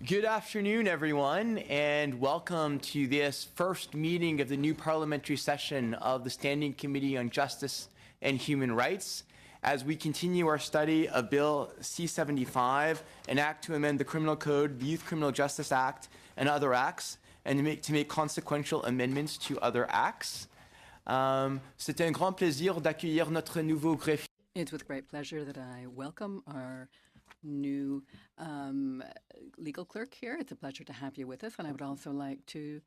Good afternoon, everyone, and welcome to this first meeting of the new parliamentary session of the Standing Committee on Justice and Human Rights as we continue our study of Bill C-75, an act to amend the Criminal Code, the Youth Criminal Justice Act, and other acts, and to make consequential amendments to other acts. C'est un grand plaisir d'accueillir notre nouveau greffier. It's with great pleasure that I welcome our new legal clerk here. It's a pleasure to have you with us, and I would also like to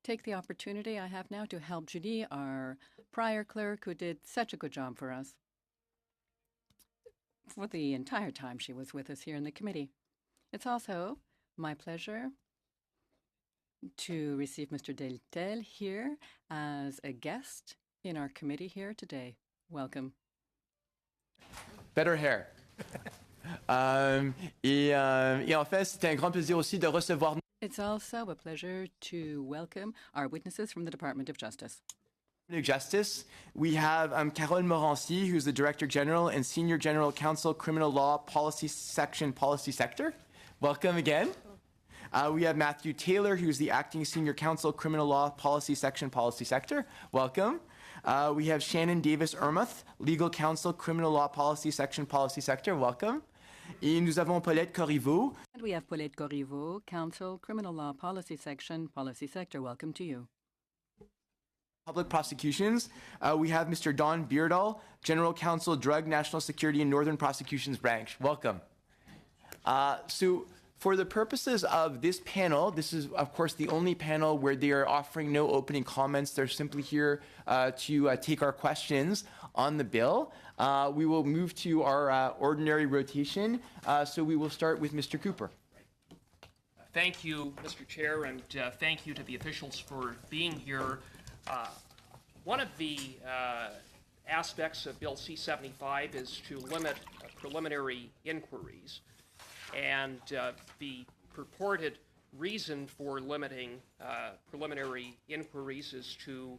take the opportunity I have now to help Judy, our prior clerk, who did such a good job for us for the entire time she was with us here in the committee. It's also my pleasure to receive Mr. Deltel here as a guest in our committee here today. Welcome. Better hair. Et en fait, c'est un grand plaisir aussi de recevoir. It's also a pleasure to welcome our witnesses from the Department of Justice. Justice. We have Carole Morancy, who's the Director General and Senior General Counsel, Criminal Law Policy Section, Policy Sector. Welcome again. We have Matthew Taylor, who's the Acting Senior Counsel, Criminal Law Policy Section, Policy Sector. Welcome. We have Shannon Davis-Ermuth, Legal Counsel, Criminal Law Policy Section, Policy Sector. Welcome. Et nous avons Paulette Corriveau. And we have Paulette Corriveau, Counsel, Criminal Law Policy Section, Policy Sector. Welcome to you. Public Prosecutions. We have Mr. Don Beardall, General Counsel, Drug, National Security, and Northern Prosecutions Branch. Welcome. So for the purposes of this panel, this is, of course, the only panel where they are offering no opening comments. They're simply here to take our questions on the bill. We will move to our ordinary rotation. So we will start with Mr. Cooper. Thank you, Mr. Chair, and thank you to the officials for being here. One of the aspects of Bill C-75 is to limit preliminary inquiries. And the purported reason for limiting preliminary inquiries is to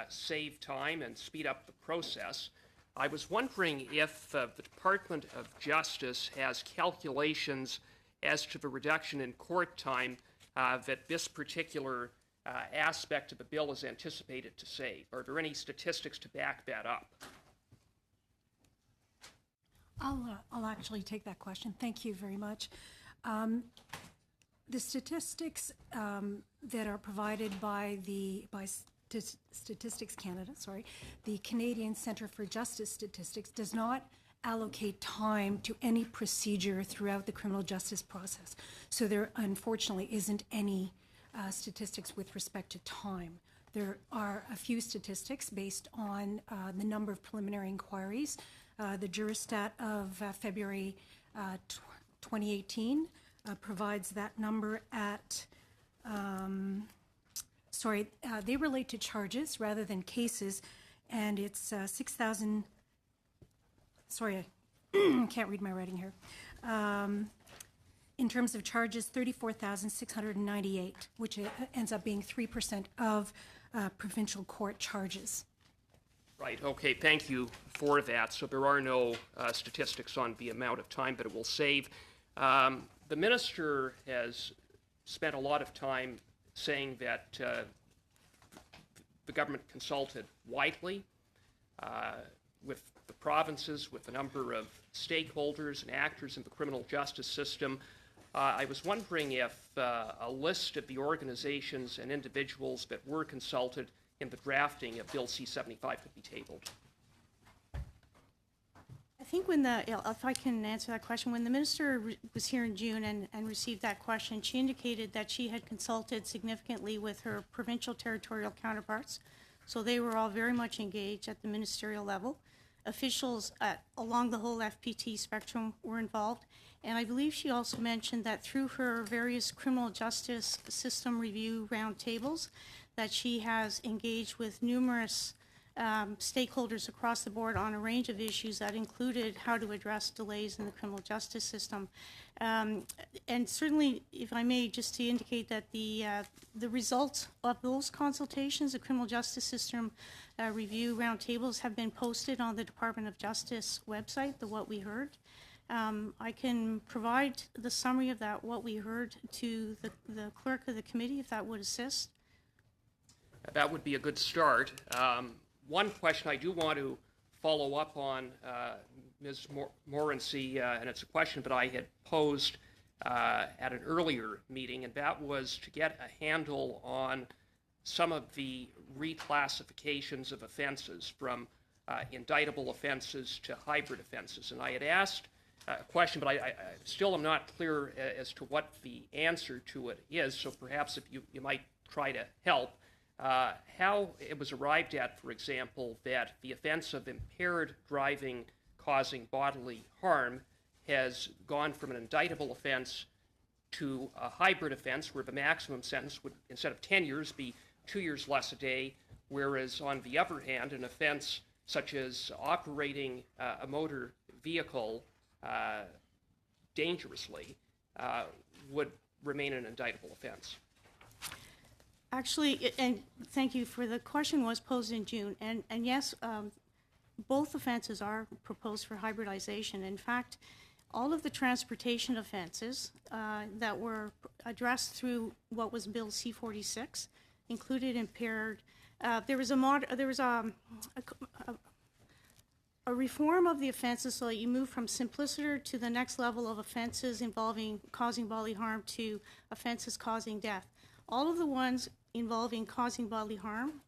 save time and speed up the process. I was wondering if the Department of Justice has calculations as to the reduction in court time that this particular aspect of the bill is anticipated to save. Are there any statistics to back that up? I'll actually take that question. Thank you very much. The statistics that are provided by Statistics Canada, the Canadian Centre for Justice Statistics does not allocate time to any procedure throughout the criminal justice process. So there unfortunately isn't any statistics with respect to time. There are a few statistics based on the number of preliminary inquiries. The Jurostat of February 2018 provides that number at, they relate to charges rather than cases, and it's 6,000, I can't read my writing here. In terms of charges, 34,698, which ends up being 3% of provincial court charges. Right, okay, thank you for that. So there are no statistics on the amount of time that it will save. The minister has spent a lot of time saying that the government consulted widely with the provinces, with a number of stakeholders and actors in the criminal justice system. I was wondering if a list of the organizations and individuals that were consulted in the drafting of Bill C-75 could be tabled. I think if I can answer that question, when the minister was here in June and received that question, she indicated that she had consulted significantly with her provincial territorial counterparts. So they were all very much engaged at the ministerial level. Officials along the whole FPT spectrum were involved. And I believe she also mentioned that through her various criminal justice system review roundtables, that she has engaged with numerous stakeholders across the board on a range of issues that included how to address delays in the criminal justice system. And certainly, if I may, just to indicate that the results of those consultations, the criminal justice system review roundtables, have been posted on the Department of Justice website, the What We Heard. I can provide the summary of that, what we heard, to the clerk of the committee, if that would assist. That would be a good start. One question I do want to follow up on, Ms. Morency, and it's a question that I had posed at an earlier meeting, and that was to get a handle on some of the reclassifications of offenses from indictable offenses to hybrid offenses. And I had asked a question, but I still am not clear as to what the answer to it is, so perhaps if you might try to help. How it was arrived at, for example, that the offense of impaired driving causing bodily harm has gone from an indictable offense to a hybrid offense where the maximum sentence would, instead of 10 years, be 2 years less a day, whereas on the other hand, an offense such as operating a motor vehicle dangerously would remain an indictable offense. Actually, and thank you for the question, was posed in June, and yes, both offenses are proposed for hybridization. In fact, all of the transportation offenses that were addressed through what was Bill C-46 included impaired. There was a reform of the offenses so that you move from simpliciter to the next level of offenses involving causing bodily harm to offenses causing death. All of the ones involving causing bodily harm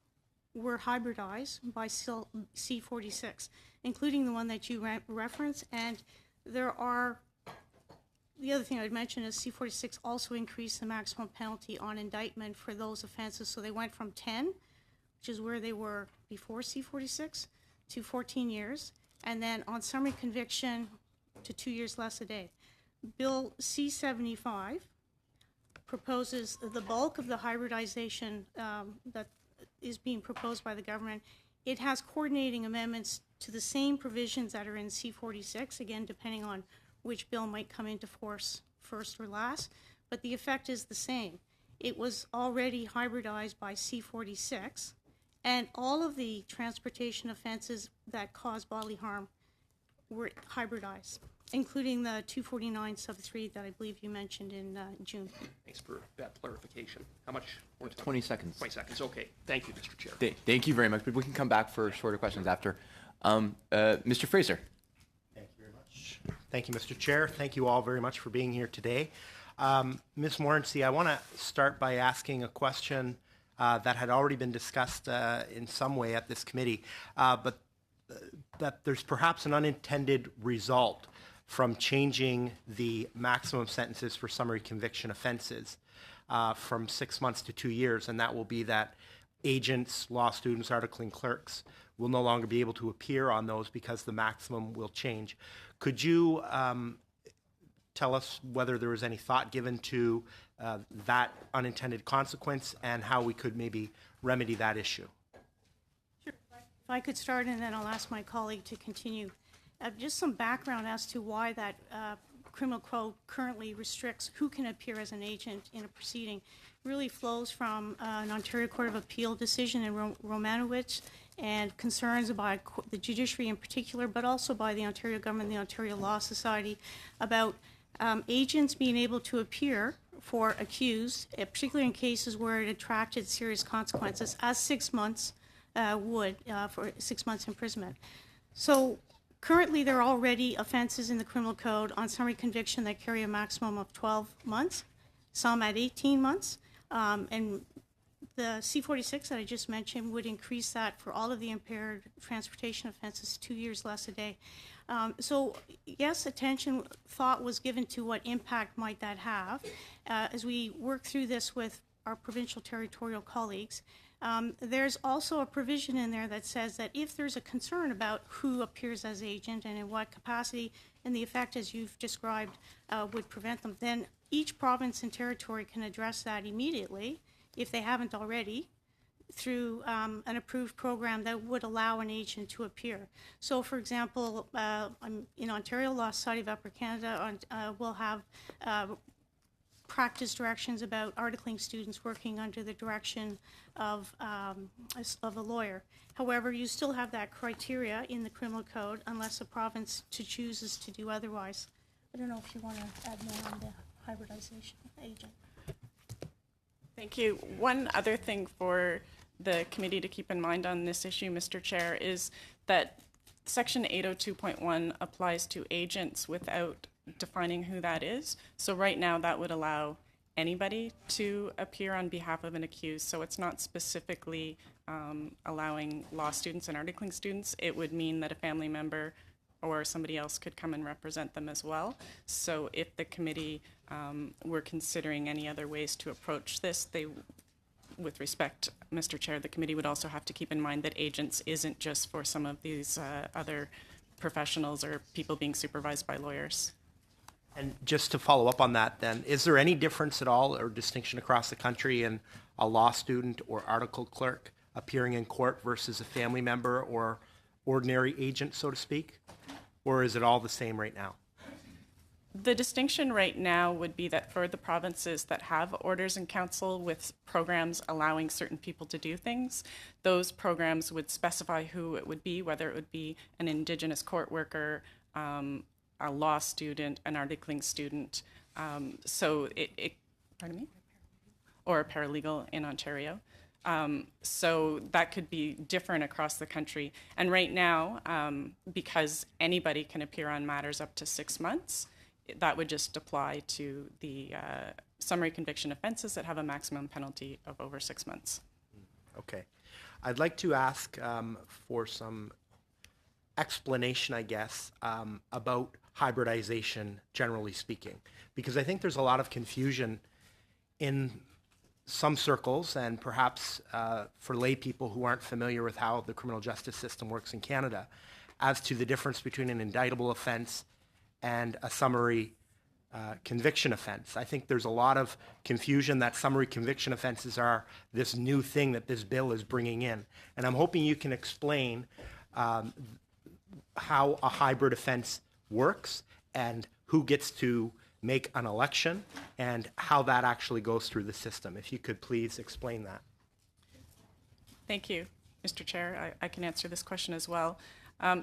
were hybridized by C-46, including the one that you referenced. And the other thing I would mention is C-46 also increased the maximum penalty on indictment for those offenses. So they went from 10, which is where they were before C-46, to 14 years, and then on summary conviction to 2 years less a day. Bill C-75 proposes the bulk of the hybridization that is being proposed by the government. It has coordinating amendments to the same provisions that are in C-46, again, depending on which bill might come into force first or last, but the effect is the same. It was already hybridized by C-46, and all of the transportation offenses that cause bodily harm were hybridized, including the 249 sub 3 that I believe you mentioned in June. Thanks for that clarification. How much more time? 20 seconds. 20 seconds, okay. Thank you, Mr. Chair. Thank you very much, but we can come back for shorter questions after. Mr. Fraser. Thank you very much. Thank you, Mr. Chair. Thank you all very much for being here today. Ms. Morency, I want to start by asking a question that had already been discussed in some way at this committee, but that there's perhaps an unintended result from changing the maximum sentences for summary conviction offenses from 6 months to 2 years, and that will be that agents, law students, articling clerks will no longer be able to appear on those because the maximum will change. Could you tell us whether there was any thought given to that unintended consequence and how we could maybe remedy that issue? Sure. If I could start, and then I'll ask my colleague to continue. Just some background as to why that criminal code currently restricts who can appear as an agent in a proceeding. It really flows from an Ontario Court of Appeal decision in Romanowitz and concerns about the judiciary in particular, but also by the Ontario government and the Ontario Law Society about agents being able to appear for accused, particularly in cases where it attracted serious consequences, as 6 months would for 6 months imprisonment. So currently, there are already offenses in the criminal code on summary conviction that carry a maximum of 12 months, some at 18 months. And the C-46 that I just mentioned would increase that for all of the impaired transportation offenses, 2 years less a day. So yes, thought was given to what impact might that have. As we work through this with our provincial territorial colleagues, there's also a provision in there that says that if there's a concern about who appears as agent and in what capacity, and the effect, as you've described, would prevent them, then each province and territory can address that immediately, if they haven't already, through an approved program that would allow an agent to appear. So, for example, in Ontario Law Society of Upper Canada, we'll have practice directions about articling students working under the direction of a lawyer. However, you still have that criteria in the criminal code unless a province chooses to do otherwise. I don't know if you want to add more on the hybridization agent. Thank you. One other thing for the committee to keep in mind on this issue, Mr. Chair, is that Section 802.1 applies to agents without defining who that is. So right now, that would allow anybody to appear on behalf of an accused. So it's not specifically allowing law students and articling students. It would mean that a family member or somebody else could come and represent them as well. So if the committee were considering any other ways to approach this, with respect, Mr. Chair, the committee would also have to keep in mind that agents isn't just for some of these other professionals or people being supervised by lawyers. And just to follow up on that then, is there any difference at all or distinction across the country in a law student or article clerk appearing in court versus a family member or ordinary agent, so to speak? Or is it all the same right now? The distinction right now would be that for the provinces that have orders in council with programs allowing certain people to do things, those programs would specify who it would be, whether it would be an Indigenous court worker, a law student, an articling student. So pardon me? Or a paralegal in Ontario. So that could be different across the country. And right now, because anybody can appear on matters up to 6 months, that would just apply to the summary conviction offenses that have a maximum penalty of over 6 months. Okay. I'd like to ask for some explanation, I guess, about hybridization, generally speaking, because I think there's a lot of confusion in some circles and perhaps for lay people who aren't familiar with how the criminal justice system works in Canada as to the difference between an indictable offense and a summary conviction offense. I think there's a lot of confusion that summary conviction offenses are this new thing that this bill is bringing in. And I'm hoping you can explain how a hybrid offense works and who gets to make an election and how that actually goes through the system. If you could please explain that. Thank you, Mr. Chair. I can answer this question as well.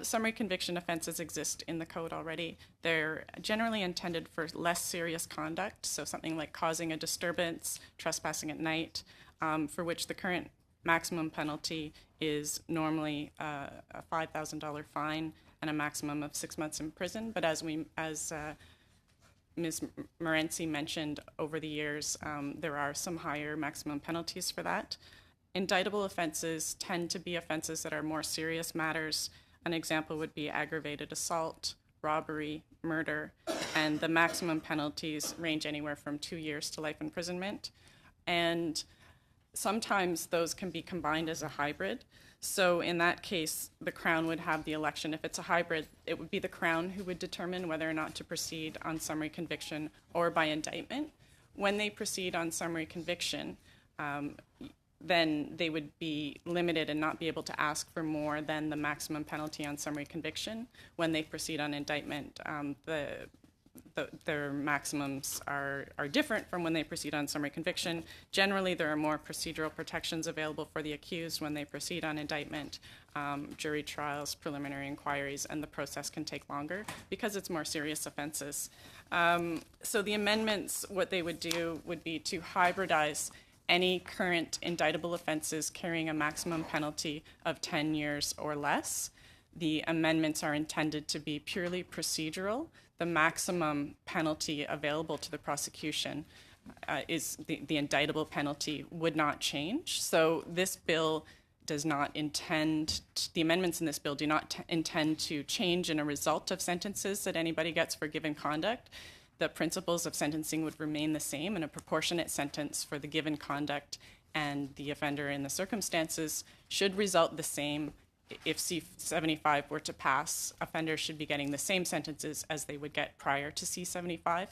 Summary conviction offenses exist in the code already. They're generally intended for less serious conduct, so something like causing a disturbance, trespassing at night, for which the current maximum penalty is normally a $5,000 fine and a maximum of 6 months in prison. But as Ms. Morency mentioned, over the years, there are some higher maximum penalties for that. Indictable offenses tend to be offenses that are more serious matters. An example would be aggravated assault, robbery, murder, and the maximum penalties range anywhere from 2 years to life imprisonment. And sometimes those can be combined as a hybrid. So in that case, the Crown would have the election. If it's a hybrid, it would be the Crown who would determine whether or not to proceed on summary conviction or by indictment. When they proceed on summary conviction, then they would be limited and not be able to ask for more than the maximum penalty on summary conviction. When they proceed on indictment, their maximums are different from when they proceed on summary conviction. Generally, there are more procedural protections available for the accused when they proceed on indictment, jury trials, preliminary inquiries, and the process can take longer because it's more serious offenses. So the amendments, what they would do would be to hybridize any current indictable offenses carrying a maximum penalty of 10 years or less. The amendments are intended to be purely procedural. The maximum penalty available to the prosecution is the indictable penalty would not change. So this bill does not intend, the amendments in this bill do not intend to change in a result of sentences that anybody gets for given conduct. The principles of sentencing would remain the same, and a proportionate sentence for the given conduct and the offender in the circumstances should result the same. If C-75 were to pass, offenders should be getting the same sentences as they would get prior to C-75.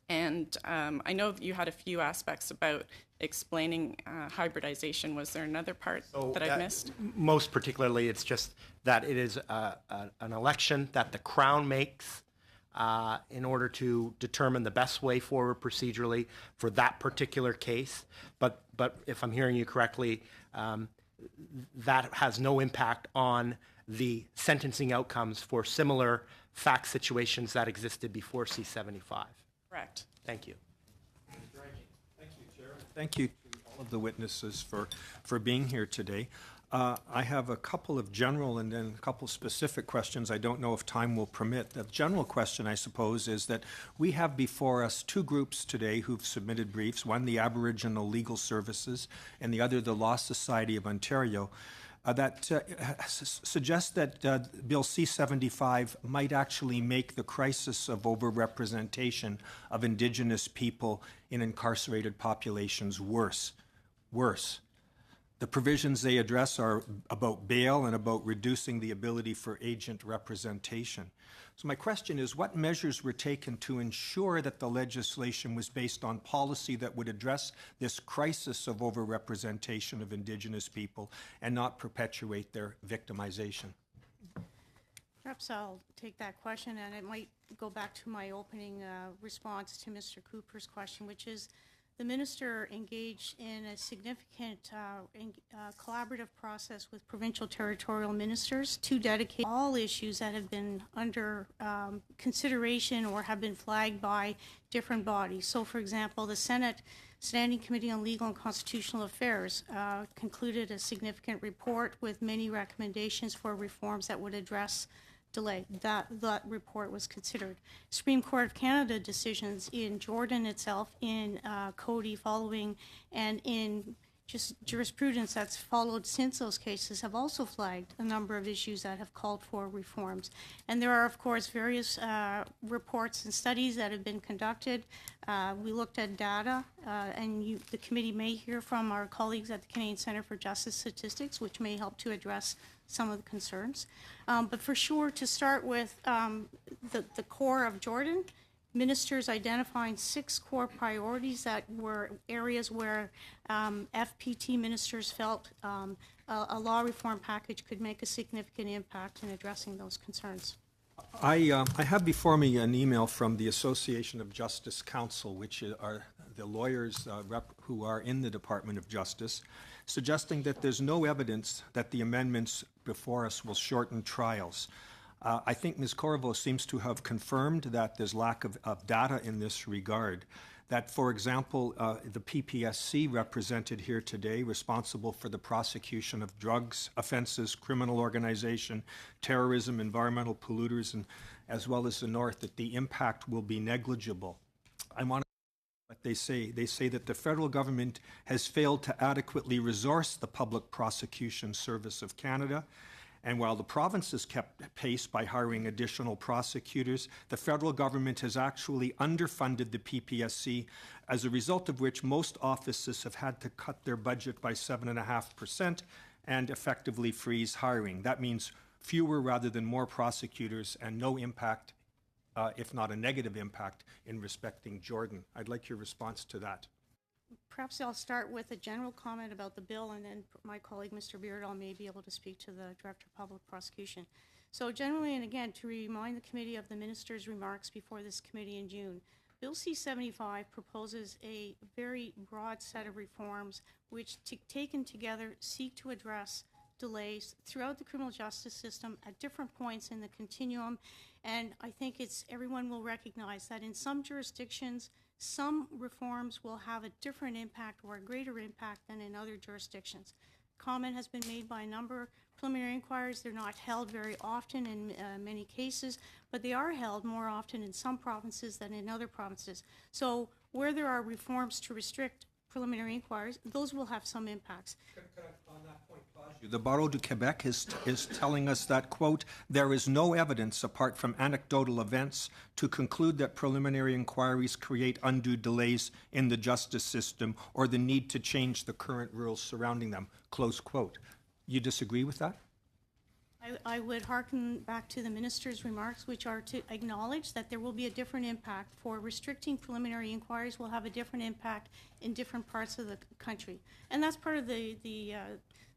And I know you had a few aspects about explaining hybridization. Was there another part that I've missed? Most particularly, it's just that it is an election that the Crown makes in order to determine the best way forward procedurally for that particular case. But if I'm hearing you correctly, that has no impact on the sentencing outcomes for similar fact situations that existed before C-75. Correct. Thank you. Thank you to all of the witnesses for being here today. I have a couple of general and then a couple specific questions. I don't know if time will permit. The general question, I suppose, is that we have before us two groups today who've submitted briefs, one the Aboriginal Legal Services and the other the Law Society of Ontario, that suggest that Bill C-75 might actually make the crisis of overrepresentation of Indigenous people in incarcerated populations worse. The provisions they address are about bail and about reducing the ability for agent representation. So my question is, what measures were taken to ensure that the legislation was based on policy that would address this crisis of overrepresentation of Indigenous people and not perpetuate their victimization? Perhaps I'll take that question, and it might go back to my opening response to Mr. Cooper's question, which is the minister engaged in a significant collaborative process with provincial territorial ministers to dedicate all issues that have been under consideration or have been flagged by different bodies. So, for example, the Senate Standing Committee on Legal and Constitutional Affairs concluded a significant report with many recommendations for reforms that would address delay. That report was considered. Supreme Court of Canada decisions in Jordan itself, in Cody following, and in just jurisprudence that's followed since those cases have also flagged a number of issues that have called for reforms. And there are, of course, various reports and studies that have been conducted. We looked at data, and the committee may hear from our colleagues at the Canadian Centre for Justice Statistics, which may help to address some of the concerns. But for sure, to start with the core of Jordan, ministers identifying 6 core priorities that were areas where FPT ministers felt a law reform package could make a significant impact in addressing those concerns. I have before me an email from the Association of Justice Counsel, which are the lawyers who are in the Department of Justice, suggesting that there's no evidence that the amendments before us will shorten trials. I think Ms. Corvo seems to have confirmed that there's lack of data in this regard. That, for example, the PPSC represented here today, responsible for the prosecution of drugs offenses, criminal organization, terrorism, environmental polluters, and as well as the North, that the impact will be negligible. I want to what they say. They say that the federal government has failed to adequately resource the Public Prosecution Service of Canada. And while the provinces kept pace by hiring additional prosecutors, the federal government has actually underfunded the PPSC, as a result of which most offices have had to cut their budget by 7.5% and effectively freeze hiring. That means fewer rather than more prosecutors and no impact, if not a negative impact, in respecting Jordan. I'd like your response to that. Perhaps I'll start with a general comment about the bill, and then my colleague, Mr. Beardall, may be able to speak to the Director of Public Prosecution. So generally, and again, to remind the committee of the minister's remarks before this committee in June, Bill C-75 proposes a very broad set of reforms which, taken together, seek to address delays throughout the criminal justice system at different points in the continuum. And I think everyone will recognize that in some jurisdictions, some reforms will have a different impact or a greater impact than in other jurisdictions. Comment has been made by a number of preliminary inquiries. They're not held very often in many cases, but they are held more often in some provinces than in other provinces. So where there are reforms to restrict preliminary inquiries, those will have some impacts. On that point, the Barreau du Quebec is telling us that, quote, there is no evidence apart from anecdotal events to conclude that preliminary inquiries create undue delays in the justice system or the need to change the current rules surrounding them, close quote. You disagree with that? I would hearken back to the minister's remarks, which are to acknowledge that there will be a different impact. For restricting preliminary inquiries will have a different impact in different parts of the country. And that's part of the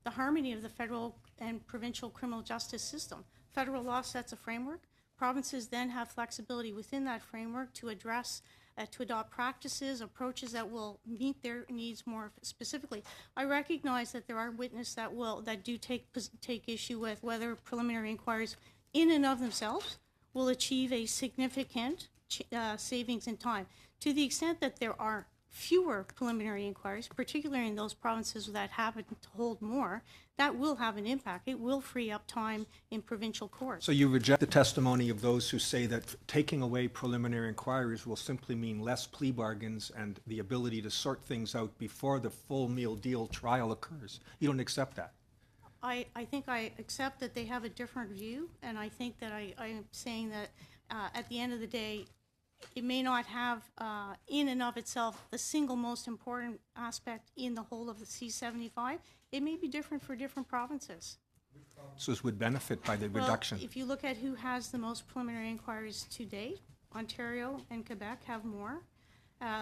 harmony of the federal and provincial criminal justice system. Federal law sets a framework. Provinces then have flexibility within that framework to address to adopt practices, approaches that will meet their needs more specifically. I recognize that there are witnesses that do take issue with whether preliminary inquiries in and of themselves will achieve a significant savings in time. To the extent that there are fewer preliminary inquiries, particularly in those provinces that happen to hold more, that will have an impact. It will free up time in provincial courts. So you reject the testimony of those who say that taking away preliminary inquiries will simply mean less plea bargains and the ability to sort things out before the full meal deal trial occurs. You don't accept that? I think I accept that they have a different view, and I think that I am saying that at the end of the day, it may not have in and of itself the single most important aspect in the whole of the C-75. It may be different for different provinces. Provinces would benefit by the reduction. Well, if you look at who has the most preliminary inquiries to date, Ontario and Quebec have more.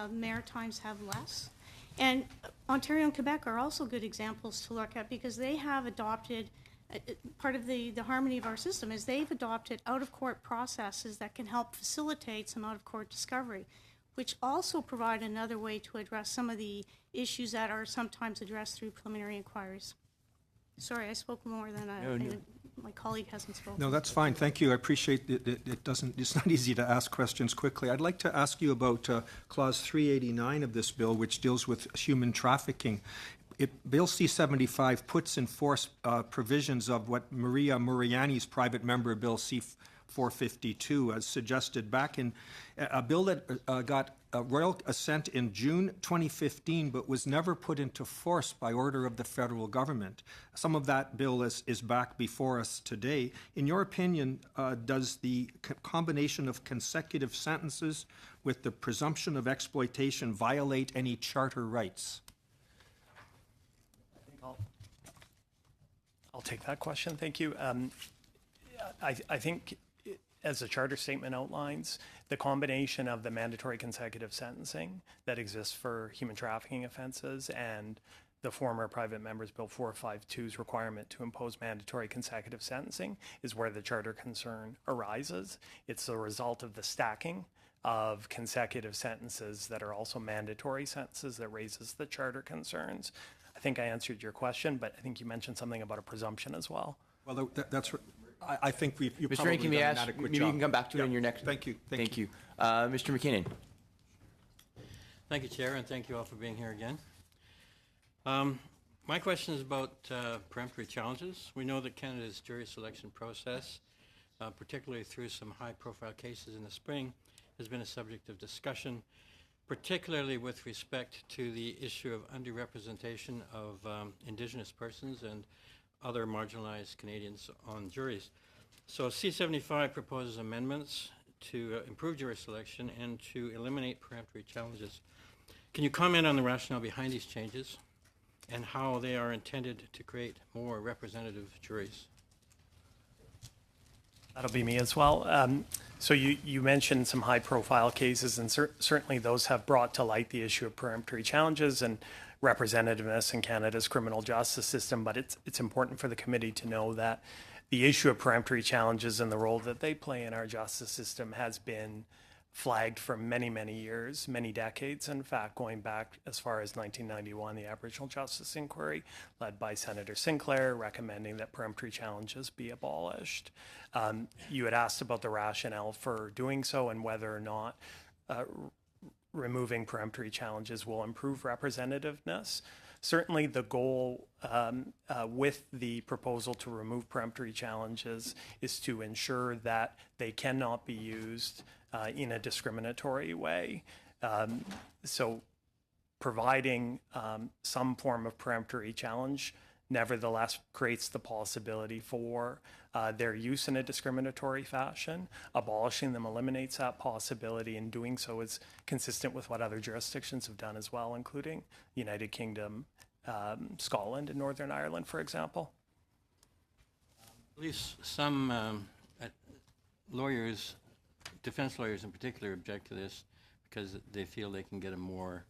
Maritimes have less. And Ontario and Quebec are also good examples to look at because they have adopted part of the harmony of our system is they've adopted out-of-court processes that can help facilitate some out-of-court discovery, which also provide another way to address some of the issues that are sometimes addressed through preliminary inquiries. Sorry, I spoke more than my colleague hasn't spoken. No, that's fine. Thank you. I appreciate it. It's not easy to ask questions quickly. I'd like to ask you about Clause 389 of this bill, which deals with human trafficking. Bill C-75 puts in force provisions of what Maria Muriani's private member Bill C-452 has suggested back in a bill that got royal assent in June 2015 but was never put into force by order of the federal government. Some of that bill is back before us today. In your opinion, does the combination of consecutive sentences with the presumption of exploitation violate any charter rights? I'll take that question. Thank you. I think, as the charter statement outlines, the combination of the mandatory consecutive sentencing that exists for human trafficking offenses and the former Private Members Bill 452's requirement to impose mandatory consecutive sentencing is where the charter concern arises. It's the result of the stacking of consecutive sentences that are also mandatory sentences that raises the charter concerns. I think I answered your question, but I think you mentioned something about a presumption as well. Well, that's. I think you've Mr. probably Rankin, done may I an ask, adequate maybe job. you can come back to it Yeah. in your next. Thank you. Thank you. Mr. McKinnon. Thank you, Chair, and thank you all for being here again. My question is about peremptory challenges. We know that Canada's jury selection process, particularly through some high-profile cases in the spring, has been a subject of discussion, particularly with respect to the issue of underrepresentation of Indigenous persons and other marginalized Canadians on juries. So C-75 proposes amendments to improve jury selection and to eliminate peremptory challenges. Can you comment on the rationale behind these changes and how they are intended to create more representative juries? That'll be me as well. So you mentioned some high-profile cases, and certainly those have brought to light the issue of peremptory challenges and representativeness in Canada's criminal justice system. But it's important for the committee to know that the issue of peremptory challenges and the role that they play in our justice system has been flagged for many, many years, many decades. In fact, going back as far as 1991, the Aboriginal Justice Inquiry, led by Senator Sinclair, recommending that peremptory challenges be abolished. You had asked about the rationale for doing so and whether or not removing peremptory challenges will improve representativeness. Certainly the goal with the proposal to remove peremptory challenges is to ensure that they cannot be used in a discriminatory way. So providing some form of peremptory challenge nevertheless creates the possibility for their use in a discriminatory fashion. Abolishing them eliminates that possibility, and doing so is consistent with what other jurisdictions have done as well, including the United Kingdom, Scotland, and Northern Ireland, for example. At least some lawyers, defense lawyers in particular, object to this because they feel they can get a more,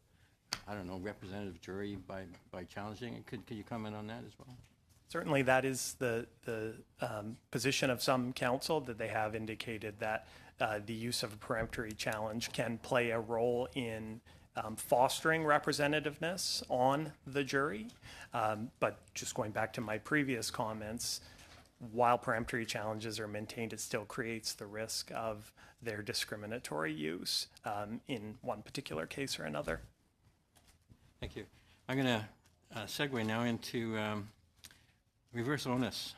I don't know, representative jury by challenging it. Could you comment on that as well? Certainly that is the position of some counsel, that they have indicated that the use of a peremptory challenge can play a role in fostering representativeness on the jury. But just going back to my previous comments, while peremptory challenges are maintained, it still creates the risk of their discriminatory use in one particular case or another. Thank you. I'm going to segue now into reverse onus.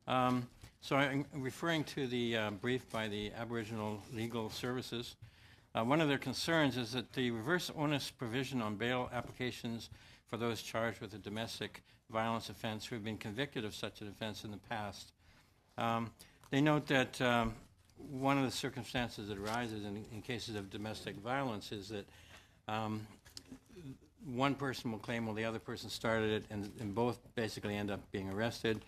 So I'm referring to the brief by the Aboriginal Legal Services. One of their concerns is that the reverse onus provision on bail applications for those charged with a domestic violence offense who have been convicted of such an offense in the past. They note that one of the circumstances that arises in cases of domestic violence is that one person will claim, well, the other person started it, and both basically end up being arrested,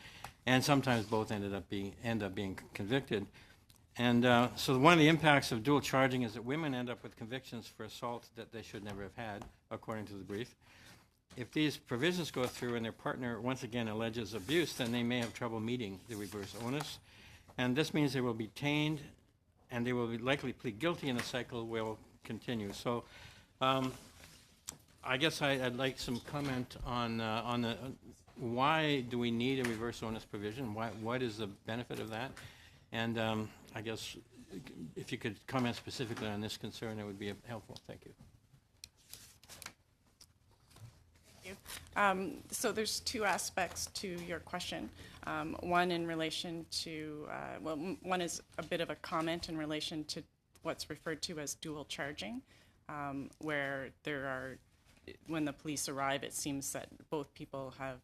and sometimes both end up being convicted. And so one of the impacts of dual charging is that women end up with convictions for assault that they should never have had, according to the brief. If these provisions go through and their partner once again alleges abuse, then they may have trouble meeting the reverse onus. And this means they will be detained and they will likely plead guilty, and the cycle will continue. So I guess I'd like some comment on the why do we need a reverse onus provision? What is the benefit of that? And I guess if you could comment specifically on this concern, it would be helpful. Thank you. So there's two aspects to your question. One in relation to, one is a bit of a comment in relation to what's referred to as dual charging, where there are, when the police arrive, it seems that both people have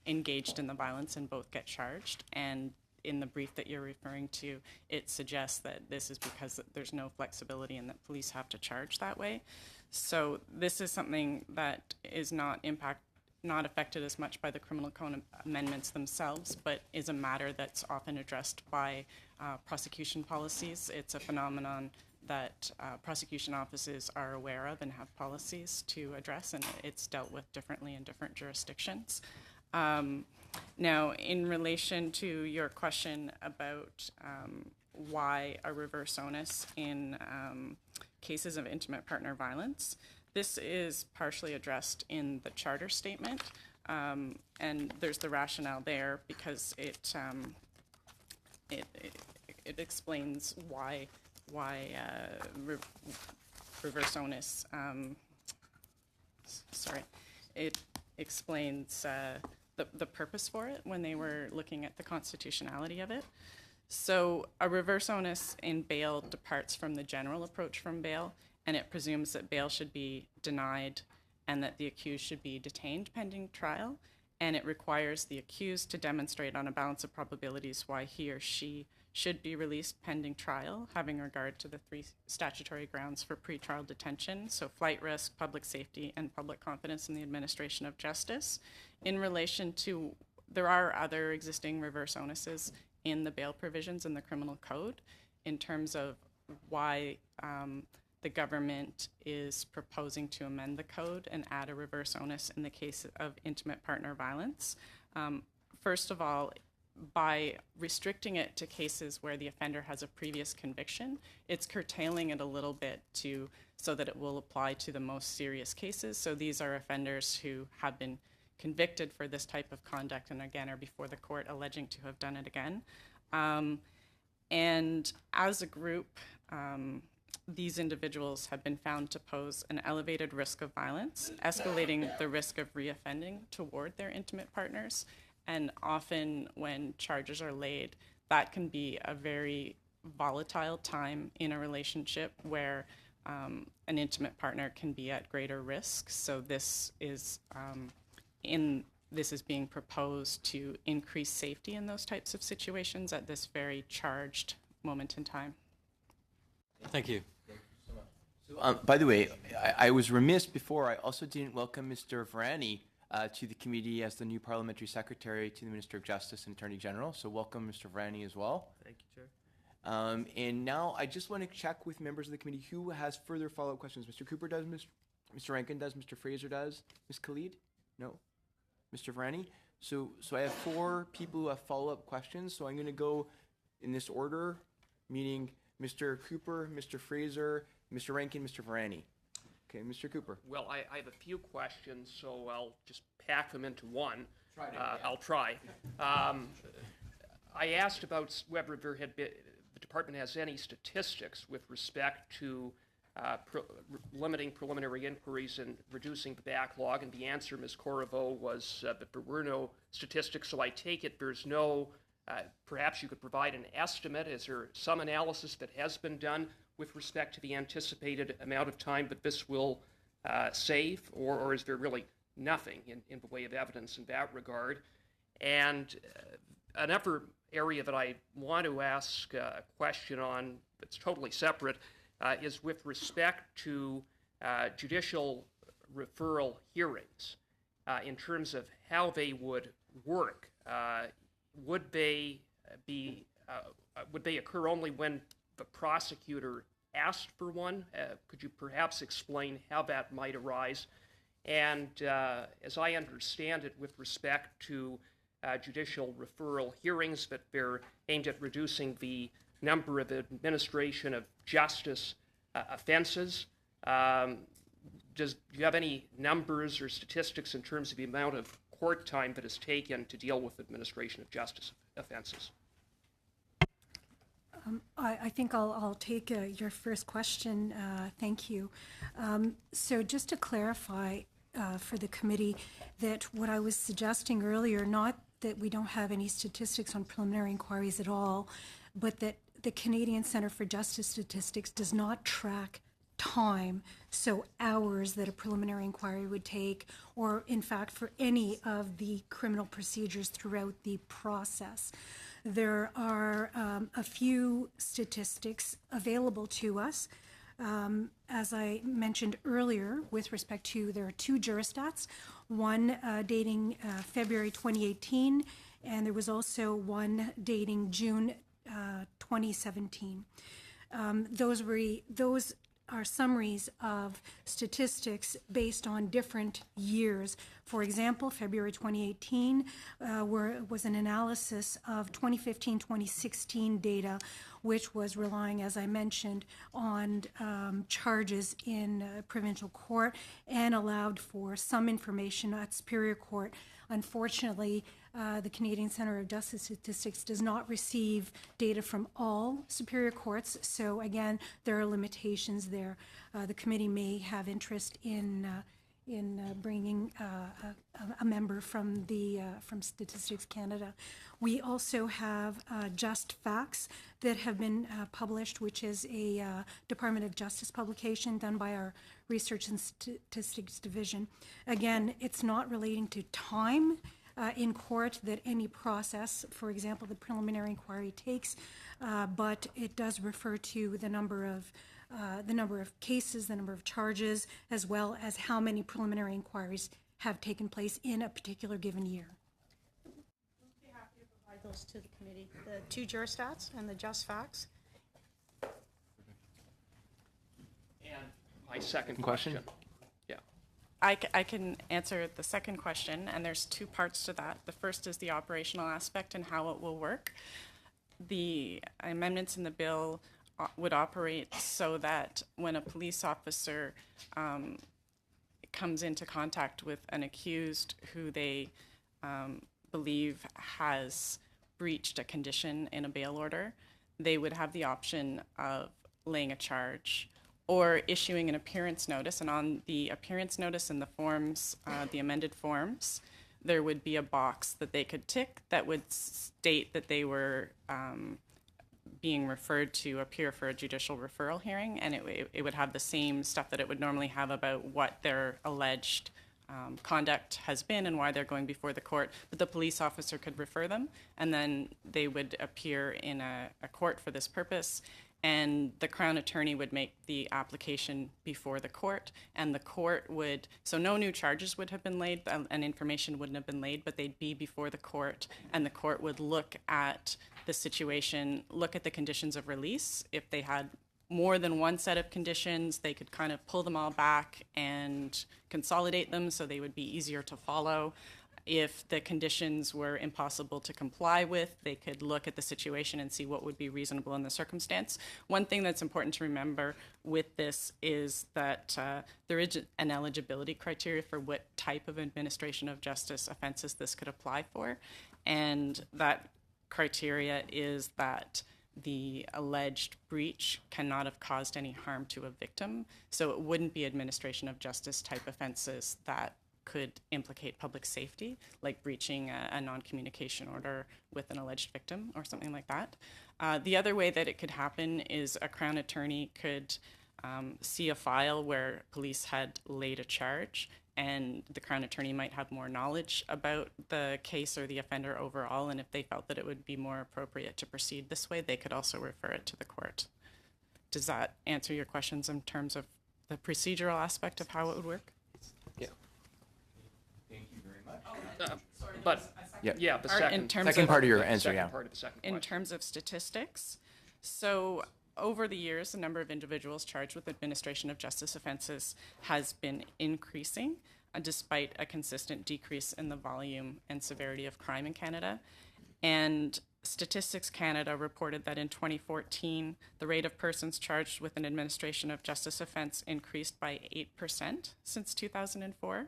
engaged in the violence and both get charged. And in the brief that you're referring to, it suggests that this is because there's no flexibility and that police have to charge that way. So this is something that is not affected as much by the criminal code amendments themselves, but is a matter that's often addressed by prosecution policies. It's a phenomenon that prosecution offices are aware of and have policies to address, and it's dealt with differently in different jurisdictions. Now, in relation to your question about why a reverse onus in cases of intimate partner violence, this is partially addressed in the charter statement, and there's the rationale there because it explains why reverse onus. It explains the purpose for it when they were looking at the constitutionality of it. So a reverse onus in bail departs from the general approach from bail, and it presumes that bail should be denied and that the accused should be detained pending trial, and it requires the accused to demonstrate on a balance of probabilities why he or she should be released pending trial, having regard to the three statutory grounds for pretrial detention, so flight risk, public safety, and public confidence in the administration of justice. In relation to, there are other existing reverse onuses in the bail provisions in the criminal code in terms of why the government is proposing to amend the code and add a reverse onus in the case of intimate partner violence. First of all, by restricting it to cases where the offender has a previous conviction, it's curtailing it a little bit so that it will apply to the most serious cases. So these are offenders who have been convicted for this type of conduct and again are before the court alleging to have done it again. And as a group, these individuals have been found to pose an elevated risk of violence, escalating the risk of reoffending toward their intimate partners. And often when charges are laid, that can be a very volatile time in a relationship where an intimate partner can be at greater risk. So this is being proposed to increase safety in those types of situations at this very charged moment in time. Thank you. By the way, I was remiss before. I also didn't welcome Mr. Varani to the committee as the new parliamentary secretary to the Minister of Justice and Attorney General. So welcome, Mr. Varani, as well. Thank you, Chair. And now I just want to check with members of the committee who has further follow-up questions. Mr. Cooper does, Mr. Rankin does, Mr. Fraser does, Ms. Khalid? No? Mr. Varani? So I have 4 people who have follow-up questions, so I'm going to go in this order, meaning Mr. Cooper, Mr. Fraser, Mr. Rankin, Mr. Varani. Okay, Mr. Cooper. Well, I have a few questions, so I'll just pack them into one. Try to, I'll try. I asked about whether the department has any statistics with respect to limiting preliminary inquiries and reducing the backlog, and the answer, Ms. Corriveau, was that there were no statistics, so I take it there's no, perhaps you could provide an estimate. Is there some analysis that has been done with respect to the anticipated amount of time that this will save, or is there really nothing in the way of evidence in that regard? And another area that I want to ask a question on that's totally separate is with respect to judicial referral hearings in terms of how they would work. Would they occur only when the prosecutor asked for one? Could you perhaps explain how that might arise? And as I understand it, with respect to judicial referral hearings, that they're aimed at reducing the number of administration of justice offenses. Do you have any numbers or statistics in terms of the amount of court time that is taken to deal with administration of justice offenses? I think I'll take your first question. Thank you. So just to clarify for the committee that what I was suggesting earlier, not that we don't have any statistics on preliminary inquiries at all, but that the Canadian Centre for Justice Statistics does not track time, so hours that a preliminary inquiry would take, or in fact for any of the criminal procedures throughout the process. There are a few statistics available to us. As I mentioned earlier, with respect to, there are two Jurastats, one dating February 2018, and there was also one dating June 2017. Those are summaries of statistics based on different years. For example, February 2018 was an analysis of 2015-2016 data, which was relying, as I mentioned, on charges in provincial court and allowed for some information at Superior Court. Unfortunately, the Canadian Centre of Justice Statistics does not receive data from all superior courts, so again, there are limitations there. The committee may have interest in bringing a member from Statistics Canada. We also have Just Facts that have been published, which is a Department of Justice publication done by our Research and Statistics Division. Again, it's not relating to time in court that any process, for example, the preliminary inquiry takes, but it does refer to the number of cases, the number of charges, as well as how many preliminary inquiries have taken place in a particular given year. We'll be happy to provide those to the committee, the two Jurastats and the Just Facts. And my second question. Yeah. I can answer the second question, and there's two parts to that. The first is the operational aspect and how it will work. The amendments in the bill would operate so that when a police officer comes into contact with an accused who they believe has breached a condition in a bail order, they would have the option of laying a charge or issuing an appearance notice. And on the appearance notice in the forms, the amended forms, there would be a box that they could tick that would state that they were being referred to appear for a judicial referral hearing, and it would have the same stuff that it would normally have about what their alleged conduct has been and why they're going before the court, but the police officer could refer them, and then they would appear in a court for this purpose, and the Crown Attorney would make the application before the court, and the court would, so no new charges would have been laid, and information wouldn't have been laid, but they'd be before the court, and the court would look at the situation, look at the conditions of release. If they had more than one set of conditions, they could kind of pull them all back and consolidate them so they would be easier to follow. If the conditions were impossible to comply with, they could look at the situation and see what would be reasonable in the circumstance. One thing that's important to remember with this is that there is an eligibility criteria for what type of administration of justice offenses this could apply for, and that criteria is that the alleged breach cannot have caused any harm to a victim. So it wouldn't be administration of justice type offenses that could implicate public safety, like breaching a non-communication order with an alleged victim or something like that. The other way that it could happen is a Crown attorney could see a file where police had laid a charge, and the Crown attorney might have more knowledge about the case or the offender overall, and if they felt that it would be more appropriate to proceed this way, they could also refer it to the court. Does that answer your questions in terms of the procedural aspect of how it would work? Yeah. Thank you very much. But, Yeah. yeah, the Or in second. terms Second of- part of your answer, yeah. Second part of the second In question. terms of statistics, so over the years, the number of individuals charged with administration of justice offenses has been increasing, despite a consistent decrease in the volume and severity of crime in Canada. And Statistics Canada reported that in 2014, the rate of persons charged with an administration of justice offense increased by 8% since 2004,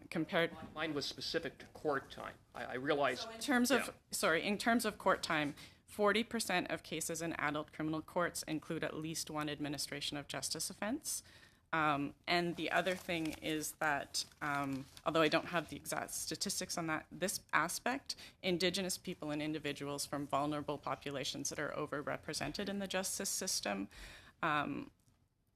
compared Mine was specific to court time. I realized. in terms of in terms of court time, 40% of cases in adult criminal courts include at least one administration of justice offense. And the other thing is that, although I don't have the exact statistics on this aspect, Indigenous people and individuals from vulnerable populations that are overrepresented in the justice system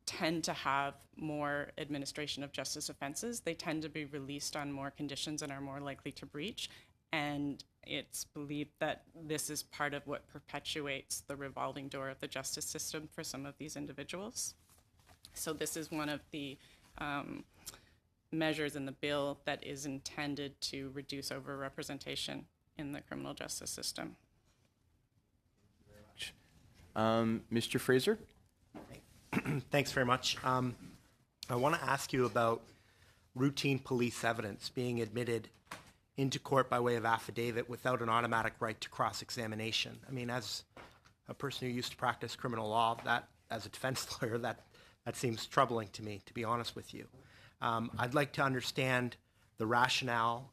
tend to have more administration of justice offenses. They tend to be released on more conditions and are more likely to breach. And it's believed that this is part of what perpetuates the revolving door of the justice system for some of these individuals. So this is one of the measures in the bill that is intended to reduce overrepresentation in the criminal justice system. Mr. Fraser? Thanks very much. I want to ask you about routine police evidence being admitted into court by way of affidavit without an automatic right to cross-examination. I mean, as a person who used to practice criminal law, that as a defense lawyer, that seems troubling to me, to be honest with you. I'd like to understand the rationale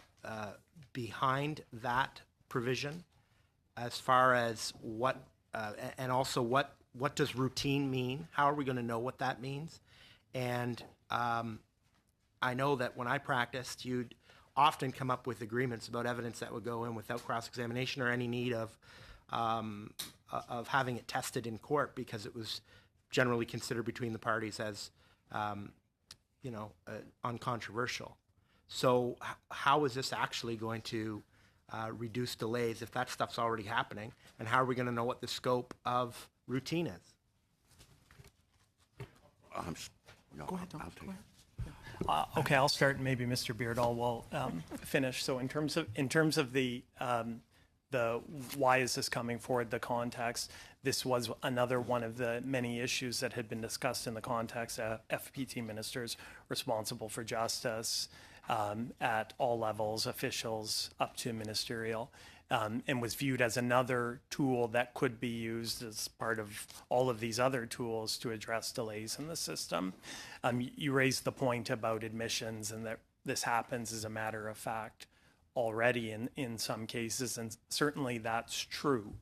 behind that provision, as far as what, and also what does routine mean? How are we going to know what that means? And I know that when I practiced, you'd often come up with agreements about evidence that would go in without cross-examination or any need of having it tested in court, because it was generally considered between the parties as, uncontroversial. So how is this actually going to reduce delays if that stuff's already happening? And how are we going to know what the scope of routine is? Go ahead, Tom. Okay, I'll start, and maybe Mr. Beardall will finish. So in terms of the why is this coming forward, the context, this was another one of the many issues that had been discussed in the context of FPT ministers responsible for justice at all levels, officials up to ministerial, and was viewed as another tool that could be used as part of all of these other tools to address delays in the system. You raised the point about admissions and that this happens as a matter of fact already in some cases, and certainly that's true.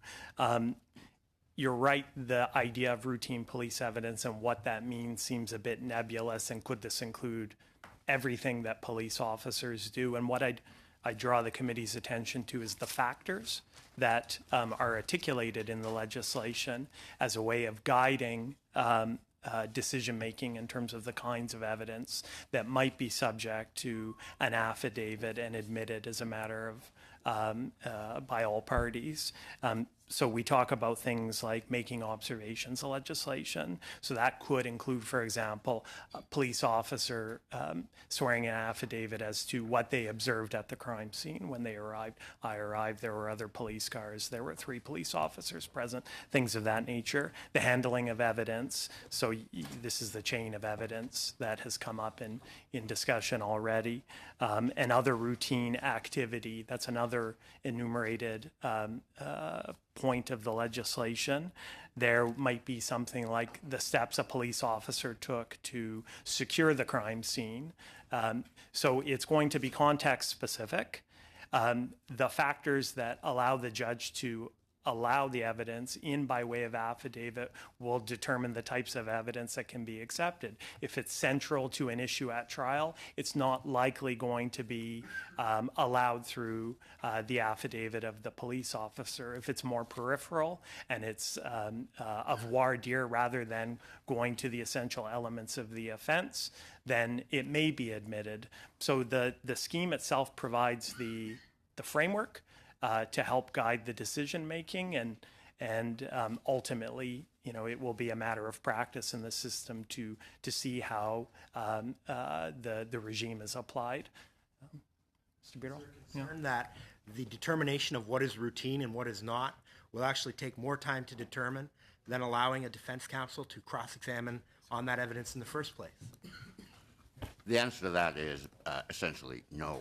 You're right, the idea of routine police evidence and what that means seems a bit nebulous, and could this include everything that police officers do? And what I draw the committee's attention to is the factors that are articulated in the legislation as a way of guiding decision-making in terms of the kinds of evidence that might be subject to an affidavit and admitted as a matter of by all parties. So we talk about things like making observations of legislation. So that could include, for example, a police officer swearing an affidavit as to what they observed at the crime scene when they arrived. I arrived, there were other police cars, there were 3 police officers present, things of that nature. The handling of evidence. So this is the chain of evidence that has come up in discussion already. And other routine activity, that's another enumerated point of the legislation. There might be something like the steps a police officer took to secure the crime scene. So it's going to be context specific. The factors that allow the judge to allow the evidence in by way of affidavit will determine the types of evidence that can be accepted. If it's central to an issue at trial, it's not likely going to be allowed through the affidavit of the police officer. If it's more peripheral and it's of voir dire rather than going to the essential elements of the offense, then it may be admitted. So the scheme itself provides the framework to help guide the decision making, and ultimately, it will be a matter of practice in the system to see how the regime is applied. Mr. Beardall? Concerned that the determination of what is routine and what is not will actually take more time to determine than allowing a defense counsel to cross-examine on that evidence in the first place? The answer to that is essentially no.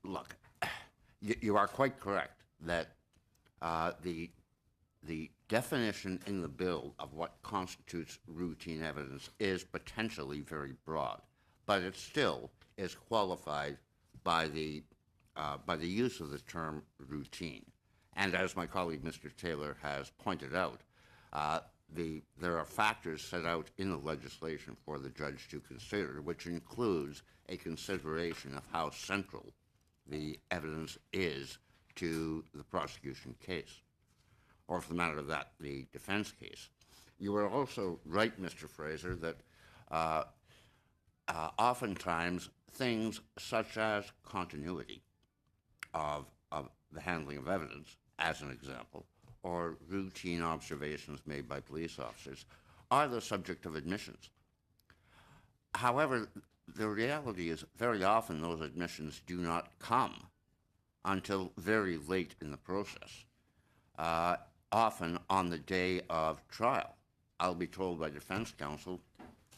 Look, you are quite correct that the definition in the bill of what constitutes routine evidence is potentially very broad, but it still is qualified by the use of the term routine. And as my colleague Mr. Taylor has pointed out, there are factors set out in the legislation for the judge to consider, which includes a consideration of how central the evidence is to the prosecution case, or for the matter of that, the defense case. You are also right, Mr. Fraser, that oftentimes things such as continuity of the handling of evidence, as an example, or routine observations made by police officers are the subject of admissions. However, the reality is very often those admissions do not come until very late in the process, often on the day of trial. I'll be told by defense counsel,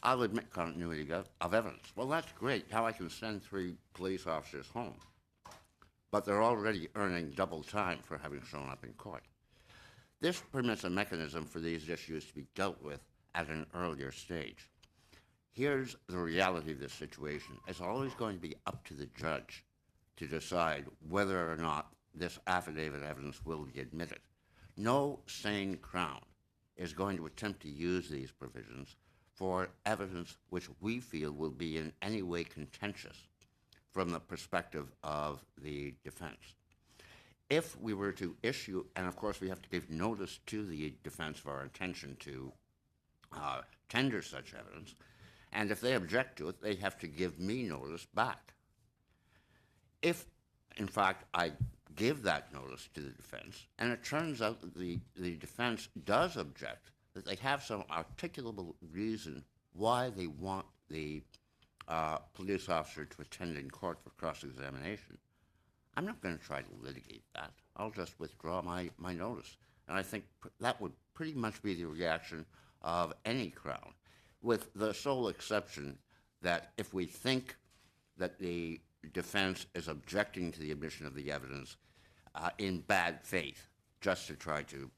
I'll admit continuity of evidence. Well, that's great. Now I can send 3 police officers home. But they're already earning double time for having shown up in court. This permits a mechanism for these issues to be dealt with at an earlier stage. Here's the reality of this situation. It's always going to be up to the judge to decide whether or not this affidavit evidence will be admitted. No sane Crown is going to attempt to use these provisions for evidence which we feel will be in any way contentious from the perspective of the defense. If we were to issue, and of course we have to give notice to the defense of our intention to tender such evidence, and if they object to it, they have to give me notice back. If, in fact, I give that notice to the defense, and it turns out that the defense does object, that they have some articulable reason why they want the police officer to attend in court for cross-examination, I'm not going to try to litigate that. I'll just withdraw my notice. And I think that would pretty much be the reaction of any Crown, with the sole exception that if we think that the defense is objecting to the admission of the evidence in bad faith, just to try to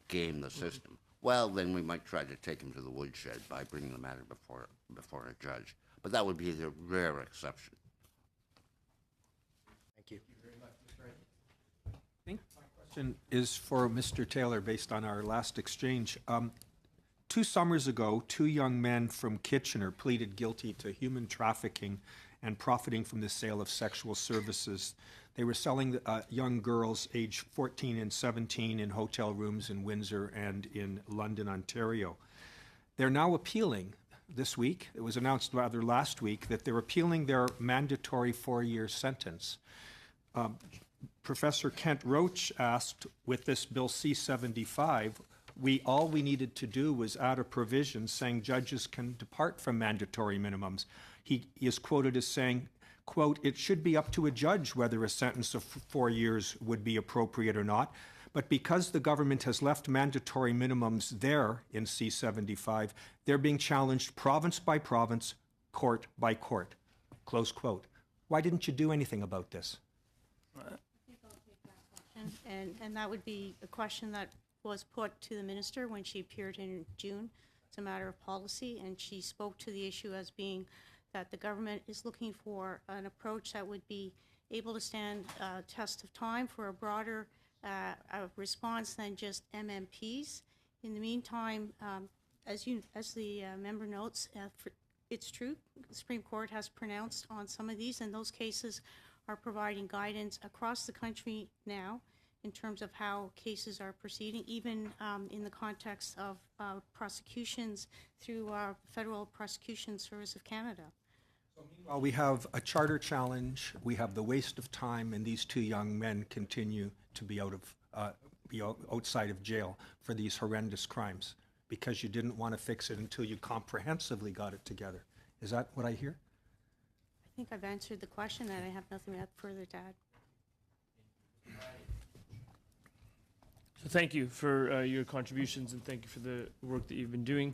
game the system, well, then we might try to take him to the woodshed by bringing the matter before a judge. But that would be the rare exception. Thank you. My question is for Mr. Taylor, based on our last exchange. 2 summers ago, 2 young men from Kitchener pleaded guilty to human trafficking and profiting from the sale of sexual services. They were selling young girls aged 14 and 17 in hotel rooms in Windsor and in London, Ontario. They're now appealing this week. It was announced rather last week that they're appealing their mandatory 4-year sentence. Professor Kent Roach asked, with this Bill C-75, all we needed to do was add a provision saying judges can depart from mandatory minimums. He is quoted as saying, quote, "It should be up to a judge whether a sentence of 4 years would be appropriate or not. But because the government has left mandatory minimums there in C-75, they're being challenged province by province, court by court." Close quote. Why didn't you do anything about this? And that would be a question that was put to the minister when she appeared in June. It's a matter of policy, and she spoke to the issue as being that the government is looking for an approach that would be able to stand test of time for a broader response than just MMPs. In the meantime, as the member notes, it's true, the Supreme Court has pronounced on some of these, and those cases are providing guidance across the country now in terms of how cases are proceeding, even in the context of prosecutions through our Federal Prosecution Service of Canada. Well, we have a charter challenge, we have the waste of time, and these two young men continue to be outside of jail for these horrendous crimes because you didn't want to fix it until you comprehensively got it together. Is that what I hear? I think I've answered the question, and I have nothing further to add. So thank you for your contributions, and thank you for the work that you've been doing.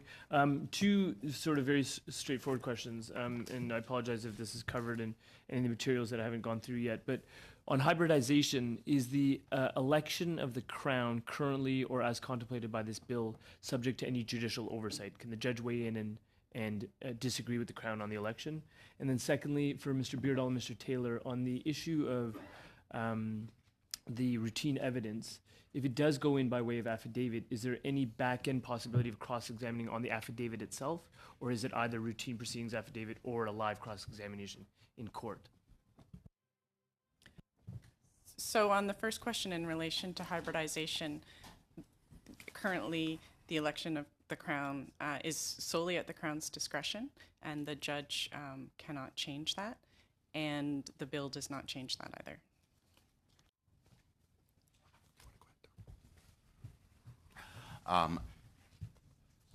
Two sort of very straightforward questions, and I apologize if this is covered in any of the materials that I haven't gone through yet. But on hybridization, is the election of the Crown currently, or as contemplated by this bill, subject to any judicial oversight? Can the judge weigh in and disagree with the Crown on the election? And then secondly, for Mr. Beardall and Mr. Taylor, on the issue of the routine evidence, if it does go in by way of affidavit, is there any back-end possibility of cross-examining on the affidavit itself, or is it either routine proceedings affidavit or a live cross-examination in court? So on the first question in relation to hybridization, currently the election of the Crown is solely at the Crown's discretion, and the judge cannot change that, and the bill does not change that either.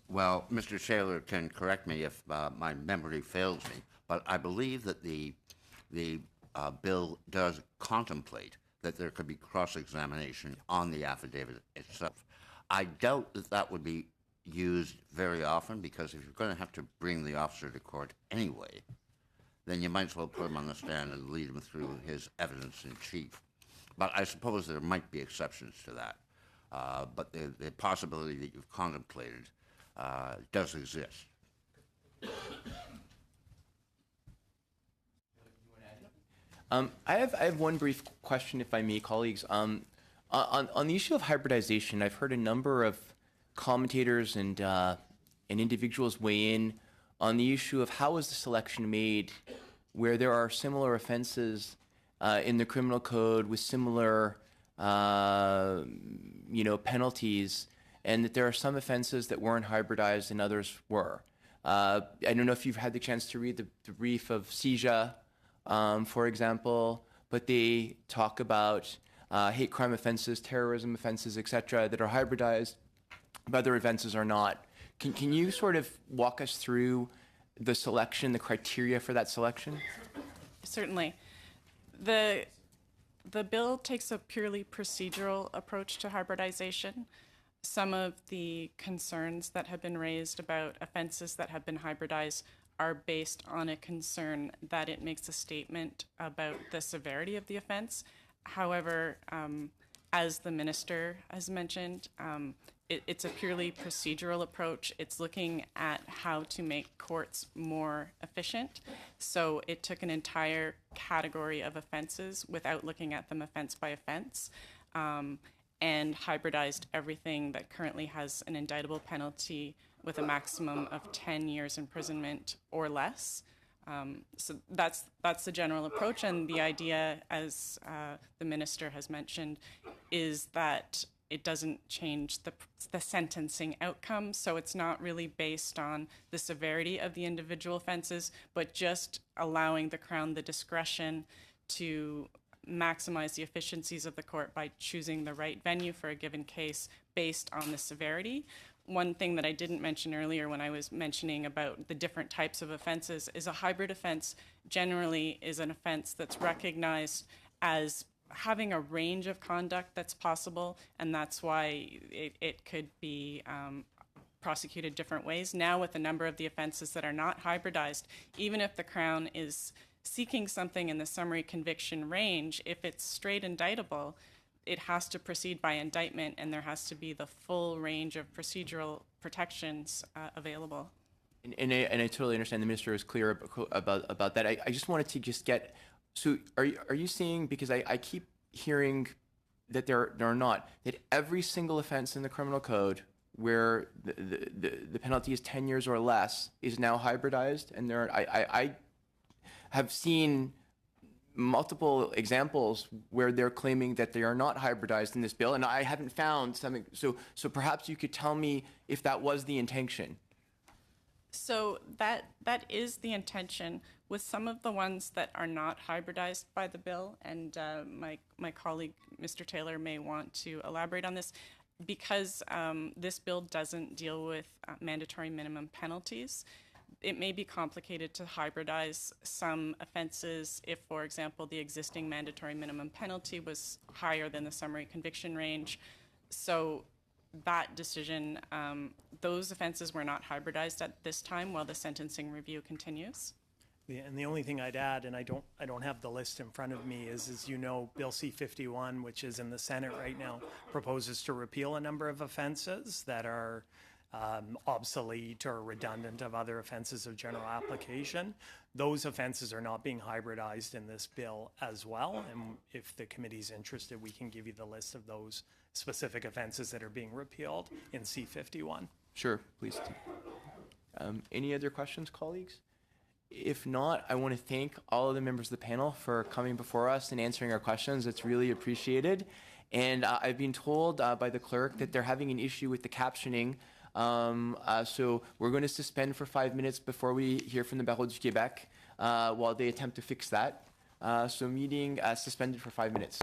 Well, Mr. Taylor can correct me if my memory fails me, but I believe that the bill does contemplate that there could be cross-examination on the affidavit itself. I doubt that that would be used very often, because if you're going to have to bring the officer to court anyway, then you might as well put him on the stand and lead him through his evidence in chief. But I suppose there might be exceptions to that. But the possibility that you've contemplated does exist. I have one brief question, if I may, colleagues. On the issue of hybridization, I've heard a number of commentators and individuals weigh in on the issue of how is the selection made, where there are similar offenses in the criminal code with similar penalties, and that there are some offenses that weren't hybridized and others were. I don't know if you've had the chance to read the brief of CIJA, for example, but they talk about hate crime offenses, terrorism offenses, etc., that are hybridized, but other offenses are not. Can you sort of walk us through the selection, the criteria for that selection? Certainly. The bill takes a purely procedural approach to hybridization. Some of the concerns that have been raised about offenses that have been hybridized are based on a concern that it makes a statement about the severity of the offense. However, as the minister has mentioned, it's a purely procedural approach. It's looking at how to make courts more efficient. So it took an entire category of offenses without looking at them offense by offense, and hybridized everything that currently has an indictable penalty with a maximum of 10 years imprisonment or less. So that's the general approach, and the idea, as the minister has mentioned, is that it doesn't change the sentencing outcome, so it's not really based on the severity of the individual offenses, but just allowing the Crown the discretion to maximize the efficiencies of the court by choosing the right venue for a given case based on the severity. One thing that I didn't mention earlier when I was mentioning about the different types of offenses is a hybrid offense generally is an offense that's recognized as having a range of conduct that's possible, and that's why it could be prosecuted different ways. Now, with a number of the offenses that are not hybridized, even if the Crown is seeking something in the summary conviction range, if it's straight indictable, it has to proceed by indictment, and there has to be the full range of procedural protections available. And I totally understand the minister is clear about that. I just wanted to just get So are you saying, because I keep hearing that there are not, that every single offense in the criminal code where the penalty is 10 years or less is now hybridized? And I have seen multiple examples where they're claiming that they are not hybridized in this bill, and I haven't found something. So perhaps you could tell me if that was the intention. So that is the intention with some of the ones that are not hybridized by the bill, and my colleague, Mr. Taylor, may want to elaborate on this. Because this bill doesn't deal with mandatory minimum penalties, it may be complicated to hybridize some offenses if, for example, the existing mandatory minimum penalty was higher than the summary conviction range. So that decision, those offenses were not hybridized at this time while the sentencing review continues. And the only thing I'd add, and I don't have the list in front of me, is as you know, Bill C-51, which is in the Senate right now, proposes to repeal a number of offenses that are obsolete or redundant of other offenses of general application. Those offenses are not being hybridized in this bill as well. And if the committee's interested, we can give you the list of those specific offenses that are being repealed in C-51. Sure, please. Any other questions, colleagues? If not, I want to thank all of the members of the panel for coming before us and answering our questions. It's really appreciated. And I've been told by the clerk that they're having an issue with the captioning. So we're going to suspend for 5 minutes before we hear from the Barreau du Québec while they attempt to fix that. So meeting suspended for 5 minutes.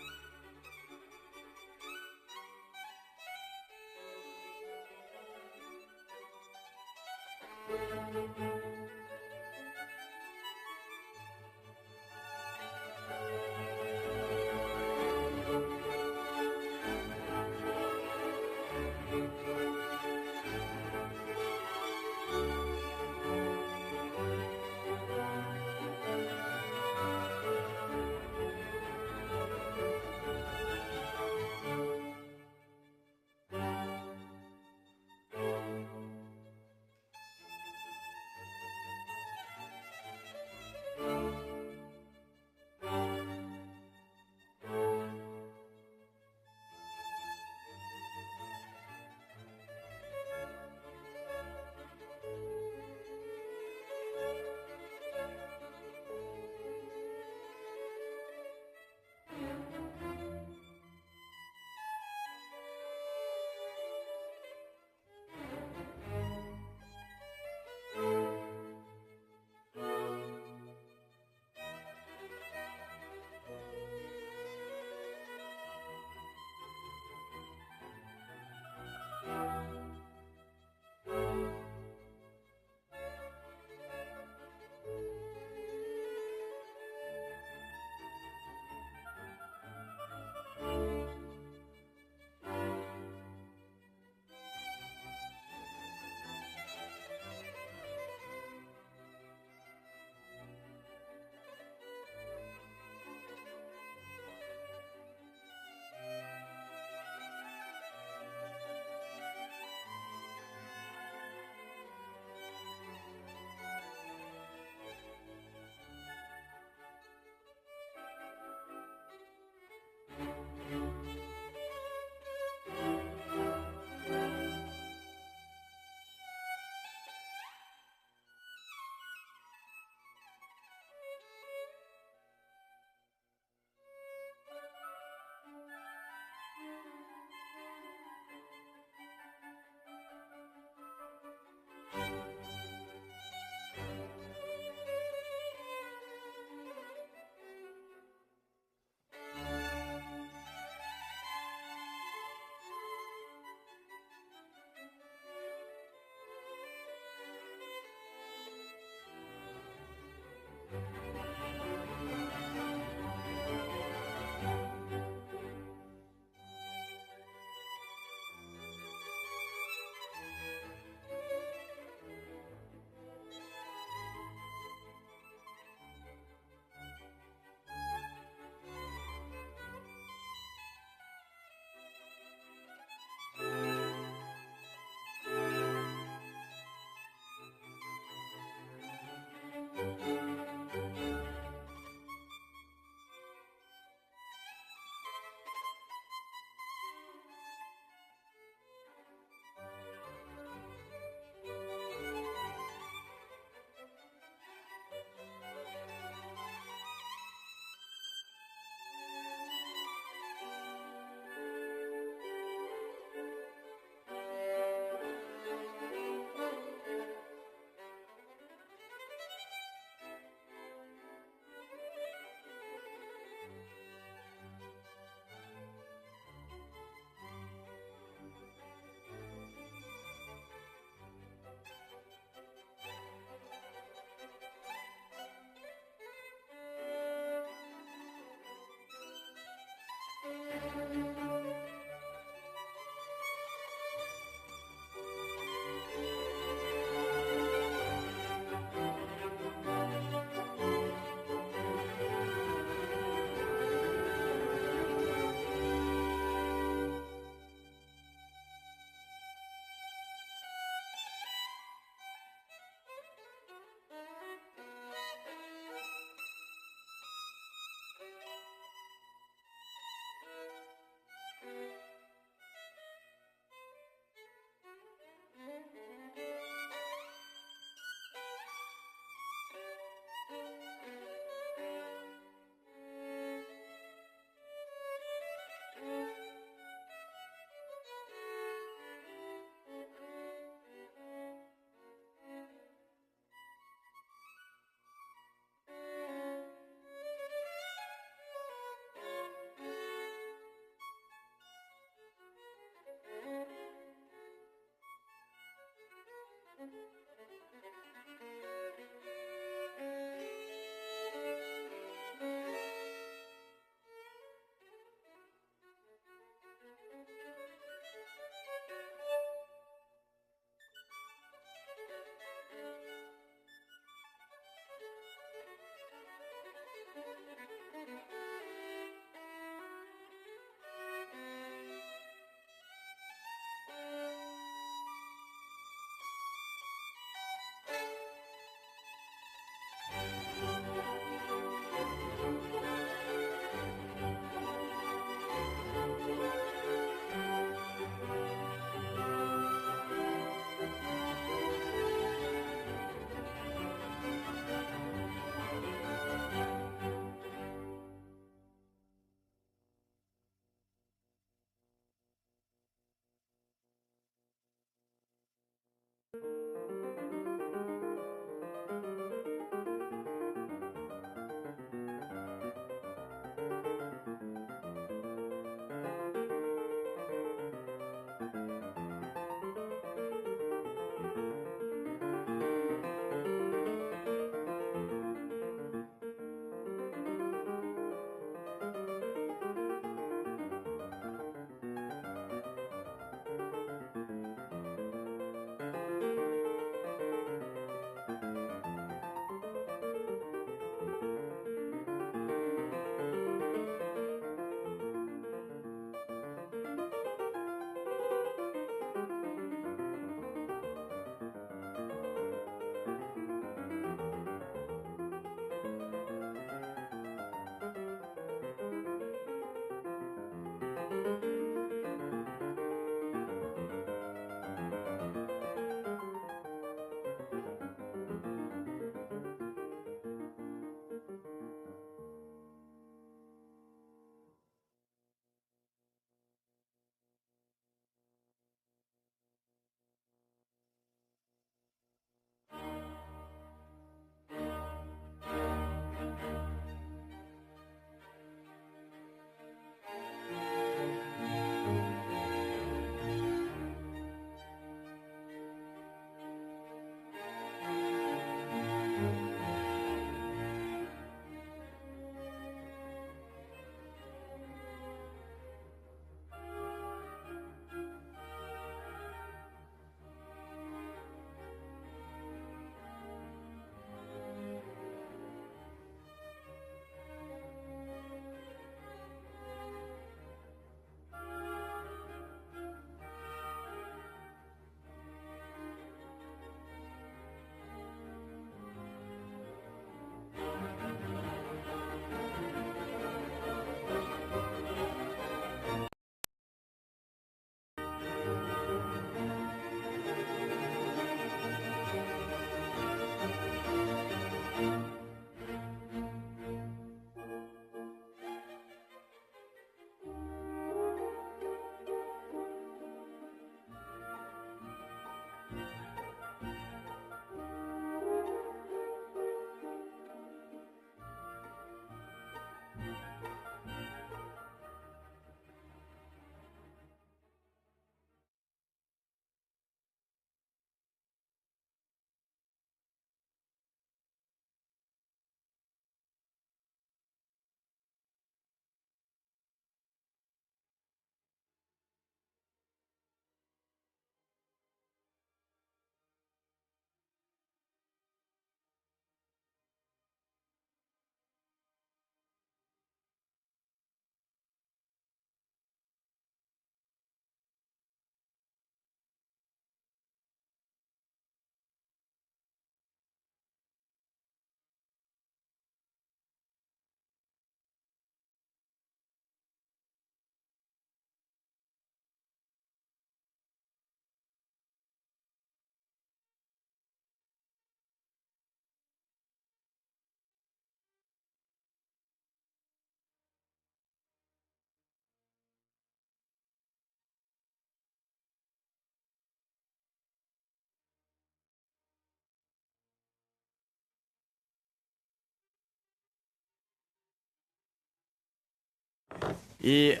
Et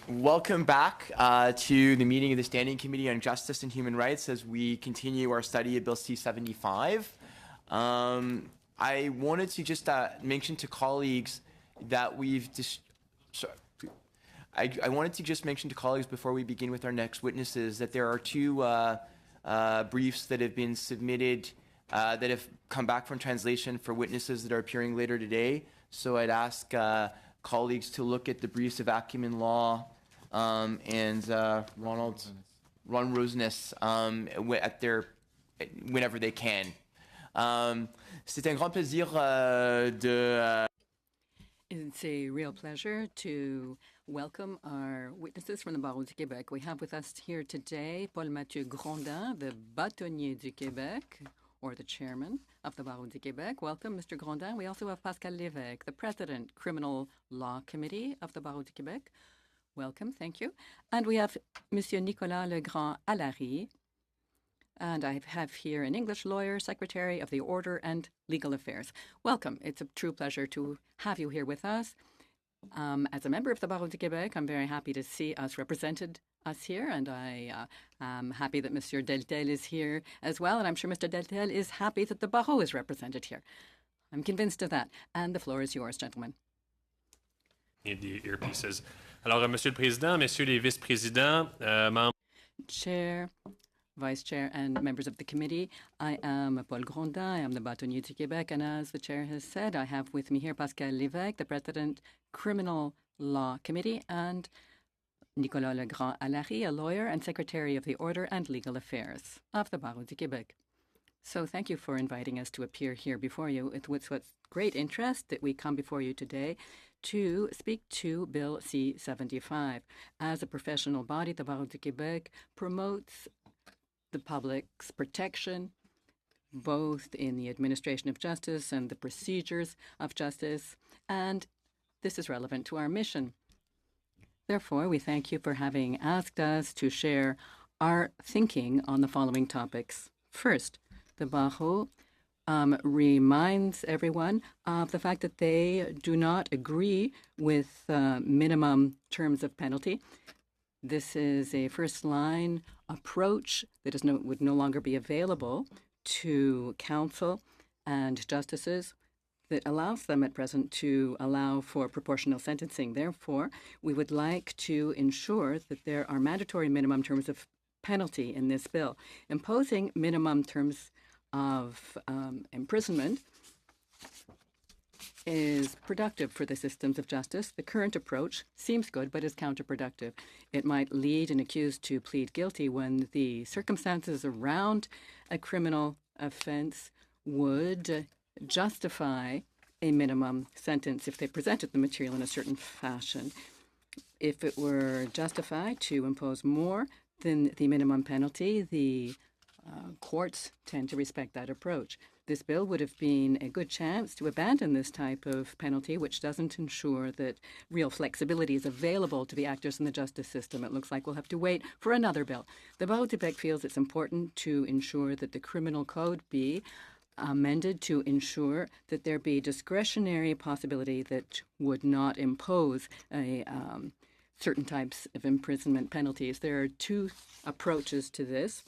welcome back to the meeting of the Standing Committee on Justice and Human Rights as we continue our study of Bill C-75. I wanted to just mention to colleagues that I wanted to just mention to colleagues before we begin with our next witnesses that there are two briefs that have been submitted that have come back from translation for witnesses that are appearing later today. So I'd ask colleagues to look at the briefs of Acumen Law and Ron Roseness whenever they can. C'est un grand plaisir It's a real pleasure to welcome our witnesses from the Barreau du Québec. We have with us here today Paul Mathieu Grondin, the bâtonnier du Québec, or the chairman of the Barreau du Québec. Welcome, Mr. Grondin. We also have Pascal Lévesque, the president, Criminal Law Committee of the Barreau du Québec. Welcome, thank you. And we have Monsieur Nicolas Legrand-Allary, and I have here an English lawyer, Secretary of the Order and Legal Affairs. Welcome. It's a true pleasure to have you here with us. As a member of the Barreau du Québec, I'm very happy to see us represented here, and I am happy that Monsieur Deltel is here as well, and I'm sure Mr. Deltel is happy that the Barreau is represented here. I'm convinced of that. And the floor is yours, gentlemen. Et des earpieces. Alors, Monsieur le Président, Messieurs les vice-présidents, membres. Chair, Vice Chair, and members of the committee, I am Paul Grondin. I am the bâtonnier du Québec, and as the Chair has said, I have with me here Pascal Lévesque, the President, Criminal Law Committee, and Nicolas Legrand-Allary, a lawyer and Secretary of the Order and Legal Affairs of the Barreau du Québec. So thank you for inviting us to appear here before you. It's with great interest that we come before you today to speak to Bill C-75. As a professional body, the Barreau du Québec promotes the public's protection, both in the administration of justice and the procedures of justice, and this is relevant to our mission. Therefore, we thank you for having asked us to share our thinking on the following topics. First, the Barreau reminds everyone of the fact that they do not agree with minimum terms of penalty. This is a first-line approach that would no longer be available to counsel and justices that allows them at present to allow for proportional sentencing. Therefore, we would like to ensure that there are mandatory minimum terms of penalty in this bill. Imposing minimum terms of imprisonment is productive for the systems of justice. The current approach seems good, but is counterproductive. It might lead an accused to plead guilty when the circumstances around a criminal offense would justify a minimum sentence if they presented the material in a certain fashion. If it were justified to impose more than the minimum penalty, the courts tend to respect that approach. This bill would have been a good chance to abandon this type of penalty, which doesn't ensure that real flexibility is available to the actors in the justice system. It looks like we'll have to wait for another bill. The Barreau du Québec feels it's important to ensure that the criminal code be amended to ensure that there be discretionary possibility that would not impose a certain types of imprisonment penalties. There are two approaches to this.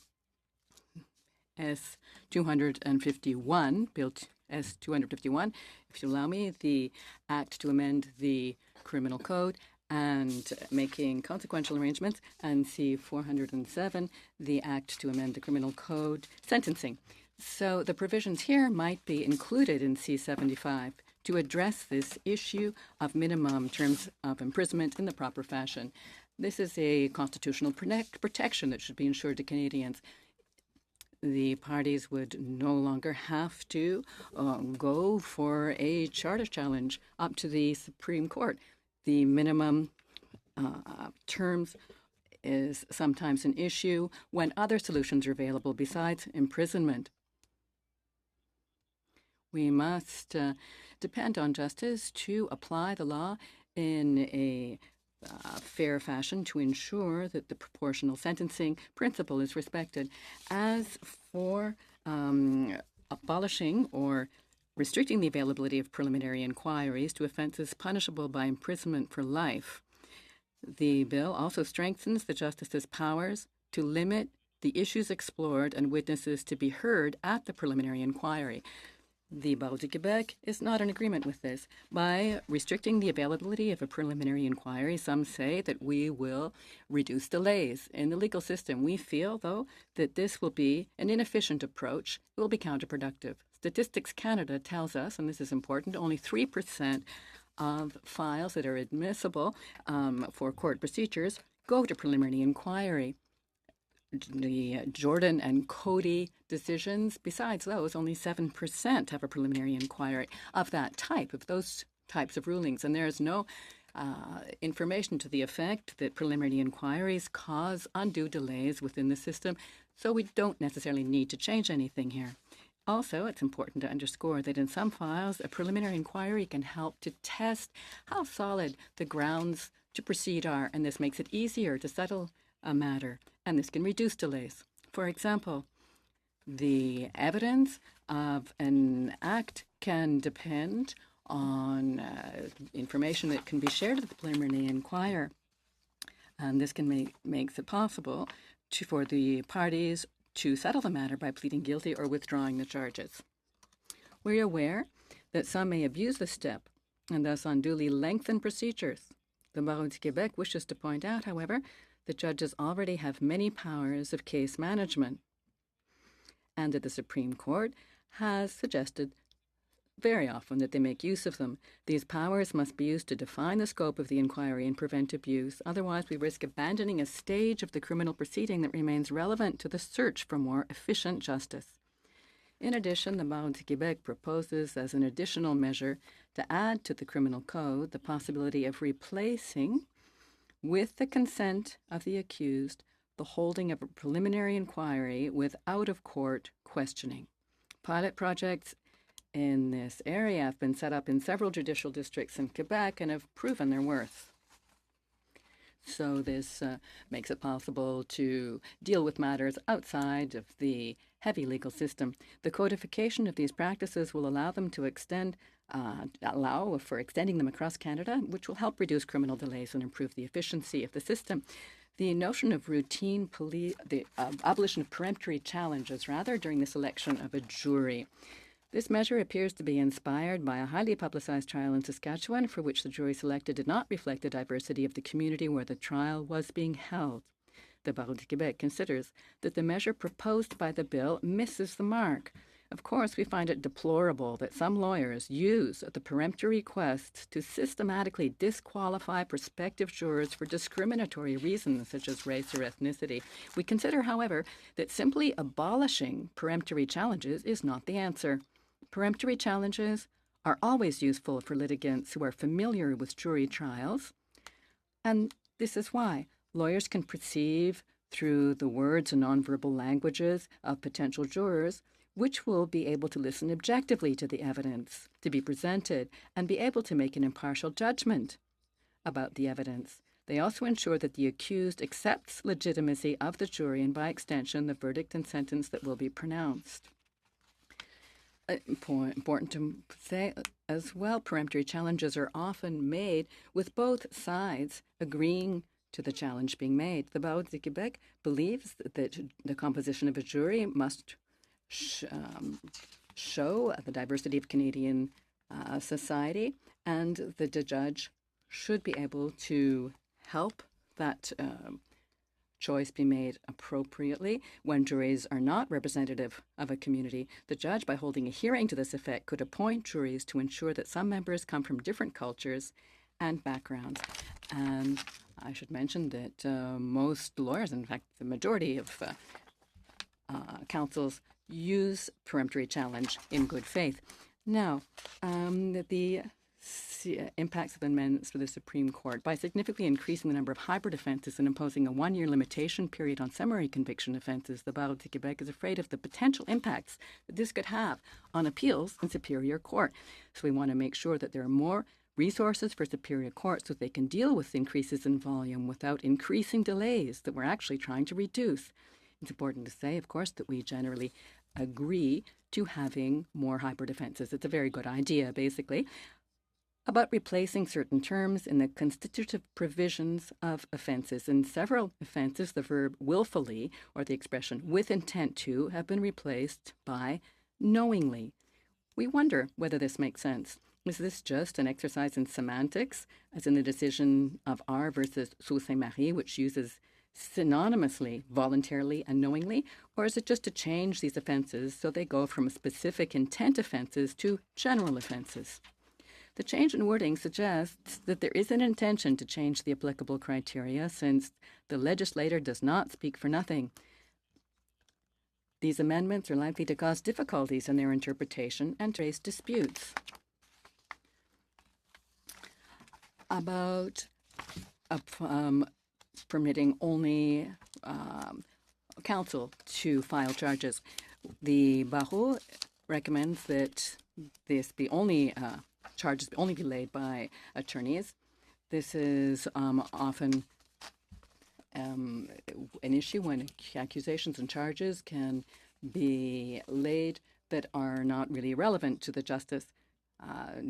S-251, Bill S-251, if you allow me, the Act to amend the Criminal Code and making consequential arrangements, and C-407, the Act to amend the Criminal Code, sentencing. So the provisions here might be included in C-75 to address this issue of minimum terms of imprisonment in the proper fashion. This is a constitutional protection that should be ensured to Canadians. The parties would no longer have to go for a charter challenge up to the Supreme Court. The minimum terms is sometimes an issue when other solutions are available besides imprisonment. We must depend on justice to apply the law in a fair fashion to ensure that the proportional sentencing principle is respected. As for abolishing or restricting the availability of preliminary inquiries to offenses punishable by imprisonment for life, The bill also strengthens the justice's powers to limit the issues explored and witnesses to be heard at the preliminary inquiry. The Barreau du Québec is not in agreement with this. By restricting the availability of a preliminary inquiry, some say that we will reduce delays in the legal system. We feel, though, that this will be an inefficient approach. It will be counterproductive. Statistics Canada tells us, and this is important, only 3% of files that are admissible for court procedures go to preliminary inquiry. The Jordan and Cody decisions, besides those, only 7% have a preliminary inquiry of that type, of those types of rulings. And there is no information to the effect that preliminary inquiries cause undue delays within the system, so we don't necessarily need to change anything here. Also, it's important to underscore that in some files, a preliminary inquiry can help to test how solid the grounds to proceed are, and this makes it easier to settle a matter, and this can reduce delays. For example, the evidence of an act can depend on information that can be shared at the preliminary inquiry, and this can makes it possible for the parties to settle the matter by pleading guilty or withdrawing the charges. We're aware that some may abuse this step and thus unduly lengthen procedures. The Barreau du Québec wishes to point out, however, that judges already have many powers of case management, and that the Supreme Court has suggested very often that they make use of them. These powers must be used to define the scope of the inquiry and prevent abuse. Otherwise, we risk abandoning a stage of the criminal proceeding that remains relevant to the search for more efficient justice. In addition, the Barreau du Québec proposes as an additional measure to add to the criminal code the possibility of replacing, with the consent of the accused, the holding of a preliminary inquiry with out-of-court questioning. Pilot projects in this area have been set up in several judicial districts in Quebec and have proven their worth. So this makes it possible to deal with matters outside of the heavy legal system. The codification of these practices will allow them to allow for extending them across Canada, which will help reduce criminal delays and improve the efficiency of the system. The notion of routine the abolition of peremptory challenges, rather, during the selection of a jury. This measure appears to be inspired by a highly publicized trial in Saskatchewan for which the jury selected did not reflect the diversity of the community where the trial was being held. The Barreau du Québec considers that the measure proposed by the bill misses the mark. Of course, we find it deplorable that some lawyers use the peremptory requests to systematically disqualify prospective jurors for discriminatory reasons such as race or ethnicity. We consider, however, that simply abolishing peremptory challenges is not the answer. Peremptory challenges are always useful for litigants who are familiar with jury trials, and this is why lawyers can perceive through the words and nonverbal languages of potential jurors, which will be able to listen objectively to the evidence to be presented and be able to make an impartial judgment about the evidence. They also ensure that the accused accepts legitimacy of the jury and, by extension, the verdict and sentence that will be pronounced. Important to say as well, peremptory challenges are often made with both sides agreeing to the challenge being made. The Barreau du Québec believes that the composition of a jury must show the diversity of Canadian society, and the judge should be able to help that choice be made appropriately. When juries are not representative of a community, the judge, by holding a hearing to this effect, could appoint juries to ensure that some members come from different cultures and backgrounds. And I should mention that most lawyers, in fact, the majority of counsels, use peremptory challenge in good faith. Now, the impacts of amendments for the Supreme Court. By significantly increasing the number of hybrid offences and imposing a one-year limitation period on summary conviction offences, the Barreau du Québec is afraid of the potential impacts that this could have on appeals in Superior Court. So we want to make sure that there are more resources for Superior Court so they can deal with increases in volume without increasing delays that we're actually trying to reduce. It's important to say, of course, that we generally agree to having more hybrid offences. It's a very good idea, basically. about replacing certain terms in the constitutive provisions of offenses. In several offenses, the verb willfully or the expression with intent to have been replaced by knowingly. We wonder whether this makes sense. Is this just an exercise in semantics, as in the decision of R versus Sault-Saint-Marie, which uses synonymously voluntarily and knowingly, or is it just to change these offenses so they go from specific intent offenses to general offenses? The change in wording suggests that there is an intention to change the applicable criteria, since the legislator does not speak for nothing. These amendments are likely to cause difficulties in their interpretation and to raise disputes. About permitting only counsel to file charges. The Barreau recommends that this be only charges only be laid by attorneys. This is often an issue when accusations and charges can be laid that are not really relevant to the justice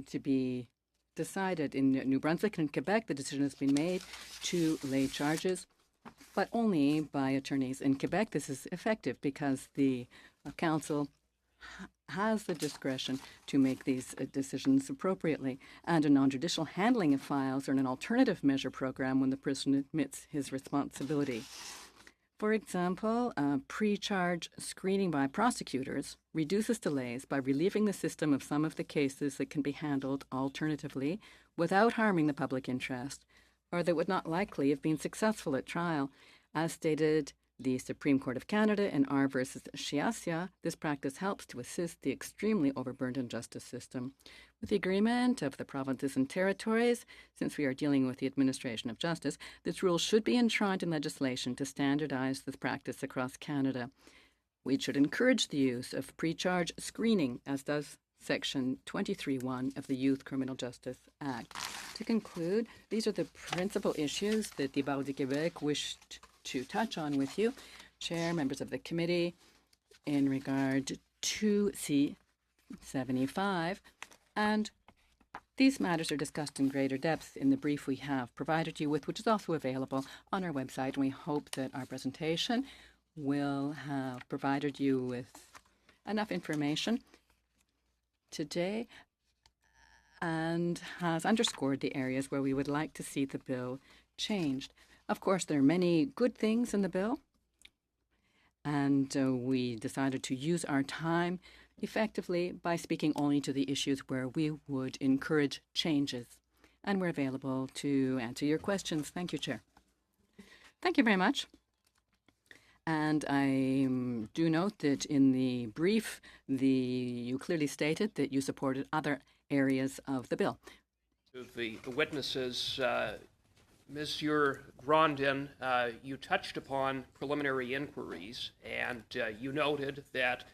to be decided. In New Brunswick and Quebec, the decision has been made to lay charges, but only by attorneys. In Quebec, this is effective because the council has the discretion to make these decisions appropriately, and a non-judicial handling of files or an alternative measure program when the person admits his responsibility. For example, pre-charge screening by prosecutors reduces delays by relieving the system of some of the cases that can be handled alternatively without harming the public interest, or that would not likely have been successful at trial. As stated the Supreme Court of Canada in R versus Chiassia, this practice helps to assist the extremely overburdened justice system. With the agreement of the provinces and territories, since we are dealing with the administration of justice, this rule should be enshrined in legislation to standardize this practice across Canada. We should encourage the use of pre-charge screening, as does Section 23(1) of the Youth Criminal Justice Act. To conclude, these are the principal issues that the Barreau du Québec wished to touch on with you, Chair, members of the committee, in regard to C-75. And these matters are discussed in greater depth in the brief we have provided you with, which is also available on our website. And we hope that our presentation will have provided you with enough information today and has underscored the areas where we would like to see the bill changed. Of course, there are many good things in the bill, and we decided to use our time effectively by speaking only to the issues where we would encourage changes. And we're available to answer your questions. Thank you, Chair. Thank you very much. And I do note that in the brief, you clearly stated that you supported other areas of the bill. To the witnesses, Monsieur Grandin, you touched upon preliminary inquiries, and you noted that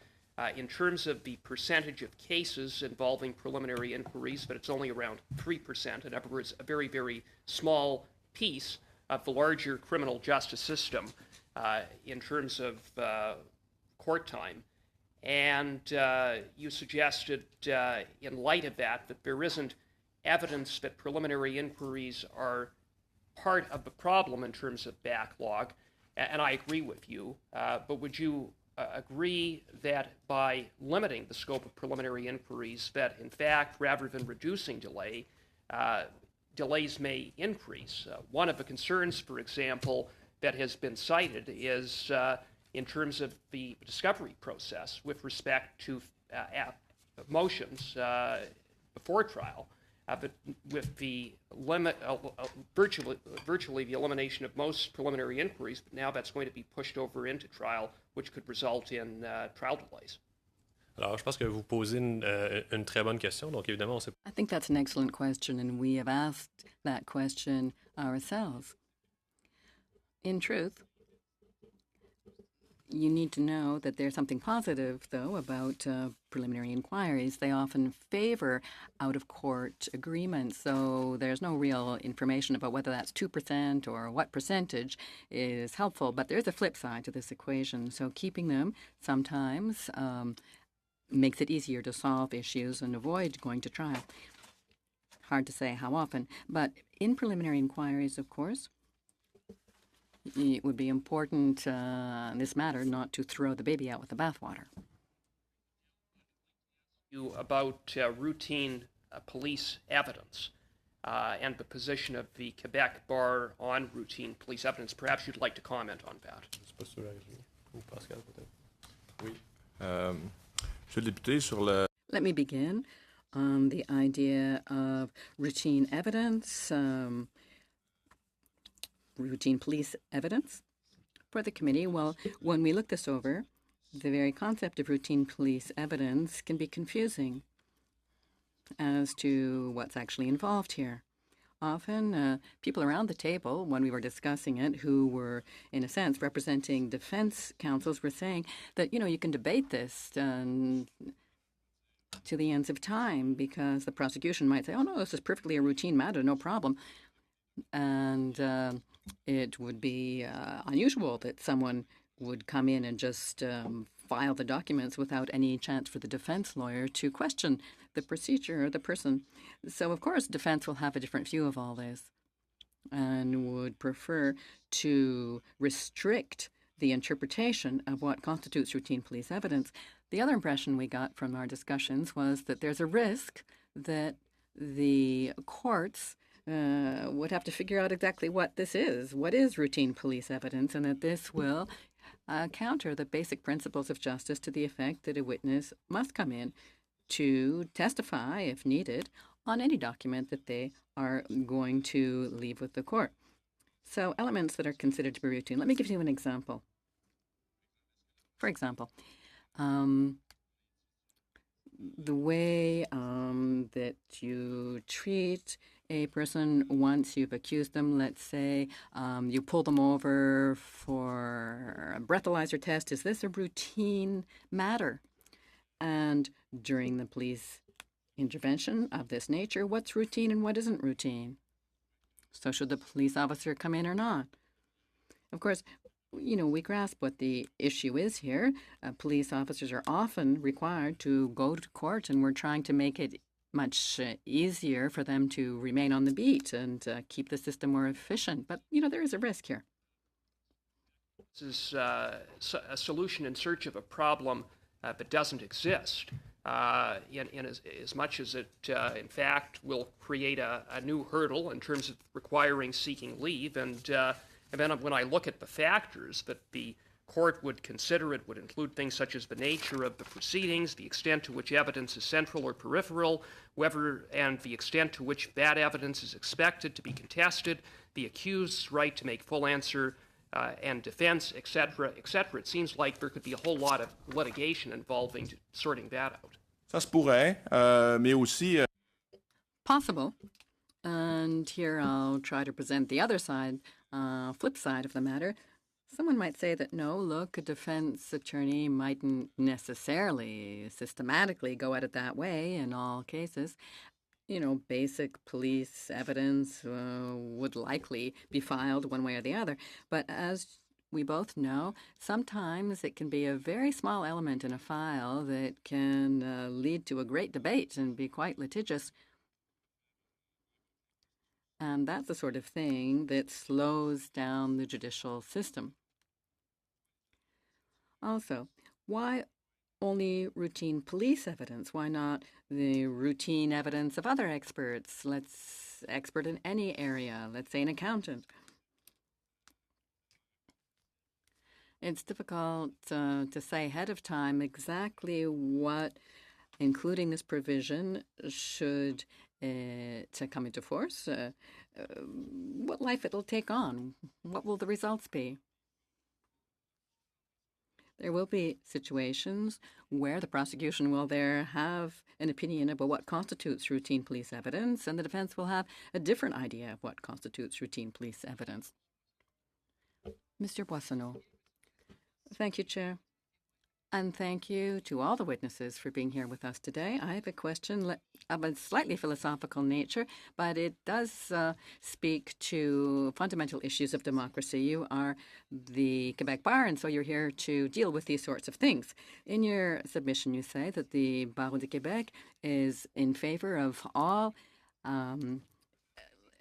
in terms of the percentage of cases involving preliminary inquiries, that it's only around 3%, in other words, a very, very small piece of the larger criminal justice system in terms of court time. And you suggested, in light of that there isn't evidence that preliminary inquiries are part of the problem in terms of backlog, and I agree with you, but would you agree that by limiting the scope of preliminary inquiries, that in fact, rather than reducing delay, delays may increase? One of the concerns, for example, that has been cited is in terms of the discovery process with respect to motions before trial, but with the limit, virtually the elimination of most preliminary inquiries, but now that's going to be pushed over into trial, which could result in trial delays. Alors, je pense que vous posez une très bonne question. Donc, évidemment, on sait. I think that's an excellent question, and we have asked that question ourselves. In truth, you need to know that there's something positive, though, about preliminary inquiries. They often favor out-of-court agreements, so there's no real information about whether that's 2% or what percentage is helpful. But there's a flip side to this equation, so keeping them sometimes makes it easier to solve issues and avoid going to trial. hard to say how often. But in preliminary inquiries, of course, it would be important in this matter not to throw the baby out with the bathwater. You about routine police evidence and the position of the Quebec Bar on routine police evidence. Perhaps you'd like to comment on that. Let me begin on the idea of routine evidence, routine police evidence for the committee. Well, when we look this over, the very concept of routine police evidence can be confusing as to what's actually involved here. Often, people around the table, when we were discussing it, who were, in a sense, representing defense counsels, were saying that, you can debate this to the ends of time, because the prosecution might say, oh, no, this is perfectly a routine matter, no problem. And it would be unusual that someone would come in and just file the documents without any chance for the defense lawyer to question the procedure or the person. So, of course, defense will have a different view of all this and would prefer to restrict the interpretation of what constitutes routine police evidence. The other impression we got from our discussions was that there's a risk that the courts would have to figure out exactly what this is. What is routine police evidence? And that this will counter the basic principles of justice to the effect that a witness must come in to testify, if needed, on any document that they are going to leave with the court. So elements that are considered to be routine. Let me give you an example. For example, the way that you treat a person once you've accused them. Let's say you pull them over for a breathalyzer test. Is this a routine matter? And during the police intervention of this nature, what's routine and what isn't routine? So should the police officer come in or not? Of course, we grasp what the issue is here. Police officers are often required to go to court, and we're trying to make it much easier for them to remain on the beat and keep the system more efficient. But, there is a risk here. This is a solution in search of a problem that doesn't exist, in as much as it, in fact, will create a new hurdle in terms of requiring seeking leave. And then when I look at the factors that the court would consider, it would include things such as the nature of the proceedings, the extent to which evidence is central or peripheral, whether and the extent to which that evidence is expected to be contested, the accused's right to make full answer and defense, etc., etc. It seems like there could be a whole lot of litigation involving sorting that out. Ça se pourrait, mais aussi... Possible. And here I'll try to present the other side, flip side of the matter. Someone might say that, no, look, a defense attorney mightn't necessarily systematically go at it that way in all cases. Basic police evidence would likely be filed one way or the other. But as we both know, sometimes it can be a very small element in a file that can lead to a great debate and be quite litigious. And that's the sort of thing that slows down the judicial system. Also, why only routine police evidence? Why not the routine evidence of other experts? Expert in any area, let's say an accountant. It's difficult to say ahead of time exactly what, including this provision, should to come into force, what life it'll take on, what will the results be. There will be situations where the prosecution will have an opinion about what constitutes routine police evidence, and the defense will have a different idea of what constitutes routine police evidence. Mr. Boissonneau. Thank you, Chair. And thank you to all the witnesses for being here with us today. I have a question of a slightly philosophical nature, but it does speak to fundamental issues of democracy. You are the Quebec Bar, and so you're here to deal with these sorts of things. In your submission, you say that the Barreau de Québec is in favor of all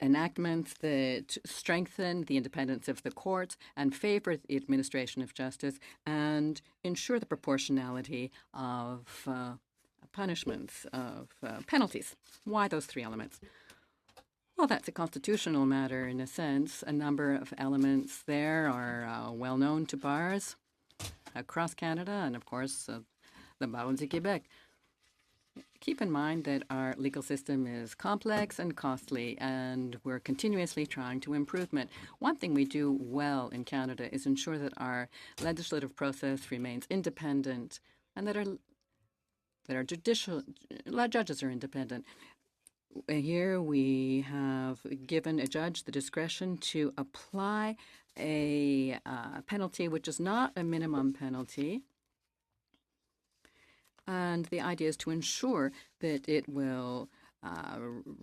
enactments that strengthen the independence of the courts and favor the administration of justice and ensure the proportionality of punishments, of penalties. Why those three elements? Well, that's a constitutional matter in a sense. A number of elements there are well known to bars across Canada and, of course, the Barreau du Québec. Keep in mind that our legal system is complex and costly, and we're continuously trying to improvement. One thing we do well in Canada is ensure that our legislative process remains independent and that our judicial judges are independent. Here we have given a judge the discretion to apply a penalty which is not a minimum penalty. And the idea is to ensure that it will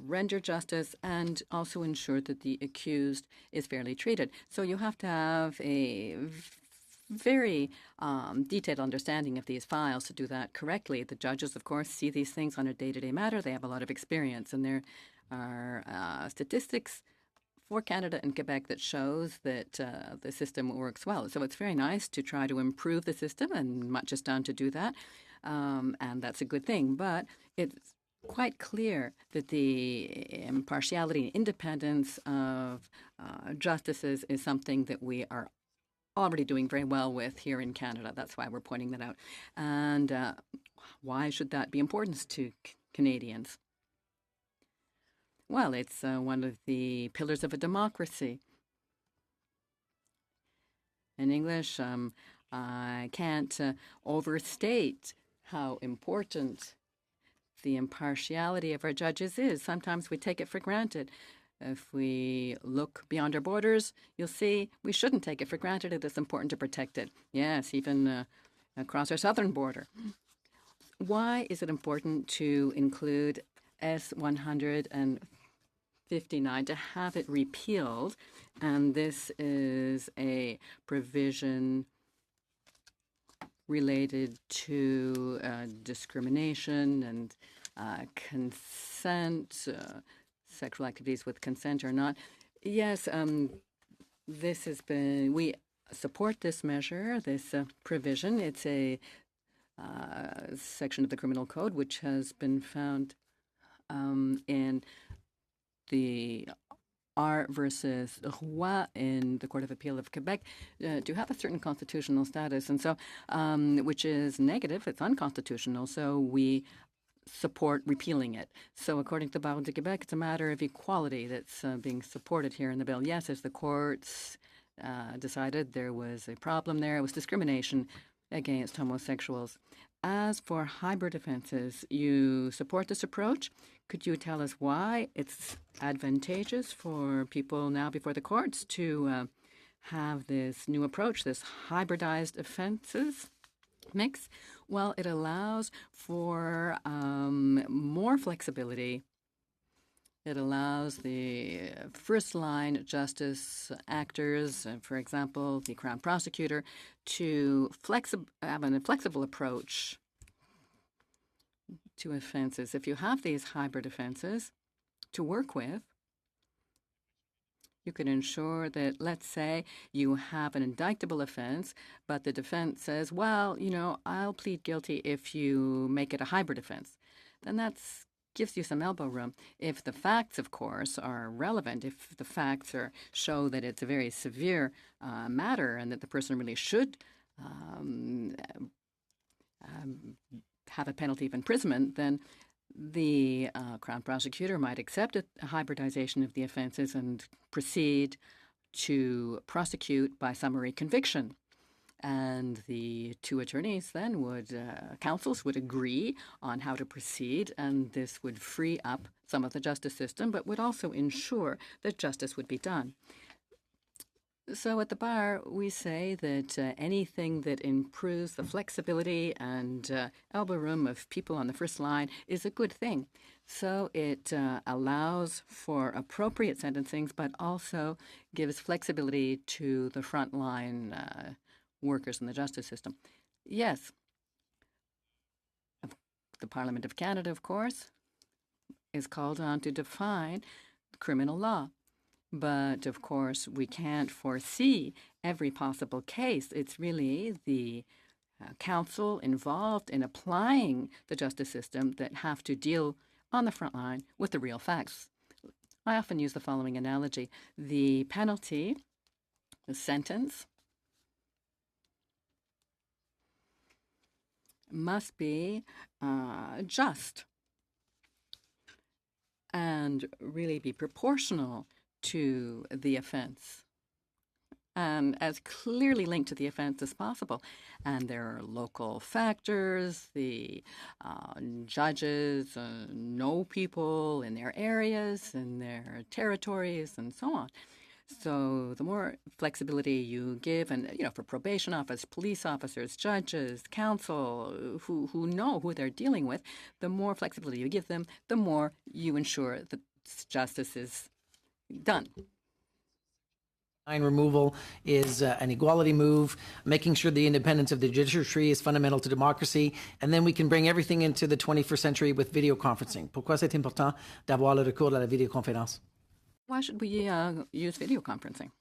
render justice and also ensure that the accused is fairly treated. So you have to have a very detailed understanding of these files to do that correctly. The judges, of course, see these things on a day-to-day matter. They have a lot of experience, and there are statistics for Canada and Quebec that shows that the system works well. So it's very nice to try to improve the system, and much is done to do that. And that's a good thing. But it's quite clear that the impartiality and independence of justices is something that we are already doing very well with here in Canada. That's why we're pointing that out. And why should that be important to Canadians? Well, it's one of the pillars of a democracy. In English, I can't overstate how important the impartiality of our judges is. Sometimes we take it for granted. If we look beyond our borders, you'll see we shouldn't take it for granted. It is important to protect it. Yes, even across our southern border. Why is it important to include S-159, to have it repealed? And this is a provision related to discrimination and consent, sexual activities with consent or not. Yes, this has been, we support this measure, this provision. It's a section of the Criminal Code which has been found in the R versus Roy in the Court of Appeal of Quebec to have a certain constitutional status, and so which is negative. It's unconstitutional. So we support repealing it. So according to the Barreau du Québec, it's a matter of equality that's being supported here in the bill. Yes, as the courts decided there was a problem there, it was discrimination against homosexuals. As for hybrid offenses, you support this approach. Could you tell us why it's advantageous for people now before the courts to have this new approach, this hybridized offenses mix? Well, it allows for more flexibility. It allows the first-line justice actors, for example, the Crown Prosecutor, to have a flexible approach to offenses. If you have these hybrid offenses to work with, you can ensure that, let's say, you have an indictable offense, but the defense says, well, you know, I'll plead guilty if you make it a hybrid offense. Then that's gives you some elbow room. If the facts, of course, are relevant, if the facts show that it's a very severe matter and that the person really should have a penalty of imprisonment, then the Crown Prosecutor might accept a hybridization of the offenses and proceed to prosecute by summary conviction. And the two attorneys then counsels would agree on how to proceed, and this would free up some of the justice system, but would also ensure that justice would be done. So at the bar, we say that anything that improves the flexibility and elbow room of people on the first line is a good thing. So it allows for appropriate sentencing, but also gives flexibility to the frontline workers in the justice system. Yes, the Parliament of Canada, of course, is called on to define criminal law. But of course, we can't foresee every possible case. It's really the counsel involved in applying the justice system that have to deal on the front line with the real facts. I often use the following analogy. The penalty, the sentence, must be just and really be proportional to the offense and as clearly linked to the offense as possible. And there are local factors. The judges know people in their areas, in their territories, and so on. So the more flexibility you give, and for probation office, police officers, judges, counsel, who know who they're dealing with, the more flexibility you give them, the more you ensure that justice is done. Removal is an equality move, making sure the independence of the judiciary is fundamental to democracy, and then we can bring everything into the 21st century with video conferencing. Pourquoi c'est important d'avoir le recours à la vidéoconférence? Why should we use video conferencing?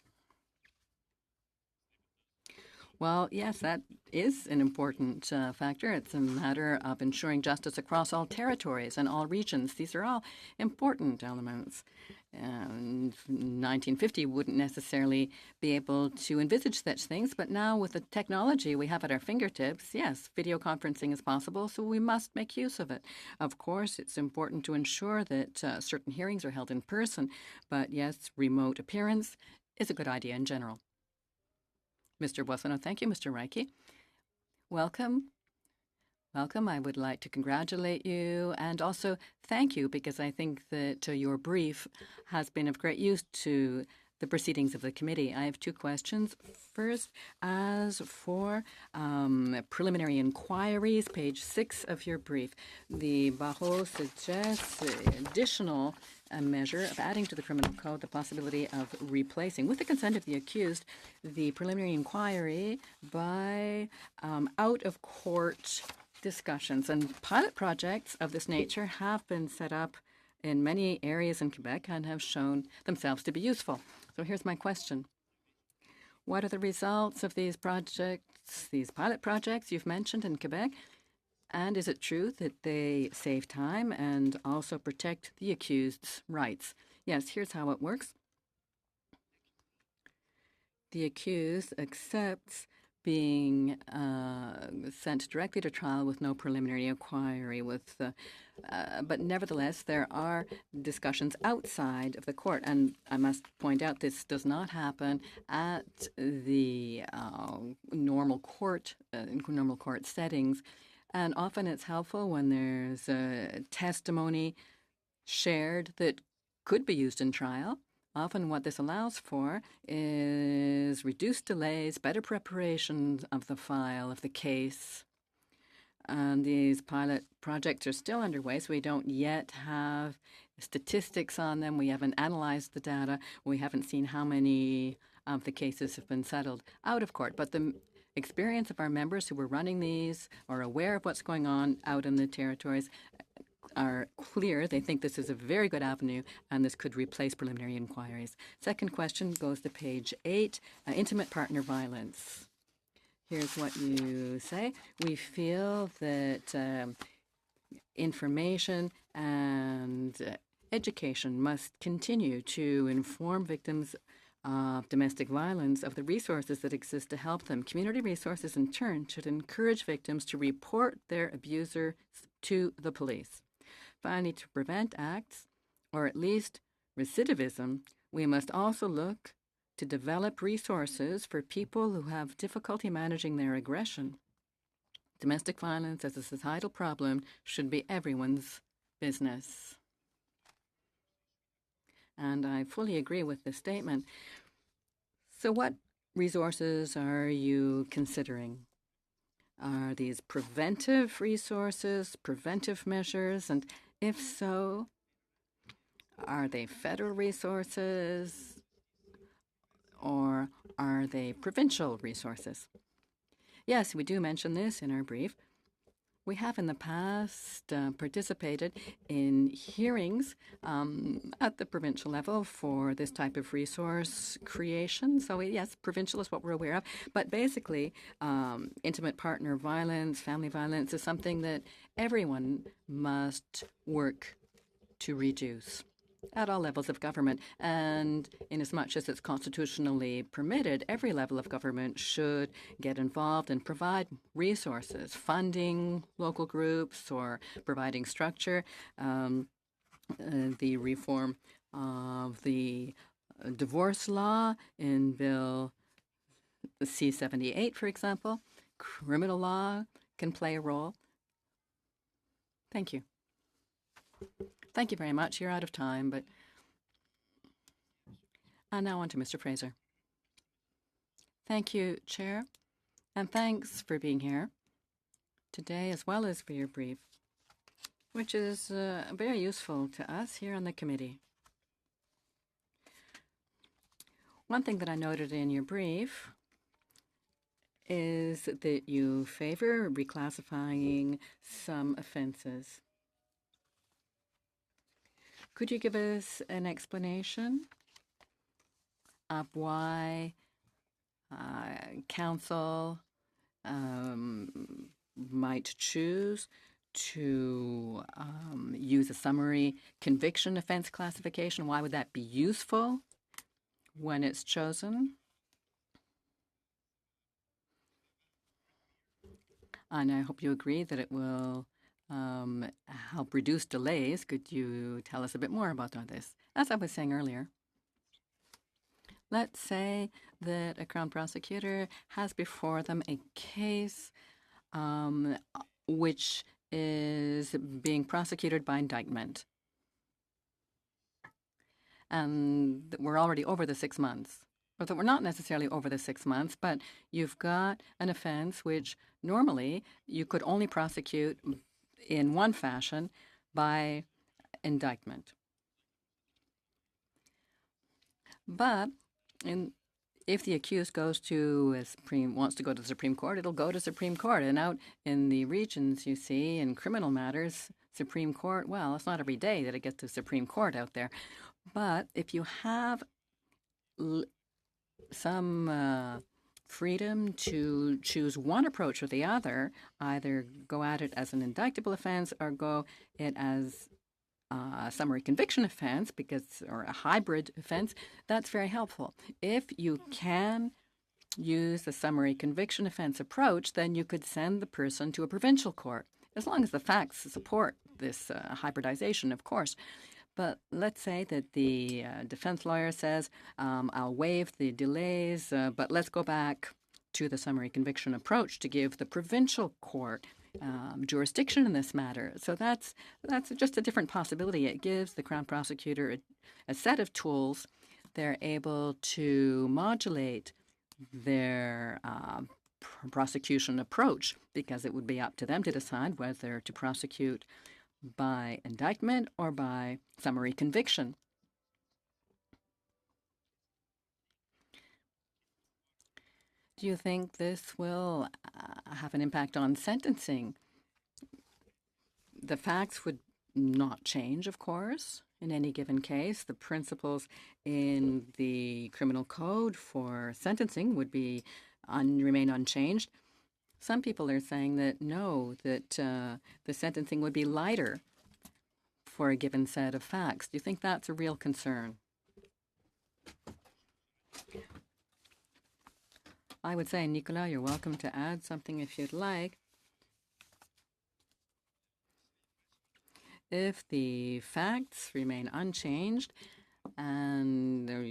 Well, yes, that is an important factor. It's a matter of ensuring justice across all territories and all regions. These are all important elements. 1950 wouldn't necessarily be able to envisage such things, but now with the technology we have at our fingertips, yes, video conferencing is possible, so we must make use of it. Of course, it's important to ensure that certain hearings are held in person, but yes, remote appearance is a good idea in general. Mr. Boissonnaud, thank you. Mr. Reiki, welcome. Welcome. I would like to congratulate you and also thank you because I think that your brief has been of great use to the proceedings of the committee. I have two questions. First, as for preliminary inquiries, page 6 of your brief, the Barreau suggests additional measure of adding to the criminal code the possibility of replacing, with the consent of the accused, the preliminary inquiry by out-of-court discussions. And pilot projects of this nature have been set up in many areas in Quebec and have shown themselves to be useful. So here's my question. What are the results of these projects, these pilot projects you've mentioned in Quebec? And is it true that they save time and also protect the accused's rights? Yes, here's how it works. The accused accepts being sent directly to trial with no preliminary inquiry. But nevertheless, there are discussions outside of the court, and I must point out this does not happen at the normal court settings. And often it's helpful when there's a testimony shared that could be used in trial. Often what this allows for is reduced delays, better preparation of the file, of the case. And these pilot projects are still underway, so we don't yet have statistics on them. We haven't analyzed the data. We haven't seen how many of the cases have been settled out of court. But the experience of our members who are running these are aware of what's going on out in the territories are clear. They think this is a very good avenue and this could replace preliminary inquiries. Second question goes to page 8, intimate partner violence. Here's what you say. We feel that information and education must continue to inform victims of domestic violence of the resources that exist to help them. Community resources, in turn, should encourage victims to report their abusers to the police. Finally, to prevent acts, or at least recidivism, we must also look to develop resources for people who have difficulty managing their aggression. Domestic violence as a societal problem should be everyone's business. And I fully agree with this statement. So what resources are you considering? Are these preventive resources, preventive measures? And if so, are they federal resources or are they provincial resources? Yes, we do mention this in our brief. We have in the past participated in hearings at the provincial level for this type of resource creation. So yes, provincial is what we're aware of. But basically, intimate partner violence, family violence is something that everyone must work to reduce at all levels of government. And in as much as it's constitutionally permitted, every level of government should get involved and provide resources, funding local groups or providing structure. The reform of the divorce law in Bill C-78, for example, criminal law can play a role. Thank you. Thank you very much. You're out of time, but... And now on to Mr. Fraser. Thank you, Chair, and thanks for being here today as well as for your brief, which is very useful to us here on the committee. One thing that I noted in your brief is that you favor reclassifying some offenses. Could you give us an explanation of why council might choose to use a summary conviction offense classification? Why would that be useful when it's chosen? And I hope you agree that it will help reduce delays. Could you tell us a bit more about this? As I was saying earlier, let's say that a Crown prosecutor has before them a case which is being prosecuted by indictment. And we're already over the 6 months. Or that we're not necessarily over the 6 months, but you've got an offense which normally you could only prosecute in one fashion by indictment. But if the accused wants to go to the Supreme Court, it'll go to Supreme Court. And out in the regions, you see, in criminal matters, Supreme Court, well, it's not every day that it gets to Supreme Court out there. But if you have some freedom to choose one approach or the other, either go at it as an indictable offense or go it as a summary conviction offense, or a hybrid offense, that's very helpful. If you can use the summary conviction offense approach, then you could send the person to a provincial court, as long as the facts support this hybridization, of course. But let's say that the defense lawyer says, I'll waive the delays, but let's go back to the summary conviction approach to give the provincial court jurisdiction in this matter. So that's just a different possibility. It gives the Crown prosecutor a set of tools. They're able to modulate their prosecution approach, because it would be up to them to decide whether to prosecute by indictment or by summary conviction. Do you think this will have an impact on sentencing? The facts would not change, of course, in any given case. The principles in the criminal code for sentencing would be remain unchanged. Some people are saying that no, that the sentencing would be lighter for a given set of facts. Do you think that's a real concern? I would say, Nicolas, you're welcome to add something if you'd like. If the facts remain unchanged and they're,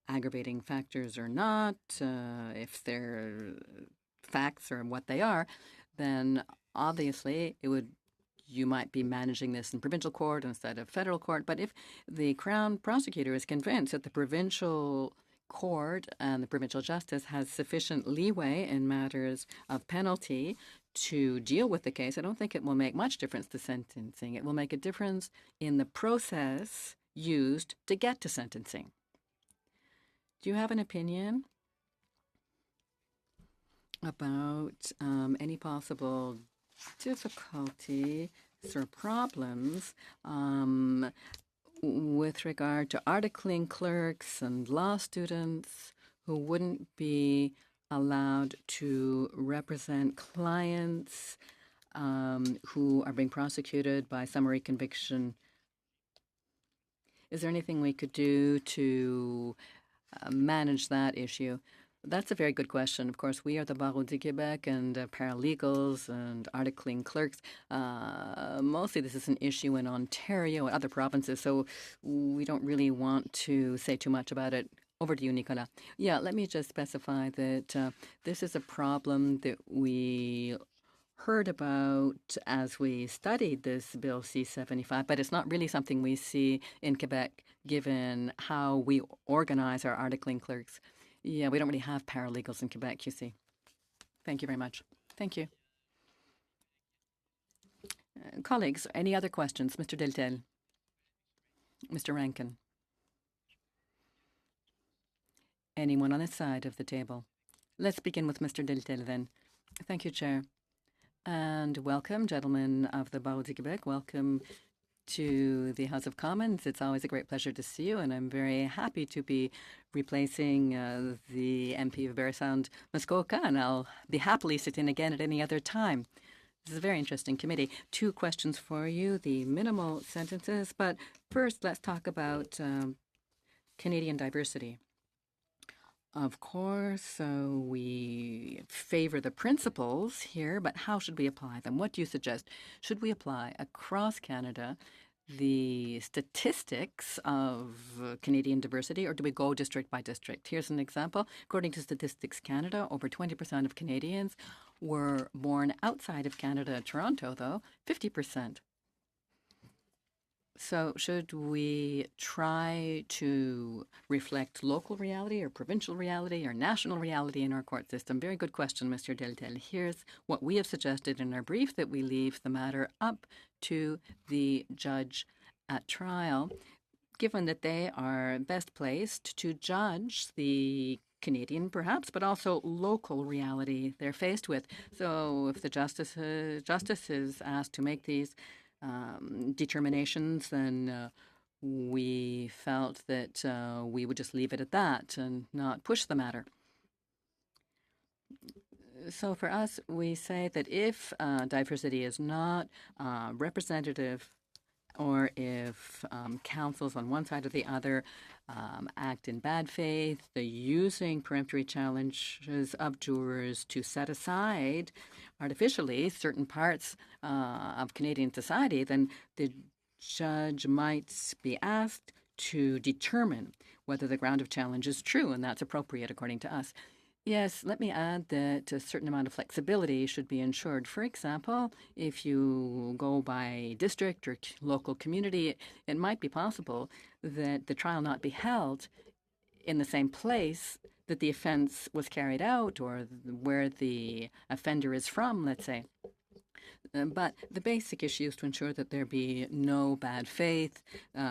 aggravating factors or not, if they're facts are what they are, then obviously you might be managing this in provincial court instead of federal court. But if the Crown prosecutor is convinced that the provincial court and the provincial justice has sufficient leeway in matters of penalty to deal with the case, I don't think it will make much difference to sentencing. It will make a difference in the process used to get to sentencing. Do you have an opinion about any possible difficulties or problems with regard to articling clerks and law students who wouldn't be allowed to represent clients who are being prosecuted by summary conviction. Is there anything we could do to manage that issue? That's a very good question. Of course, we are the Barreau du Québec and paralegals and articling clerks. Mostly this is an issue in Ontario and other provinces, so we don't really want to say too much about it. Over to you, Nicolas. Yeah, let me just specify that this is a problem that we heard about as we studied this Bill C-75, but it's not really something we see in Quebec, given how we organize our articling clerks. Yeah, we don't really have paralegals in Quebec, you see. Thank you very much. Thank you. Colleagues, any other questions? Mr. Deltel. Mr. Rankin. Anyone on this side of the table? Let's begin with Mr. Deltel then. Thank you, Chair. And welcome, gentlemen of the Barreau du Québec. Welcome to the House of Commons. It's always a great pleasure to see you, and I'm very happy to be replacing the MP of Bear Sound, Muskoka, and I'll be happily sit in again at any other time. This is a very interesting committee. 2 questions for you, the minimal sentences, but first let's talk about Canadian diversity. Of course, we favor the principles here, but how should we apply them? What do you suggest? Should we apply across Canada the statistics of Canadian diversity, or do we go district by district? Here's an example. According to Statistics Canada, over 20% of Canadians were born outside of Canada. Toronto, though, 50%. So should we try to reflect local reality or provincial reality or national reality in our court system? Very good question, Mr. Deltel. Here's what we have suggested in our brief, that we leave the matter up to the judge at trial, given that they are best placed to judge the Canadian, perhaps, but also local reality they're faced with. So if the justice is asked to make these determinations, then we felt that we would just leave it at that and not push the matter. So for us, we say that if diversity is not representative, or if counsels on one side or the other act in bad faith, they're using peremptory challenges of jurors to set aside artificially certain parts of Canadian society, then the judge might be asked to determine whether the ground of challenge is true, and that's appropriate according to us. Yes, let me add that a certain amount of flexibility should be ensured. For example, if you go by district or local community, it might be possible that the trial not be held in the same place that the offense was carried out, or where the offender is from, let's say. But the basic issue is to ensure that there be no bad faith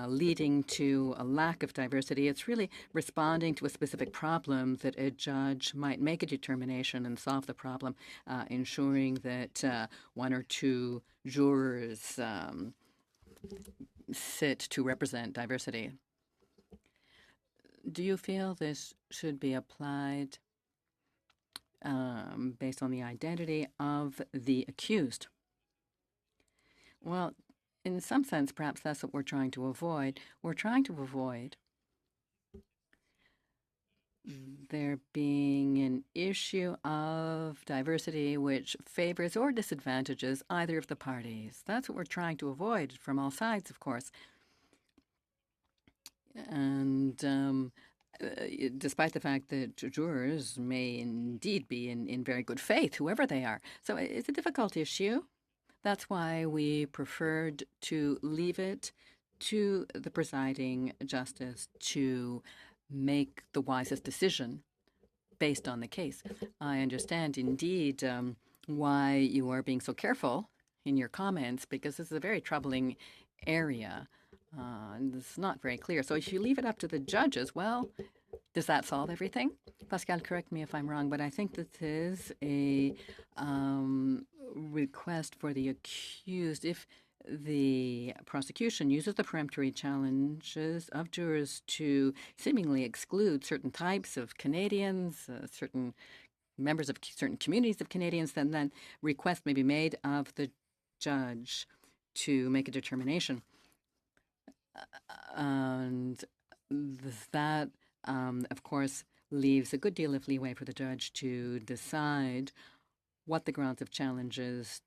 leading to a lack of diversity. It's really responding to a specific problem that a judge might make a determination and solve the problem, ensuring that 1 or 2 jurors sit to represent diversity. Do you feel this should be applied based on the identity of the accused? Well, in some sense, perhaps that's what we're trying to avoid. We're trying to avoid there being an issue of diversity which favors or disadvantages either of the parties. That's what we're trying to avoid from all sides, of course. And despite the fact that jurors may indeed be in very good faith, whoever they are. So it's a difficult issue. That's why we preferred to leave it to the presiding justice to make the wisest decision based on the case. I understand indeed why you are being so careful in your comments, because this is a very troubling area. And it's not very clear. So if you leave it up to the judges, well, Does that solve everything? Pascal, correct me if I'm wrong, but I think this is a request for the accused. If the prosecution uses the peremptory challenges of jurors to seemingly exclude certain types of Canadians, certain members of certain communities of Canadians, then request may be made of the judge to make a determination. And that, of course, leaves a good deal of leeway for the judge to decide what the grounds of challenges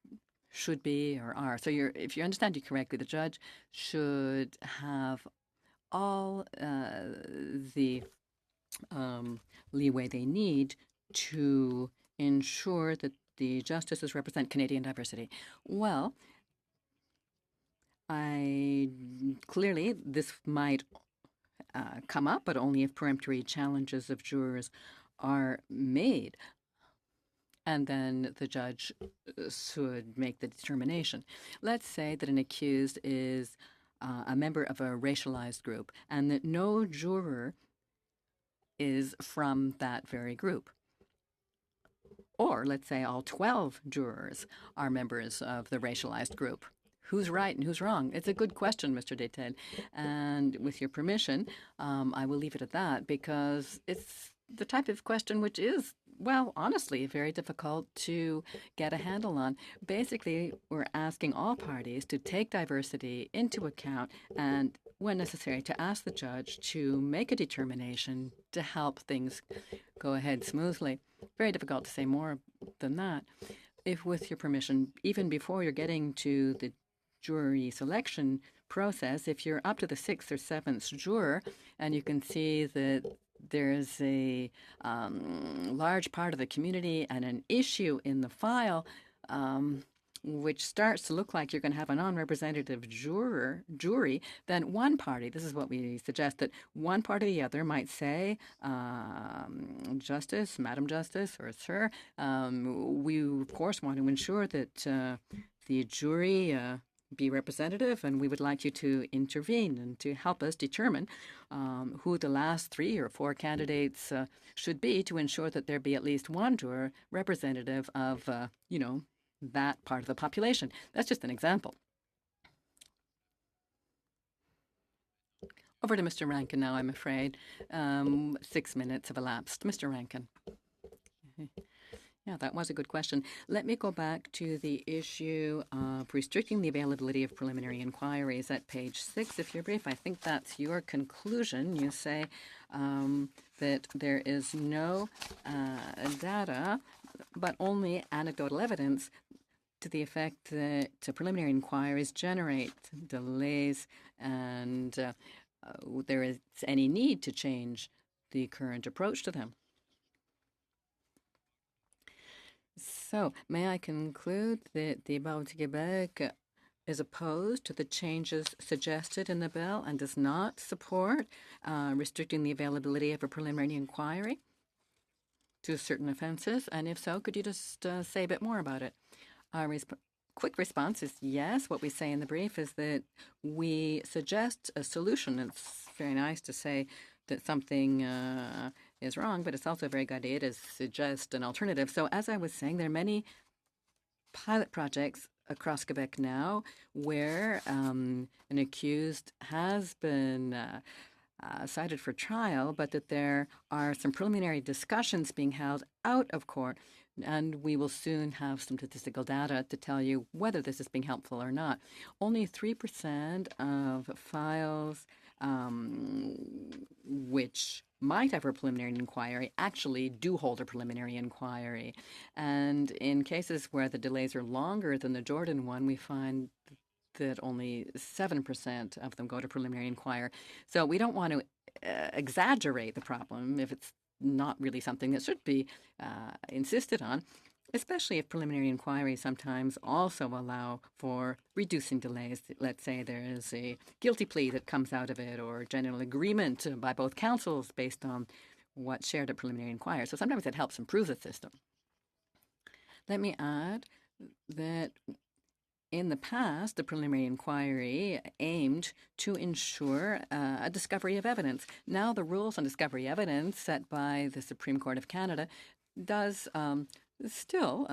should be or are. So if you understand you correctly, the judge should have all the leeway they need to ensure that the justices represent Canadian diversity. Well, clearly this might come up, but only if peremptory challenges of jurors are made. And then the judge should make the determination. Let's say that an accused is a member of a racialized group and that no juror is from that very group. Or let's say all 12 jurors are members of the racialized group. Who's right and who's wrong? It's a good question, Mr. Detel. And with your permission, I will leave it at that because it's the type of question which is, well, honestly, very difficult to get a handle on. Basically, we're asking all parties to take diversity into account and, when necessary, to ask the judge to make a determination to help things go ahead smoothly. Very difficult to say more than that. If, with your permission, even before you're getting to the jury selection process, if you're up to the 6th or 7th juror and you can see that there's a large part of the community and an issue in the file which starts to look like you're going to have a non-representative jury, then one party, this is what we suggest, that one part or the other might say, Justice, Madam Justice, or Sir, we of course want to ensure that the jury be representative, and we would like you to intervene and to help us determine who the last 3 or 4 candidates should be to ensure that there be at least one juror representative of, that part of the population. That's just an example. Over to Mr. Rankin now, I'm afraid. 6 minutes have elapsed. Mr. Rankin. Yeah, that was a good question. Let me go back to the issue of restricting the availability of preliminary inquiries at page 6 of your brief. I think that's your conclusion. You say that there is no data, but only anecdotal evidence to the effect that preliminary inquiries generate delays and there is any need to change the current approach to them. So, may I conclude that the Barreau du Québec is opposed to the changes suggested in the bill and does not support restricting the availability of a preliminary inquiry to certain offences? And if so, could you just say a bit more about it? Our quick response is yes. What we say in the brief is that we suggest a solution. It's very nice to say that something is wrong, but it's also a very good idea to suggest an alternative. So as I was saying, there are many pilot projects across Quebec now where an accused has been cited for trial, but that there are some preliminary discussions being held out of court, and we will soon have some statistical data to tell you whether this is being helpful or not. Only 3% of files which might have a preliminary inquiry actually do hold a preliminary inquiry. And in cases where the delays are longer than the Jordan one, we find that only 7% of them go to preliminary inquiry. So we don't want to exaggerate the problem if it's not really something that should be insisted on, especially if preliminary inquiries sometimes also allow for reducing delays. Let's say there is a guilty plea that comes out of it or general agreement by both counsels based on what's shared at preliminary inquiry. So sometimes it helps improve the system. Let me add that In the past, the preliminary inquiry aimed to ensure a discovery of evidence. Now, the rules on discovery evidence set by the Supreme Court of Canada does still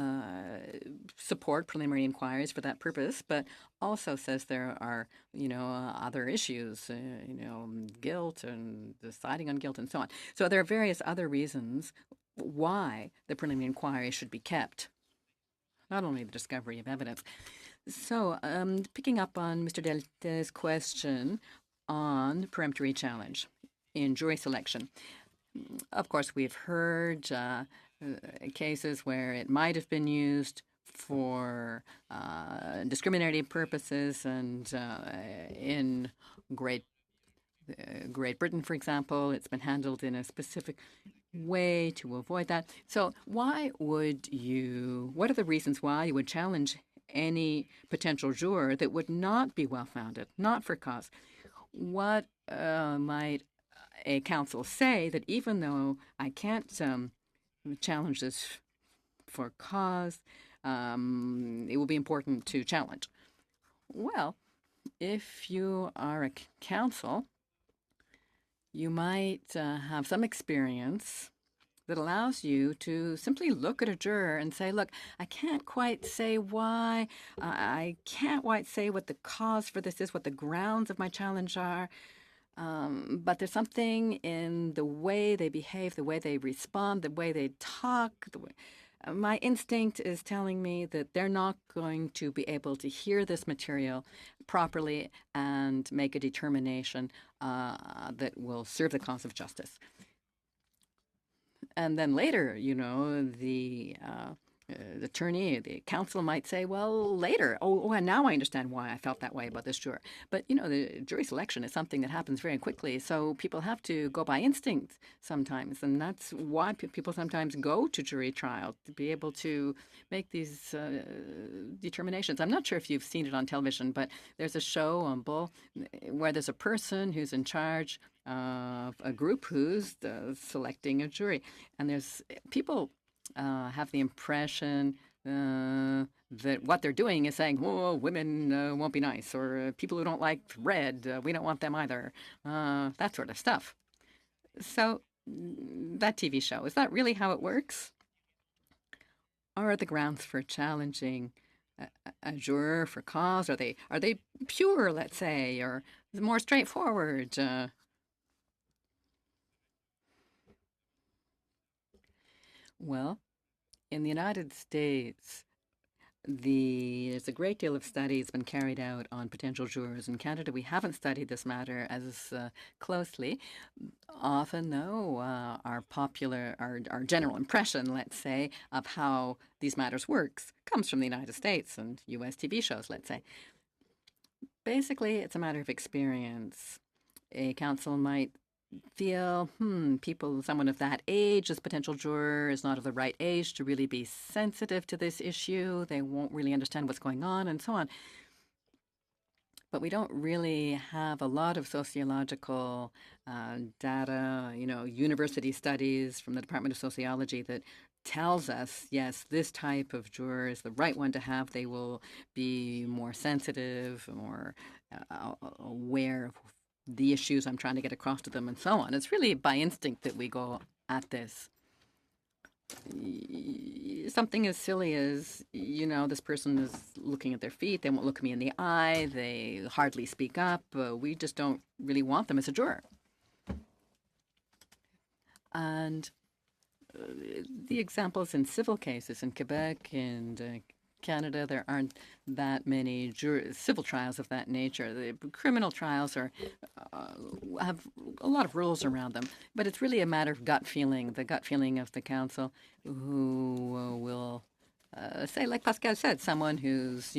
support preliminary inquiries for that purpose, but also says there are, other issues, guilt and deciding on guilt and so on. So there are various other reasons why the preliminary inquiry should be kept, not only the discovery of evidence. So, picking up on Mr. Delte's question on peremptory challenge in jury selection. Of course, we've heard cases where it might have been used for discriminatory purposes, and in Great Britain, for example, it's been handled in a specific way to avoid that. So what are the reasons why you would challenge any potential juror that would not be well-founded, not for cause? What might a counsel say that even though I can't challenge this for cause, it will be important to challenge? Well, if you are a counsel, you might have some experience that allows you to simply look at a juror and say, look, I can't quite say why, I can't quite say what the cause for this is, what the grounds of my challenge are, but there's something in the way they behave, the way they respond, the way they talk. My instinct is telling me that they're not going to be able to hear this material properly and make a determination that will serve the cause of justice. And then later, the attorney, the counsel might say, well, later, and now I understand why I felt that way about this juror. But, the jury selection is something that happens very quickly, so people have to go by instinct sometimes, and that's why people sometimes go to jury trial, to be able to make these determinations. I'm not sure if you've seen it on television, but there's a show on Bull where there's a person who's in charge of a group who's selecting a jury, and there's people have the impression that what they're doing is saying, "Oh, women won't be nice," or "People who don't like red, we don't want them either," that sort of stuff. So that TV show, is that really how it works? Or are the grounds for challenging a juror for cause, are they pure, let's say, or more straightforward? Well, in the United States, there's a great deal of studies been carried out on potential jurors. In Canada, we haven't studied this matter as closely. Often, though, our general impression, let's say, of how these matters works comes from the United States and U.S. TV shows, let's say. Basically, it's a matter of experience. A counsel might feel, someone of that age, this potential juror is not of the right age to really be sensitive to this issue. They won't really understand what's going on, and so on. But we don't really have a lot of sociological data, university studies from the Department of Sociology that tells us, yes, this type of juror is the right one to have. They will be more sensitive, more aware of the issues I'm trying to get across to them, and so on. It's really by instinct that we go at this. Something as silly as, this person is looking at their feet, they won't look me in the eye, they hardly speak up, we just don't really want them as a juror. And the examples in civil cases in Quebec and Canada, there aren't that many civil trials of that nature. The criminal trials have a lot of rules around them, but it's really a matter of gut feeling, the gut feeling of the counsel, who will say, like Pascal said, someone who's,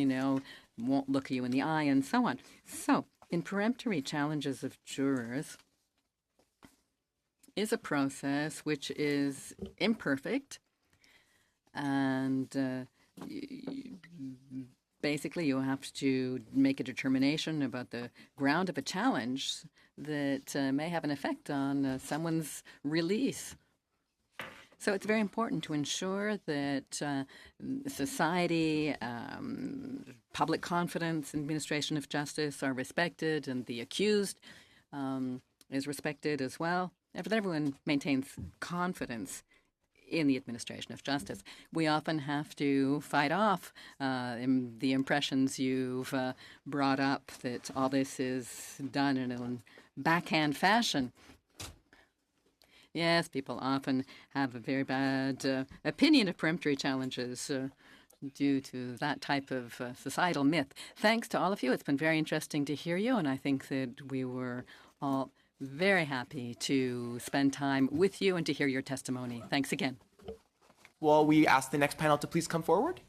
won't look you in the eye and so on. So, in peremptory challenges of jurors is a process which is imperfect, and basically you have to make a determination about the ground of a challenge that may have an effect on someone's release. So it's very important to ensure that society, public confidence, administration of justice are respected, and the accused is respected as well. That everyone maintains confidence in the administration of justice. We often have to fight off the impressions you've brought up that all this is done in a backhand fashion. Yes, people often have a very bad opinion of peremptory challenges due to that type of societal myth. Thanks to all of you. It's been very interesting to hear you, and I think that we were all very happy to spend time with you and to hear your testimony. Thanks again. Well, we ask the next panel to please come forward.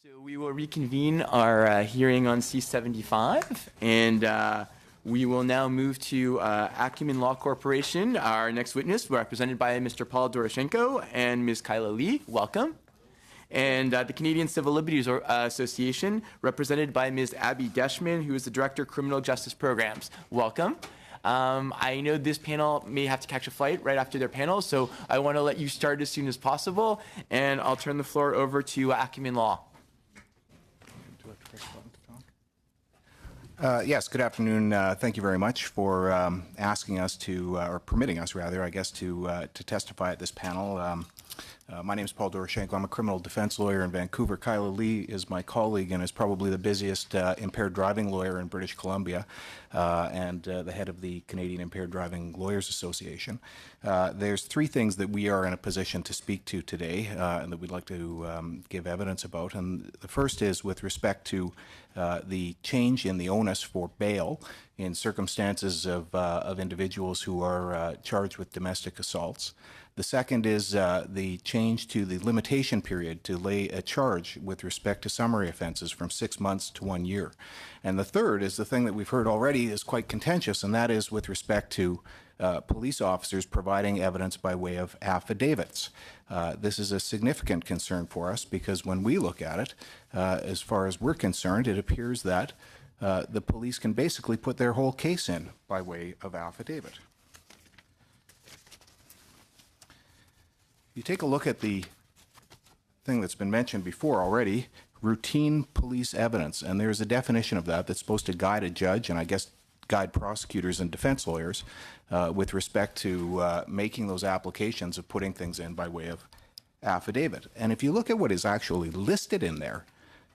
So we will reconvene our hearing on C-75, and we will now move to Acumen Law Corporation. Our next witness, represented by Mr. Paul Doroshenko and Ms. Kyla Lee. Welcome. And the Canadian Civil Liberties Association, represented by Ms. Abby Deschman, who is the Director of Criminal Justice Programs. Welcome. I know this panel may have to catch a flight right after their panel, so I want to let you start as soon as possible, and I'll turn the floor over to Acumen Law. Yes, good afternoon. Thank you very much for asking us to, or permitting us rather, I guess, to testify at this panel. My name is Paul Doroshenko. I'm a criminal defense lawyer in Vancouver. Kyla Lee is my colleague and is probably the busiest impaired driving lawyer in British Columbia and the head of the Canadian Impaired Driving Lawyers Association. There's three things that we are in a position to speak to today and that we'd like to give evidence about. And the first is with respect to the change in the onus for bail in circumstances of individuals who are charged with domestic assaults. The second is the change to the limitation period to lay a charge with respect to summary offenses from 6 months to 1 year. And the third is the thing that we've heard already is quite contentious, and that is with respect to police officers providing evidence by way of affidavits. This is a significant concern for us because when we look at it, as far as we're concerned, it appears that the police can basically put their whole case in by way of affidavit. You take a look at the thing that's been mentioned before already, routine police evidence, and there's a definition of that that's supposed to guide a judge and I guess guide prosecutors and defense lawyers with respect to making those applications of putting things in by way of affidavit. And if you look at what is actually listed in there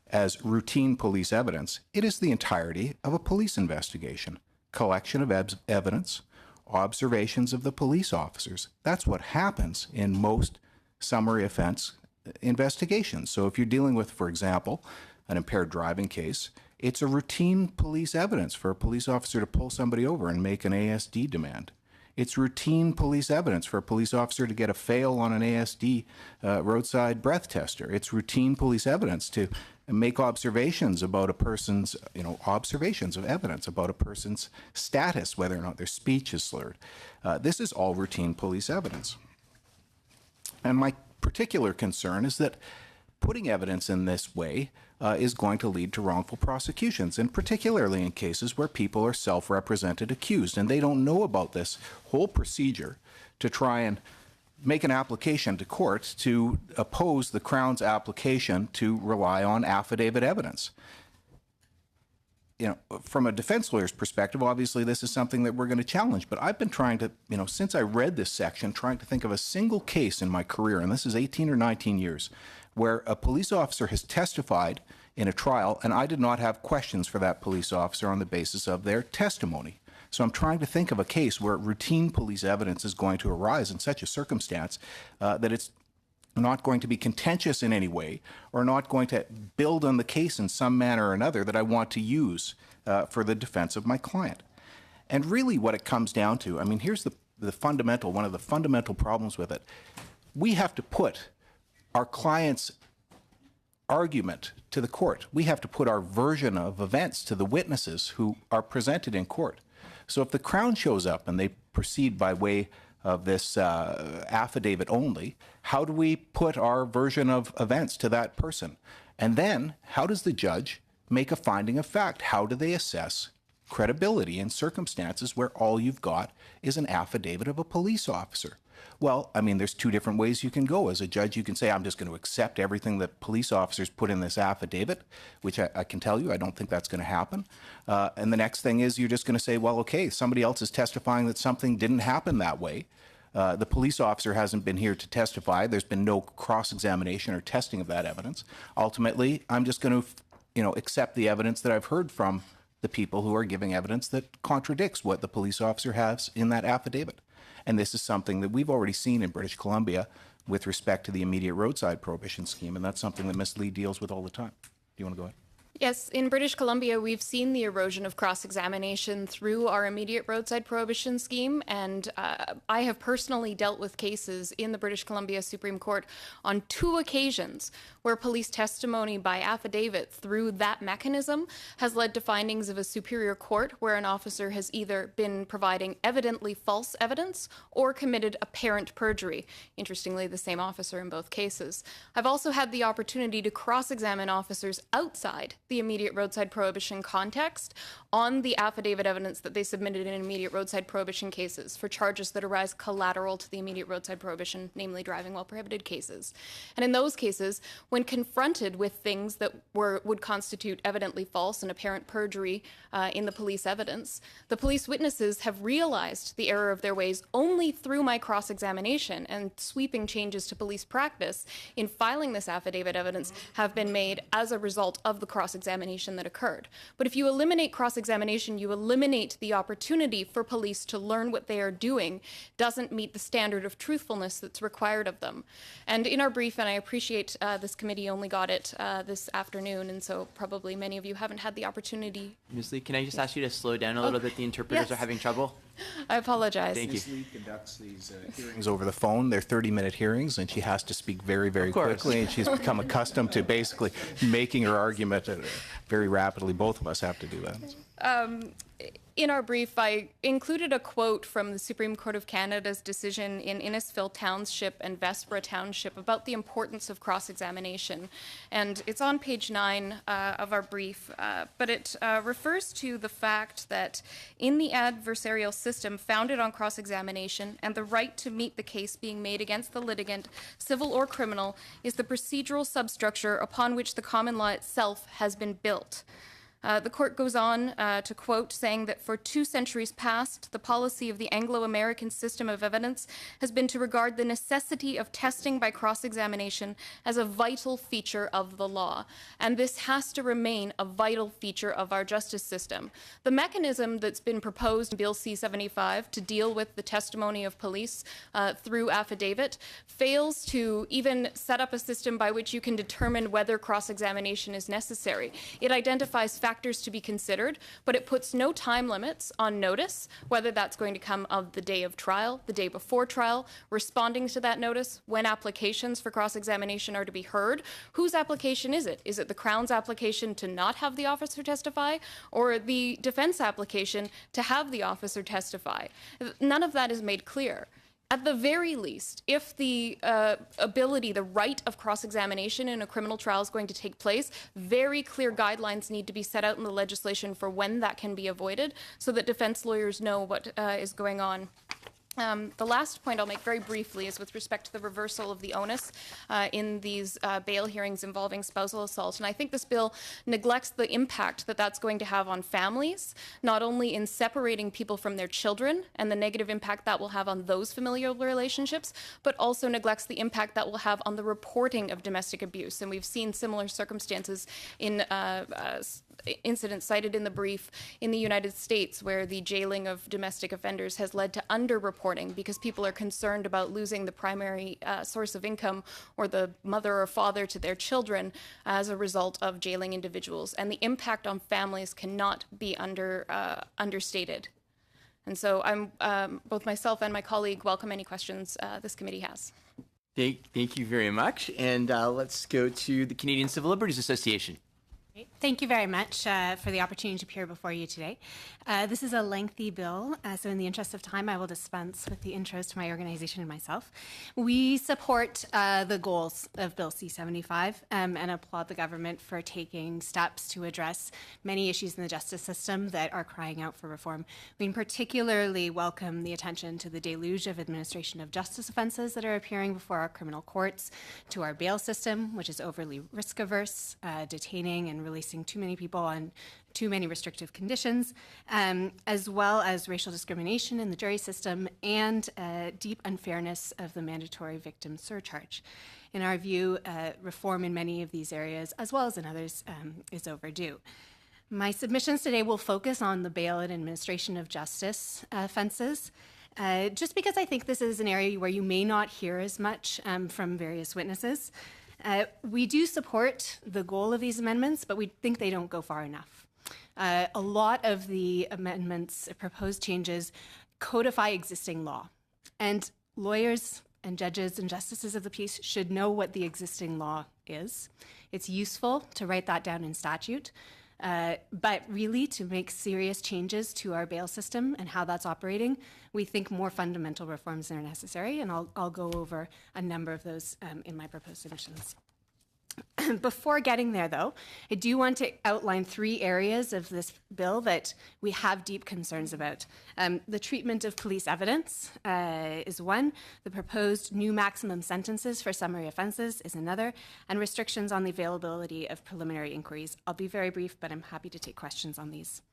as routine police evidence, it is the entirety of a police investigation, collection of evidence, observations of the police officers. That's what happens in most summary offense investigations. So if you're dealing with, for example, an impaired driving case, it's a routine police evidence for a police officer to pull somebody over and make an ASD demand. It's routine police evidence for a police officer to get a fail on an ASD roadside breath tester. It's routine police evidence to make observations about a person's, observations of evidence about a person's status, whether or not their speech is slurred. This is all routine police evidence. And my particular concern is that putting evidence in this way is going to lead to wrongful prosecutions, and particularly in cases where people are self-represented accused and they don't know about this whole procedure to try and make an application to court to oppose the Crown's application to rely on affidavit evidence. From a defense lawyer's perspective, obviously this is something that we're going to challenge, but I've been trying to, since I read this section, trying to think of a single case in my career, and this is 18 or 19 years, where a police officer has testified in a trial and I did not have questions for that police officer on the basis of their testimony. So I'm trying to think of a case where routine police evidence is going to arise in such a circumstance that it's not going to be contentious in any way or not going to build on the case in some manner or another that I want to use for the defense of my client. And really what it comes down to, here's one of the fundamental problems with it. We have to put our client's argument to the court. We have to put our version of events to the witnesses who are presented in court. So if the Crown shows up and they proceed by way of this affidavit only, how do we put our version of events to that person? And then how does the judge make a finding of fact? How do they assess credibility in circumstances where all you've got is an affidavit of a police officer? Well, there's two different ways you can go. As a judge, you can say, I'm just going to accept everything that police officers put in this affidavit, which I can tell you, I don't think that's going to happen. And the next thing is you're just going to say, well, okay, somebody else is testifying that something didn't happen that way. The police officer hasn't been here to testify. There's been no cross-examination or testing of that evidence. Ultimately, I'm just going to, accept the evidence that I've heard from the people who are giving evidence that contradicts what the police officer has in that affidavit. And this is something that we've already seen in British Columbia with respect to the immediate roadside prohibition scheme, and that's something that Ms. Lee deals with all the time. Do you want to go ahead? Yes, in British Columbia, we've seen the erosion of cross-examination through our immediate roadside prohibition scheme, and I have personally dealt with cases in the British Columbia Supreme Court on 2 occasions where police testimony by affidavit through that mechanism has led to findings of a superior court where an officer has either been providing evidently false evidence or committed apparent perjury. Interestingly, the same officer in both cases. I've also had the opportunity to cross-examine officers outside the immediate roadside prohibition context on the affidavit evidence that they submitted in immediate roadside prohibition cases for charges that arise collateral to the immediate roadside prohibition, namely driving while prohibited cases. And in those cases, when confronted with things that would constitute evidently false and apparent perjury in the police evidence, the police witnesses have realized the error of their ways only through my cross-examination, and sweeping changes to police practice in filing this affidavit evidence have been made as a result of the cross-examination that occurred. But if you eliminate cross-examination, you eliminate the opportunity for police to learn what they are doing doesn't meet the standard of truthfulness that's required of them. And in our brief, and I appreciate this committee only got it this afternoon, and so probably many of you haven't had the opportunity. Ms. Lee, can I just ask you to slow down a little bit? The interpreters yes. are having trouble. I apologize. Thank you. Ms. Lee conducts these hearings over the phone. They're 30-minute hearings, and she has to speak very, very quickly, and she's become accustomed to basically making her argument very rapidly. Both of us have to do that. In our brief, I included a quote from the Supreme Court of Canada's decision in Innisfil Township and Vespra Township about the importance of cross-examination. And it's on page 9 of our brief, but it refers to the fact that in the adversarial system founded on cross-examination and the right to meet the case being made against the litigant, civil or criminal, is the procedural substructure upon which the common law itself has been built. The court goes on to quote, saying that for 2 centuries past, the policy of the Anglo-American system of evidence has been to regard the necessity of testing by cross-examination as a vital feature of the law. And this has to remain a vital feature of our justice system. The mechanism that's been proposed in Bill C-75 to deal with the testimony of police through affidavit fails to even set up a system by which you can determine whether cross-examination is necessary. It identifies factors to be considered, but it puts no time limits on notice, whether that's going to come of the day of trial, the day before trial, responding to that notice, when applications for cross-examination are to be heard. Whose application is it? Is it the Crown's application to not have the officer testify, or the defense application to have the officer testify? None of that is made clear. At the very least, if the ability, the right of cross-examination in a criminal trial is going to take place, very clear guidelines need to be set out in the legislation for when that can be avoided so that defense lawyers know what is going on. The last point I'll make very briefly is with respect to the reversal of the onus in these bail hearings involving spousal assault. And I think this bill neglects the impact that that's going to have on families, not only in separating people from their children and the negative impact that will have on those familial relationships, but also neglects the impact that will have on the reporting of domestic abuse. And we've seen similar circumstances in incidents cited in the brief in the United States where the jailing of domestic offenders has led to underreporting because people are concerned about losing the primary source of income or the mother or father to their children as a result of jailing individuals. And the impact on families cannot be understated. And so I'm both myself and my colleague welcome any questions this committee has. Thank you very much. And let's go to the Canadian Civil Liberties Association. Thank you very much for the opportunity to appear before you today. This is a lengthy bill, so in the interest of time, I will dispense with the intros to my organization and myself. We support the goals of Bill C-75 and applaud the government for taking steps to address many issues in the justice system that are crying out for reform. We particularly welcome the attention to the deluge of administration of justice offenses that are appearing before our criminal courts, to our bail system, which is overly risk-averse, detaining and releasing too many people on too many restrictive conditions, as well as racial discrimination in the jury system and deep unfairness of the mandatory victim surcharge. In our view, reform in many of these areas, as well as in others, is overdue. My submissions today will focus on the bail and administration of justice offenses, just because I think this is an area where you may not hear as much from various witnesses. We do support the goal of these amendments, but we think they don't go far enough. A lot of the amendments, proposed changes, codify existing law. And lawyers and judges and justices of the peace should know what the existing law is. It's useful to write that down in statute, but really to make serious changes to our bail system and how that's operating, we think more fundamental reforms are necessary, and I'll go over a number of those in my proposed submissions. Before getting there, though, I do want to outline 3 areas of this bill that we have deep concerns about. The treatment of police evidence is one, the proposed new maximum sentences for summary offenses is another, and restrictions on the availability of preliminary inquiries. I'll be very brief, but I'm happy to take questions on these.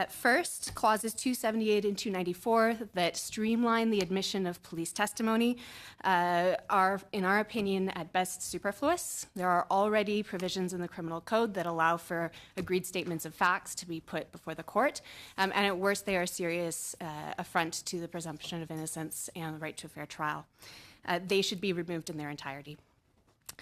First, clauses 278 and 294 that streamline the admission of police testimony are, in our opinion, at best superfluous. There are already provisions in the criminal code that allow for agreed statements of facts to be put before the court, and at worst, they are a serious affront to the presumption of innocence and the right to a fair trial. They should be removed in their entirety.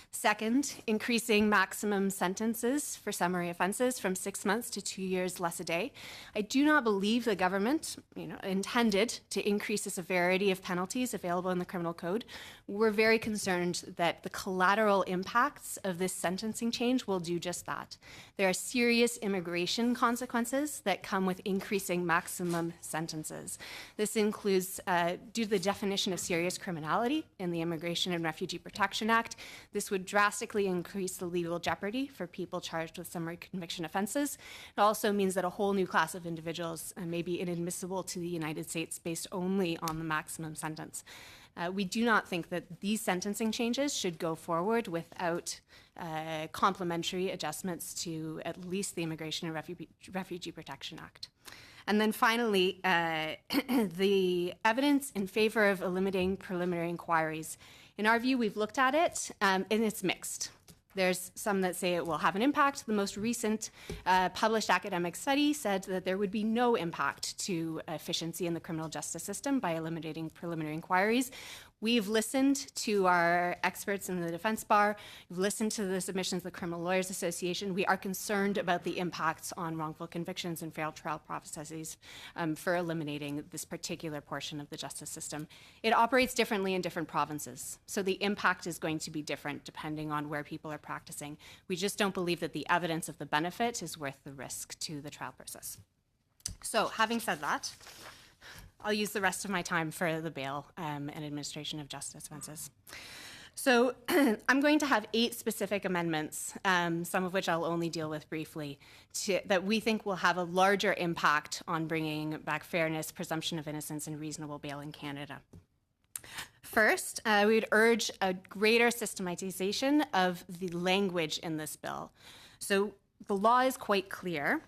Second, increasing maximum sentences for summary offenses from 6 months to 2 years less a day. I do not believe the government, intended to increase the severity of penalties available in the criminal code. We're very concerned that the collateral impacts of this sentencing change will do just that. There are serious immigration consequences that come with increasing maximum sentences. This includes, due to the definition of serious criminality in the Immigration and Refugee Protection Act, this would drastically increase the legal jeopardy for people charged with summary conviction offenses. It also means that a whole new class of individuals may be inadmissible to the United States based only on the maximum sentence. We do not think that these sentencing changes should go forward without complementary adjustments to at least the Immigration and Refugee Protection Act. And then finally, the evidence in favor of eliminating preliminary inquiries. In our view, we've looked at it, and it's mixed. There's some that say it will have an impact. The most recent published academic study said that there would be no impact to efficiency in the criminal justice system by eliminating preliminary inquiries. We've listened to our experts in the defense bar. We've listened to the submissions of the Criminal Lawyers Association. We are concerned about the impacts on wrongful convictions and failed trial processes for eliminating this particular portion of the justice system. It operates differently in different provinces, so the impact is going to be different depending on where people are practicing. We just don't believe that the evidence of the benefit is worth the risk to the trial process. So, having said that, I'll use the rest of my time for the bail and administration of justice offenses. So I'm going to have 8 specific amendments, some of which I'll only deal with briefly, that we think will have a larger impact on bringing back fairness, presumption of innocence, and reasonable bail in Canada. First, we would urge a greater systematization of the language in this bill. So the law is quite clear.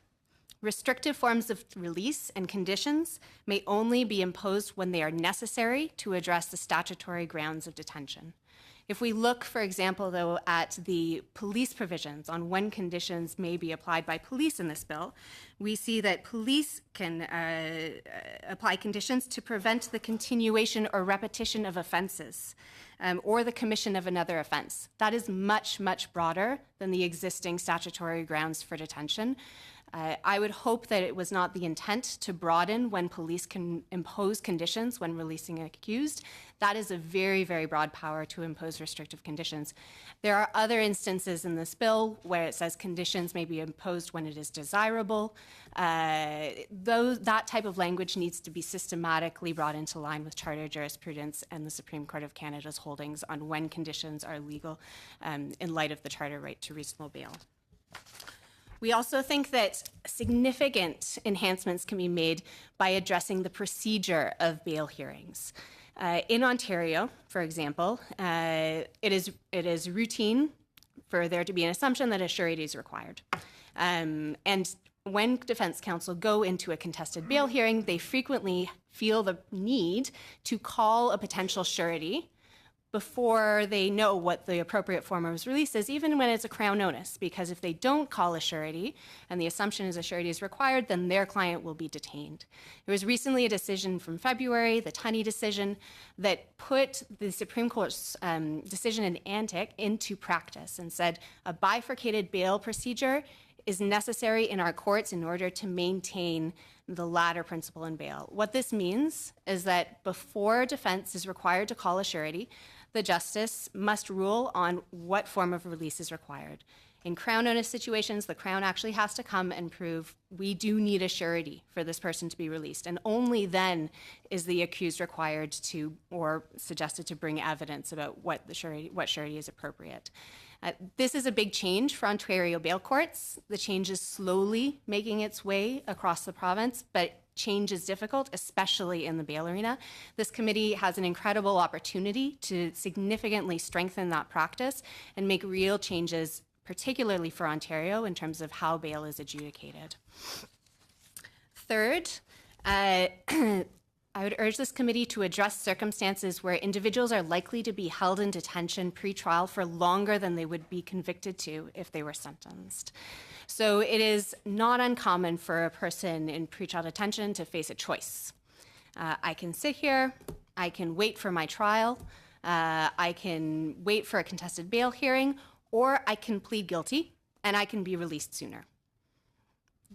Restrictive forms of release and conditions may only be imposed when they are necessary to address the statutory grounds of detention. If we look, for example, though, at the police provisions on when conditions may be applied by police in this bill, we see that police can apply conditions to prevent the continuation or repetition of offenses or the commission of another offense. That is much, much broader than the existing statutory grounds for detention. I would hope that it was not the intent to broaden when police can impose conditions when releasing an accused. That is a very, very broad power to impose restrictive conditions. There are other instances in this bill where it says conditions may be imposed when it is desirable. That type of language needs to be systematically brought into line with Charter jurisprudence and the Supreme Court of Canada's holdings on when conditions are legal in light of the Charter right to reasonable bail. We also think that significant enhancements can be made by addressing the procedure of bail hearings. In Ontario, for example, it is routine for there to be an assumption that a surety is required. And when defense counsel go into a contested bail hearing, they frequently feel the need to call a potential surety before they know what the appropriate form of release is, even when it's a Crown onus, because if they don't call a surety and the assumption is a surety is required, then their client will be detained. There was recently a decision from February, the Tunney decision, that put the Supreme Court's decision in Antic into practice and said a bifurcated bail procedure is necessary in our courts in order to maintain the latter principle in bail. What this means is that before defense is required to call a surety, the justice must rule on what form of release is required. In Crown onus situations, the Crown actually has to come and prove we do need a surety for this person to be released. And only then is the accused required to, or suggested to, bring evidence about what surety is appropriate. This is a big change for Ontario bail courts. The change is slowly making its way across the province, but change is difficult, especially in the bail arena. This committee has an incredible opportunity to significantly strengthen that practice and make real changes, particularly for Ontario, in terms of how bail is adjudicated. Third, I would urge this committee to address circumstances where individuals are likely to be held in detention pre-trial for longer than they would be convicted to if they were sentenced. So it is not uncommon for a person in pre-trial detention to face a choice. I can sit here, I can wait for my trial, I can wait for a contested bail hearing, or I can plead guilty and I can be released sooner.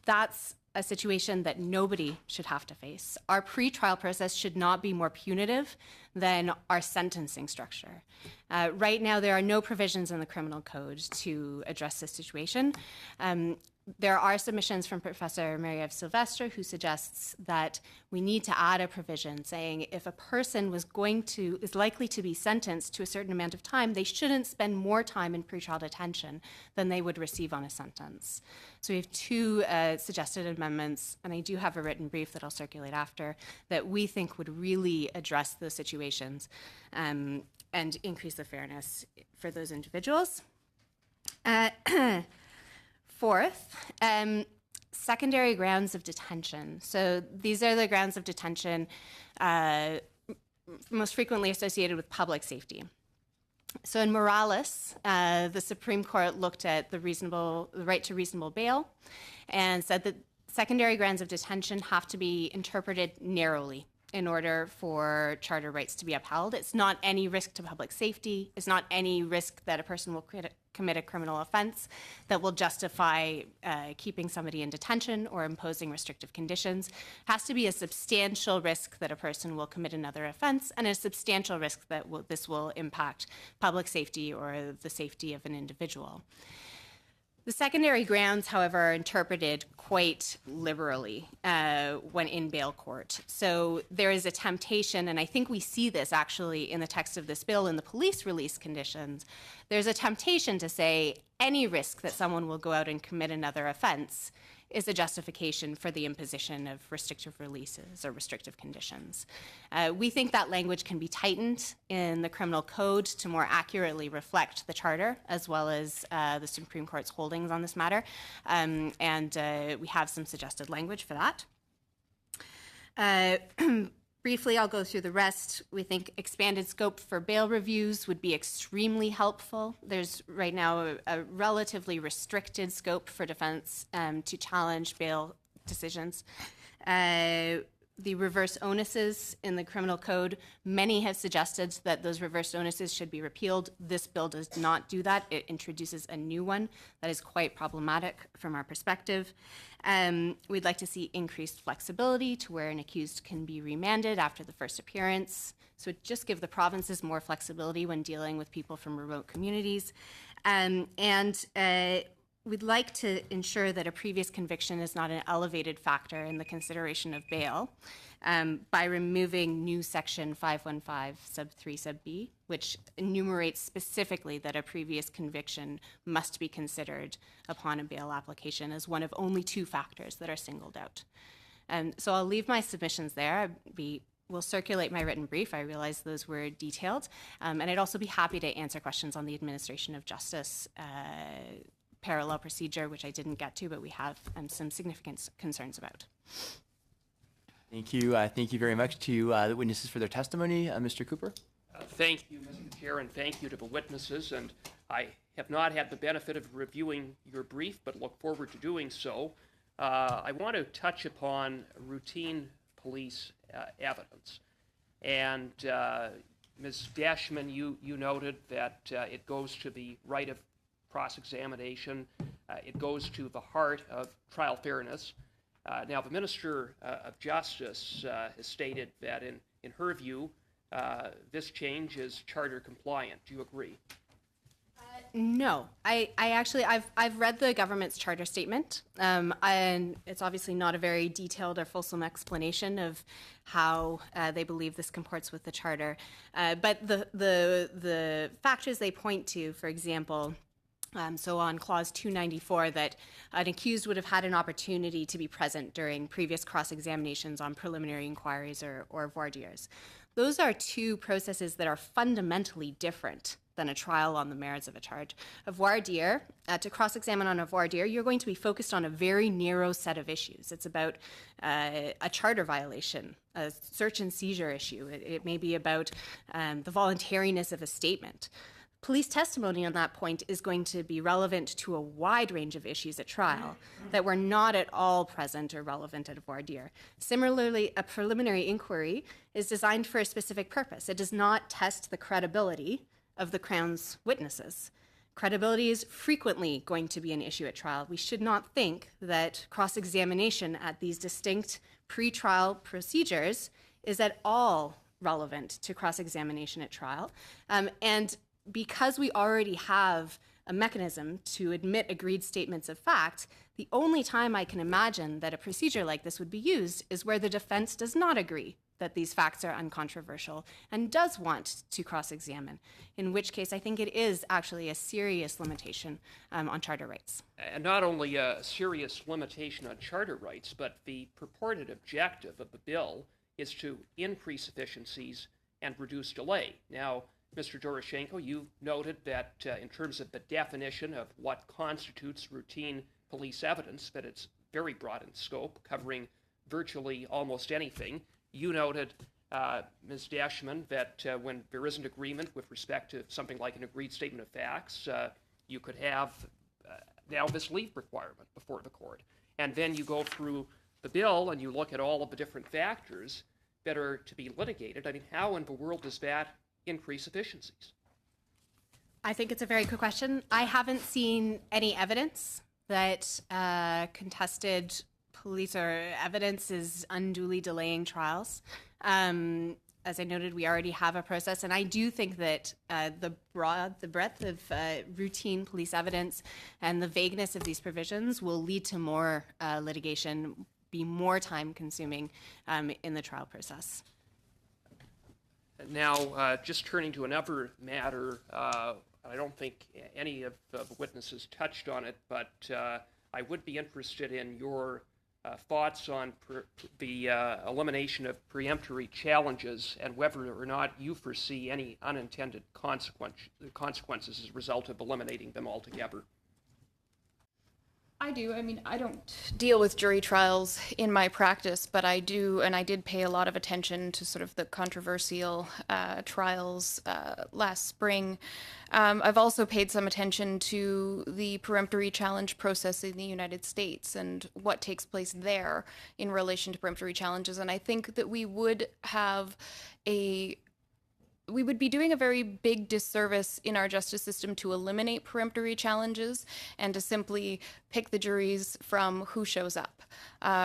That's a situation that nobody should have to face. Our pre-trial process should not be more punitive than our sentencing structure. Right now, there are no provisions in the criminal code to address this situation. There are submissions from Professor Marie-Ève Sylvestre who suggests that we need to add a provision saying if a person is likely to be sentenced to a certain amount of time, they shouldn't spend more time in pretrial detention than they would receive on a sentence. So we have two suggested amendments, and I do have a written brief that I'll circulate after, that we think would really address those situations and increase the fairness for those individuals. Fourth, secondary grounds of detention. So these are the grounds of detention most frequently associated with public safety. So in Morales, the Supreme Court looked at the right to reasonable bail and said that secondary grounds of detention have to be interpreted narrowly in order for charter rights to be upheld. It's not any risk to public safety. It's not any risk that a person will commit a criminal offense that will justify keeping somebody in detention or imposing restrictive conditions. It has to be a substantial risk that a person will commit another offense and a substantial risk that this will impact public safety or the safety of an individual. The secondary grounds, however, are interpreted quite liberally when in bail court. So there is a temptation, and I think we see this actually in the text of this bill in the police release conditions. There's a temptation to say any risk that someone will go out and commit another offense is a justification for the imposition of restrictive releases or restrictive conditions. We think that language can be tightened in the criminal code to more accurately reflect the Charter as well as the Supreme Court's holdings on this matter, and we have some suggested language for that. Briefly, I'll go through the rest. We think expanded scope for bail reviews would be extremely helpful. There's right now a relatively restricted scope for defense to challenge bail decisions. The reverse onuses in the criminal code, many have suggested that those reverse onuses should be repealed. This bill does not do that. It introduces a new one that is quite problematic from our perspective. We'd like to see increased flexibility to where an accused can be remanded after the first appearance. So it just give the provinces more flexibility when dealing with people from remote communities. We'd like to ensure that a previous conviction is not an elevated factor in the consideration of bail by removing new section 515 sub 3 sub b, which enumerates specifically that a previous conviction must be considered upon a bail application as one of only two factors that are singled out. So I'll leave my submissions there. We'll circulate my written brief. I realize those were detailed. And I'd also be happy to answer questions on the administration of justice parallel procedure, which I didn't get to, but we have some significant concerns about. Thank you. Thank you very much to the witnesses for their testimony. Mr. Cooper? Thank you, Mr. Chair, and thank you to the witnesses. And I have not had the benefit of reviewing your brief, but look forward to doing so. I want to touch upon routine police evidence. And Ms. Dashman, you noted that it goes to the right of cross-examination. It goes to the heart of trial fairness. Now, the Minister of Justice has stated that in her view, this change is charter compliant. Do you agree? No, I've read the government's charter statement, and it's obviously not a very detailed or fulsome explanation of how they believe this comports with the charter. But the factors they point to, for example, so on clause 294, that an accused would have had an opportunity to be present during previous cross-examinations on preliminary inquiries or voir dires. Those are two processes that are fundamentally different than a trial on the merits of a charge. A voir dire, to cross-examine on a voir dire, you're going to be focused on a very narrow set of issues. It's about a charter violation, a search and seizure issue. It may be about the voluntariness of a statement. Police testimony on that point is going to be relevant to a wide range of issues at trial that were not at all present or relevant at a voir dire. Similarly, a preliminary inquiry is designed for a specific purpose. It does not test the credibility of the Crown's witnesses. Credibility is frequently going to be an issue at trial. We should not think that cross-examination at these distinct pre-trial procedures is at all relevant to cross-examination at trial. And because we already have a mechanism to admit agreed statements of fact, the only time I can imagine that a procedure like this would be used is where the defense does not agree that these facts are uncontroversial and does want to cross-examine, in which case I think it is actually a serious limitation on charter rights. And not only a serious limitation on charter rights, but the purported objective of the bill is to increase efficiencies and reduce delay. Now, Mr. Doroshenko, you noted that in terms of the definition of what constitutes routine police evidence, that it's very broad in scope, covering virtually almost anything. You noted, Ms. Dashman, that when there isn't agreement with respect to something like an agreed statement of facts, you could have now this leave requirement before the court. And then you go through the bill and you look at all of the different factors that are to be litigated. I mean, how in the world does that increase efficiencies? I think it's a very good question. I haven't seen any evidence that contested police or evidence is unduly delaying trials. As I noted, we already have a process, and I do think that the breadth of routine police evidence and the vagueness of these provisions will lead to more litigation, be more time-consuming in the trial process. Now, just turning to another matter, I don't think any of the witnesses touched on it, but I would be interested in your thoughts on the elimination of preemptory challenges and whether or not you foresee any unintended consequences as a result of eliminating them altogether. I do. I mean, I don't deal with jury trials in my practice, but I do, and I did pay a lot of attention to sort of the controversial trials last spring. I've also paid some attention to the peremptory challenge process in the United States and what takes place there in relation to peremptory challenges. And I think that we would be doing a very big disservice in our justice system to eliminate peremptory challenges and to simply pick the juries from who shows up.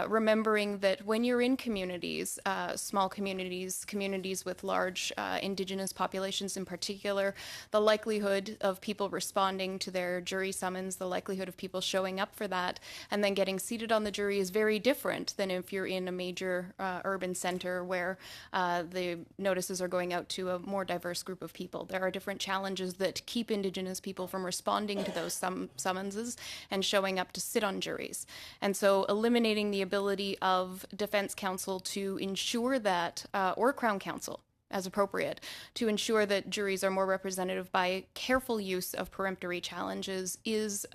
Remembering that when you're in communities, small communities, communities with large Indigenous populations in particular, the likelihood of people responding to their jury summons, the likelihood of people showing up for that, and then getting seated on the jury is very different than if you're in a major urban center where the notices are going out to a more diverse group of people. There are different challenges that keep Indigenous people from responding to those summonses and showing up to sit on juries. And so eliminating the ability of defense counsel to ensure that, or Crown counsel, as appropriate, to ensure that juries are more representative by careful use of peremptory challenges is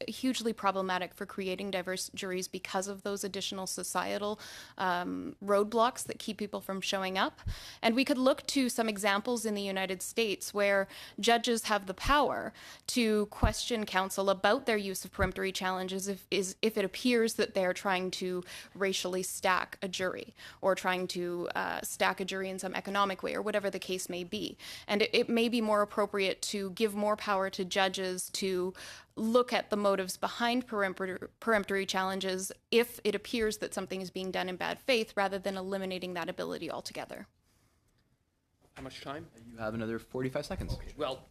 hugely problematic for creating diverse juries because of those additional societal roadblocks that keep people from showing up. And we could look to some examples in the United States where judges have the power to question counsel about their use of peremptory challenges if it appears that they're trying to racially stack a jury or trying to stack a jury in some economic way or whatever the case may be. And it may be more appropriate to give more power to judges to look at the motives behind peremptory challenges if it appears that something is being done in bad faith rather than eliminating that ability altogether. How much time? You have another 45 seconds. Okay. Well,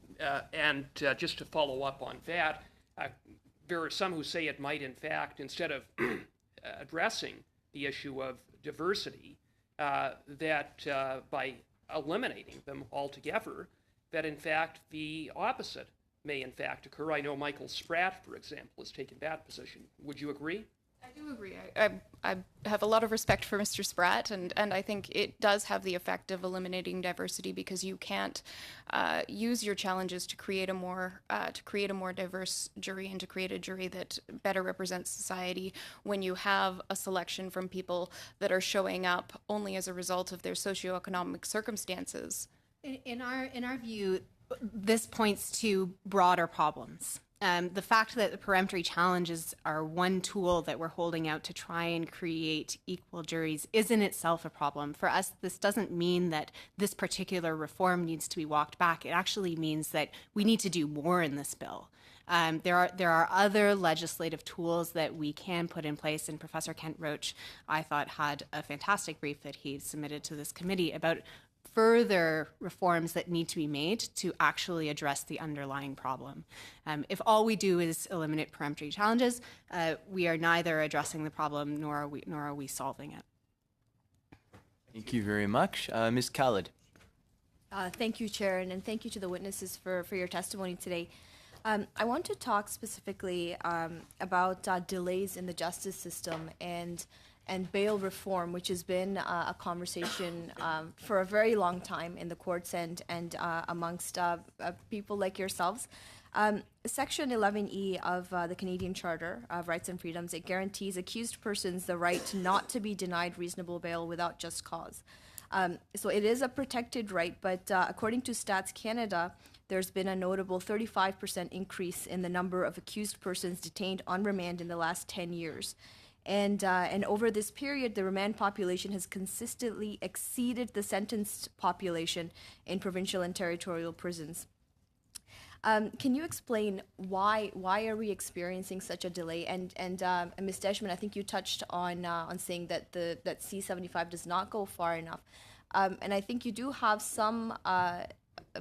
just to follow up on that, there are some who say it might, in fact, instead of addressing the issue of diversity, that by eliminating them altogether, that in fact the opposite may in fact occur. I know Michael Spratt, for example, has taken that position. Would you agree? I do agree. I have a lot of respect for Mr. Spratt, and I think it does have the effect of eliminating diversity because you can't use your challenges to create a more diverse jury and to create a jury that better represents society when you have a selection from people that are showing up only as a result of their socioeconomic circumstances. In our view, this points to broader problems. The fact that the peremptory challenges are one tool that we're holding out to try and create equal juries is in itself a problem. For us, this doesn't mean that this particular reform needs to be walked back. It actually means that we need to do more in this bill. There are other legislative tools that we can put in place, and Professor Kent Roach, I thought, had a fantastic brief that he submitted to this committee about further reforms that need to be made to actually address the underlying problem. If all we do is eliminate peremptory challenges, we are neither addressing the problem nor are we solving it. Thank you very much. Ms. Khalid. Thank you, Chair, and thank you to the witnesses for your testimony today. I want to talk specifically about delays in the justice system and bail reform, which has been a conversation for a very long time in the courts and amongst people like yourselves. Section 11E of the Canadian Charter of Rights and Freedoms, it guarantees accused persons the right not to be denied reasonable bail without just cause. So it is a protected right, but according to Stats Canada, there's been a notable 35% increase in the number of accused persons detained on remand in the last 10 years. And over this period, the remand population has consistently exceeded the sentenced population in provincial and territorial prisons. Can you explain why are we experiencing such a delay? And Ms. Deshman, I think you touched on saying that that C-75 does not go far enough. And I think you do have some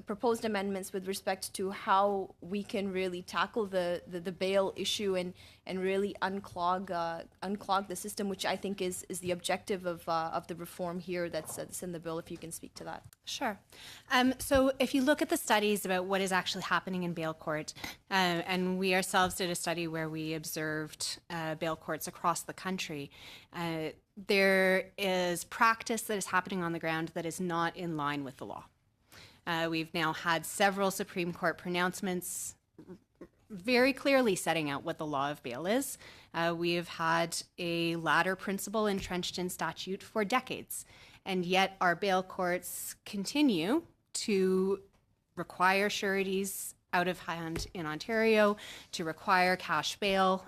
proposed amendments with respect to how we can really tackle the bail issue and really unclog the system, which I think is the objective of the reform here that's in the bill, if you can speak to that. Sure. So if you look at the studies about what is actually happening in bail court, and we ourselves did a study where we observed bail courts across the country, there is practice that is happening on the ground that is not in line with the law. We've now had several Supreme Court pronouncements very clearly setting out what the law of bail is. We have had a ladder principle entrenched in statute for decades, and yet our bail courts continue to require sureties out of hand in Ontario, to require cash bail,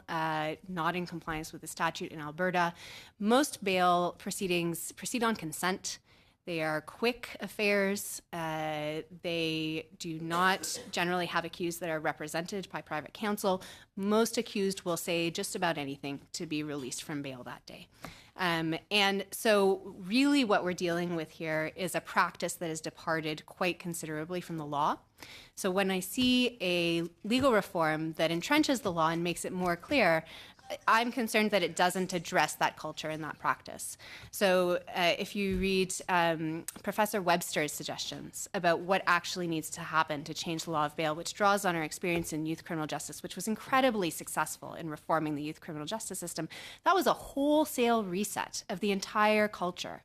not in compliance with the statute in Alberta. Most bail proceedings proceed on consent. They are quick affairs. They do not generally have accused that are represented by private counsel. Most accused will say just about anything to be released from bail that day. And so really what we're dealing with here is a practice that has departed quite considerably from the law. So when I see a legal reform that entrenches the law and makes it more clear, I'm concerned that it doesn't address that culture and that practice. So if you read Professor Webster's suggestions about what actually needs to happen to change the law of bail, which draws on our experience in youth criminal justice, which was incredibly successful in reforming the youth criminal justice system, that was a wholesale reset of the entire culture.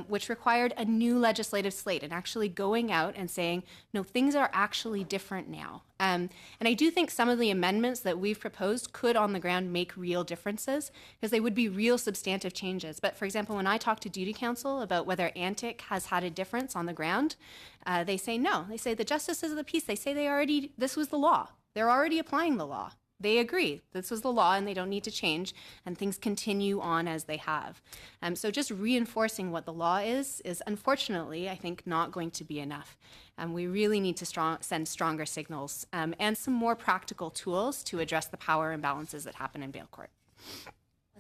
which required a new legislative slate and actually going out and saying, no, things are actually different now. And I do think some of the amendments that we've proposed could on the ground make real differences because they would be real substantive changes. But for example, when I talk to Duty Council about whether Antic has had a difference on the ground, they say no. They say the justices of the peace, they say this was the law. They're already applying the law. They agree this was the law and they don't need to change, and things continue on as they have. So just reinforcing what the law is unfortunately, I think, not going to be enough. We really need to send stronger signals and some more practical tools to address the power imbalances that happen in bail court.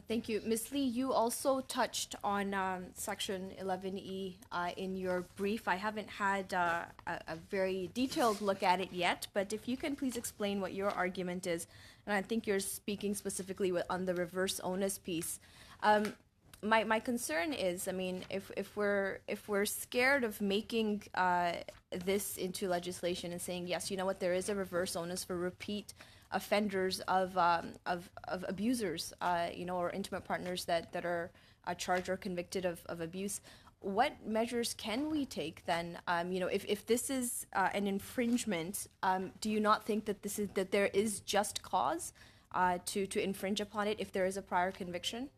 Thank you. Ms. Lee, you also touched on Section 11E in your brief. I haven't had a very detailed look at it yet, but if you can please explain what your argument is, and I think you're speaking specifically on the reverse onus piece. My concern is, I mean, if we're scared of making this into legislation and saying, yes, you know what, there is a reverse onus for repeat offenders of abusers, or intimate partners that are charged or convicted of abuse. What measures can we take then? If this is an infringement, do you not think that there is just cause to infringe upon it if there is a prior conviction?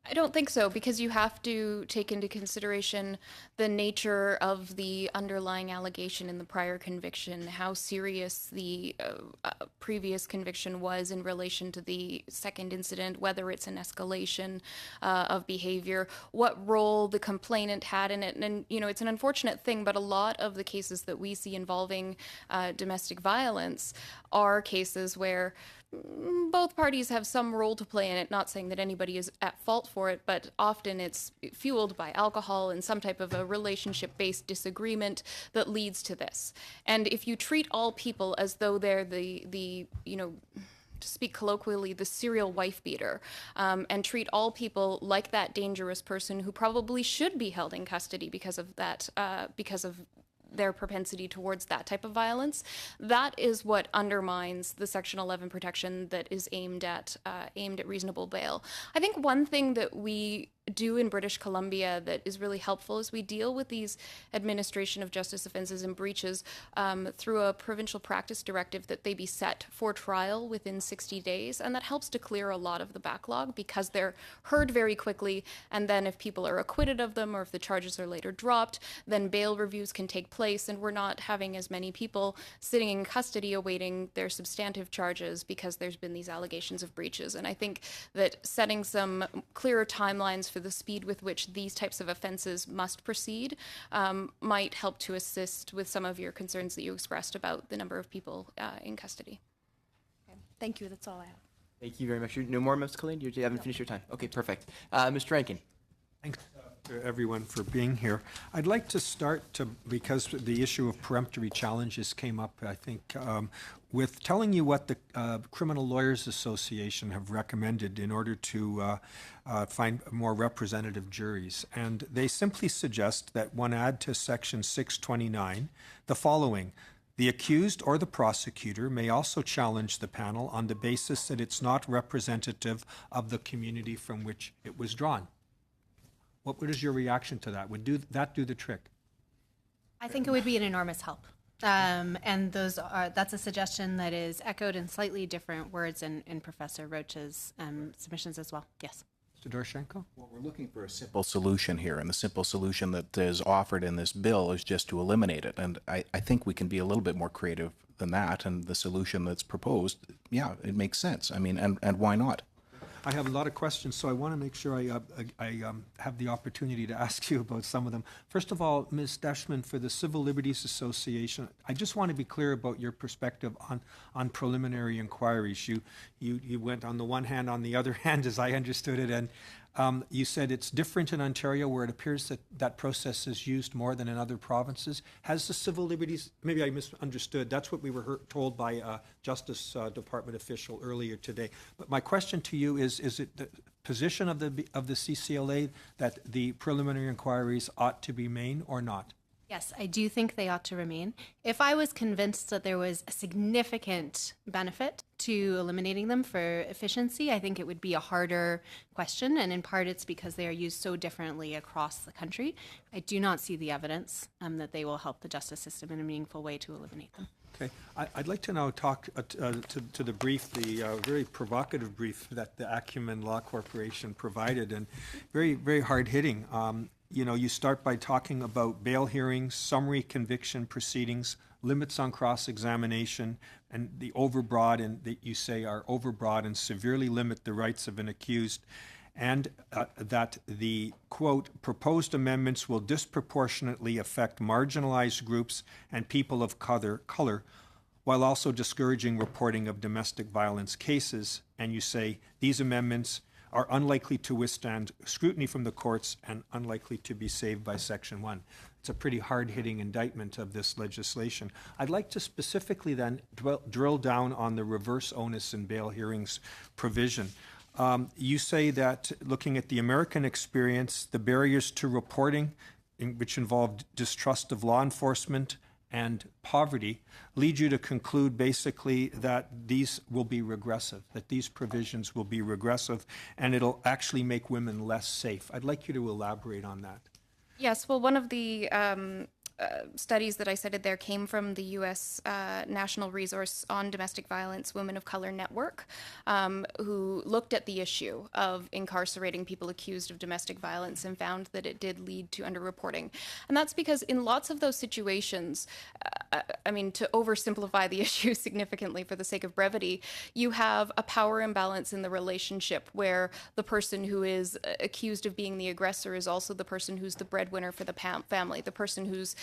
I don't think so, because you have to take into consideration the nature of the underlying allegation in the prior conviction, how serious the previous conviction was in relation to the second incident, whether it's an escalation of behavior, what role the complainant had in it. And, it's an unfortunate thing, but a lot of the cases that we see involving domestic violence are cases where both parties have some role to play in it, not saying that anybody is at fault for it, but often it's fueled by alcohol and some type of a relationship-based disagreement that leads to this. And if you treat all people as though they're the to speak colloquially, the serial wife beater, and treat all people like that dangerous person who probably should be held in custody because of that, because of their propensity towards that type of violence, that is what undermines the Section 11 protection that is aimed at reasonable bail. I think one thing that we do in British Columbia that is really helpful is we deal with these administration of justice offenses and breaches through a provincial practice directive that they be set for trial within 60 days, and that helps to clear a lot of the backlog because they're heard very quickly, and then if people are acquitted of them or if the charges are later dropped, then bail reviews can take place, and we're not having as many people sitting in custody awaiting their substantive charges because there's been these allegations of breaches. And I think that setting some clearer timelines for the speed with which these types of offenses must proceed might help to assist with some of your concerns that you expressed about the number of people in custody. Okay. Thank you. That's all I have. Thank you very much. No more, Ms. Colleen? You haven't finished your time. Okay, perfect. Mr. Rankin. Thanks to everyone for being here. I'd like to start because the issue of peremptory challenges came up, I think, with telling you what the Criminal Lawyers Association have recommended in order to find more representative juries. And they simply suggest that one add to Section 629 the following: the accused or the prosecutor may also challenge the panel on the basis that it's not representative of the community from which it was drawn. What is your reaction to that? Would that do the trick? I think it would be an enormous help. And that's a suggestion that is echoed in slightly different words in Professor Roach's submissions as well. Yes. Mr. Doroshenko? Well, we're looking for a simple solution here, and the simple solution that is offered in this bill is just to eliminate it. And I think we can be a little bit more creative than that, and the solution that's proposed, yeah, it makes sense. I mean, and why not? I have a lot of questions, so I want to make sure I have the opportunity to ask you about some of them. First of all, Ms. Deshman, for the Civil Liberties Association, I just want to be clear about your perspective on preliminary inquiries. You went on the one hand, on the other hand, as I understood it, and you said it's different in Ontario where it appears that process is used more than in other provinces. Has the Civil Liberties, maybe I misunderstood, that's what we were told by a Justice Department official earlier today. But my question to you is it the position of the CCLA that the preliminary inquiries ought to be made or not? Yes, I do think they ought to remain. If I was convinced that there was a significant benefit to eliminating them for efficiency, I think it would be a harder question, and in part it's because they are used so differently across the country. I do not see the evidence that they will help the justice system in a meaningful way to eliminate them. Okay, I'd like to now talk to the brief, the very provocative brief that the Acumen Law Corporation provided, and very, very hard-hitting. You know, you start by talking about bail hearings, summary conviction proceedings, limits on cross-examination, and the overbroad, and that you say are overbroad and severely limit the rights of an accused, and that the, quote, proposed amendments will disproportionately affect marginalized groups and people of color, while also discouraging reporting of domestic violence cases. And you say these amendments are unlikely to withstand scrutiny from the courts and unlikely to be saved by Section 1. It's a pretty hard-hitting indictment of this legislation. I'd like to specifically then drill down on the reverse onus in bail hearings provision. You say that looking at the American experience, the barriers to reporting, which involved distrust of law enforcement and poverty, lead you to conclude basically that these will be regressive, that these provisions will be regressive, and it'll actually make women less safe. I'd like you to elaborate on that. Yes, well, one of the studies that I cited there came from the U.S. National Resource on Domestic Violence Women of Color Network, who looked at the issue of incarcerating people accused of domestic violence and found that it did lead to underreporting. And that's because in lots of those situations, I mean, to oversimplify the issue significantly for the sake of brevity, you have a power imbalance in the relationship where the person who is accused of being the aggressor is also the person who's the breadwinner for the family, the person who's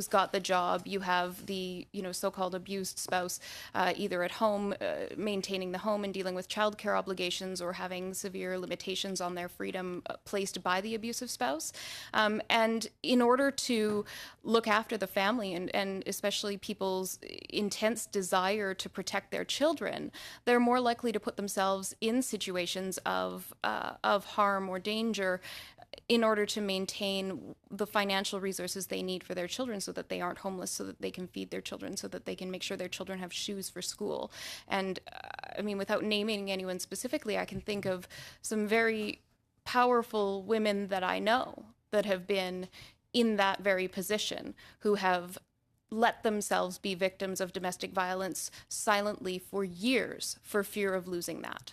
got the job. You have the so-called abused spouse either at home maintaining the home and dealing with childcare obligations, or having severe limitations on their freedom placed by the abusive spouse. And in order to look after the family and especially people's intense desire to protect their children, they're more likely to put themselves in situations of harm or danger in order to maintain the financial resources they need for their children, so that they aren't homeless, so that they can feed their children, so that they can make sure their children have shoes for school. And I mean, without naming anyone specifically, I can think of some very powerful women that I know that have been in that very position, who have let themselves be victims of domestic violence silently for years for fear of losing that.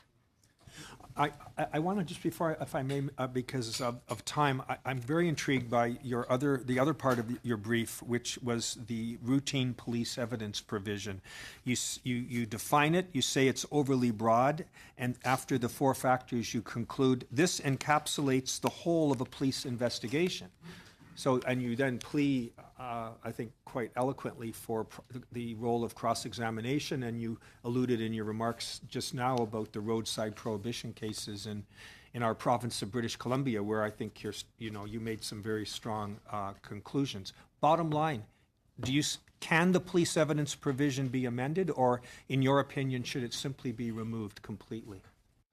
I want to just before, if I may, because of time, I'm very intrigued by the other part of your brief, which was the routine police evidence provision. You define it, you say it's overly broad, and after the 4 factors, you conclude this encapsulates the whole of a police investigation. So, and you then plea, I think, quite eloquently for the role of cross-examination, and you alluded in your remarks just now about the roadside prohibition cases in our province of British Columbia, where I think you made some very strong conclusions. Bottom line, can the police evidence provision be amended, or, in your opinion, should it simply be removed completely?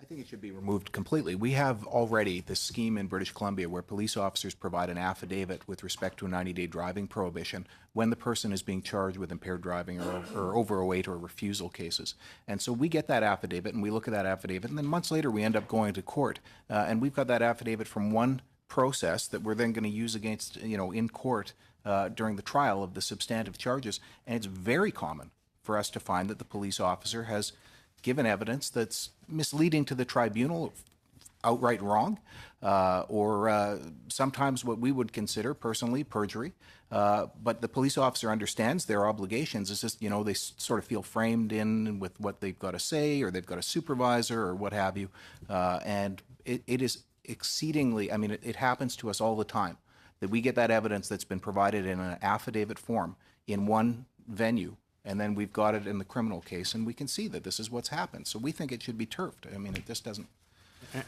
I think it should be removed completely. We have already this scheme in British Columbia where police officers provide an affidavit with respect to a 90-day driving prohibition when the person is being charged with impaired driving or overweight or refusal cases. And so we get that affidavit and we look at that affidavit, and then months later we end up going to court. And we've got that affidavit from one process that we're then going to use against, in court during the trial of the substantive charges. And it's very common for us to find that the police officer has given evidence that's misleading to the tribunal, outright wrong, or sometimes what we would consider personally perjury. But the police officer understands their obligations. It's just, they sort of feel framed in with what they've got to say, or they've got a supervisor or what have you. And it is exceedingly, it happens to us all the time that we get that evidence that's been provided in an affidavit form in one venue, and then we've got it in the criminal case, and we can see that this is what's happened. So we think it should be turfed. It just doesn't.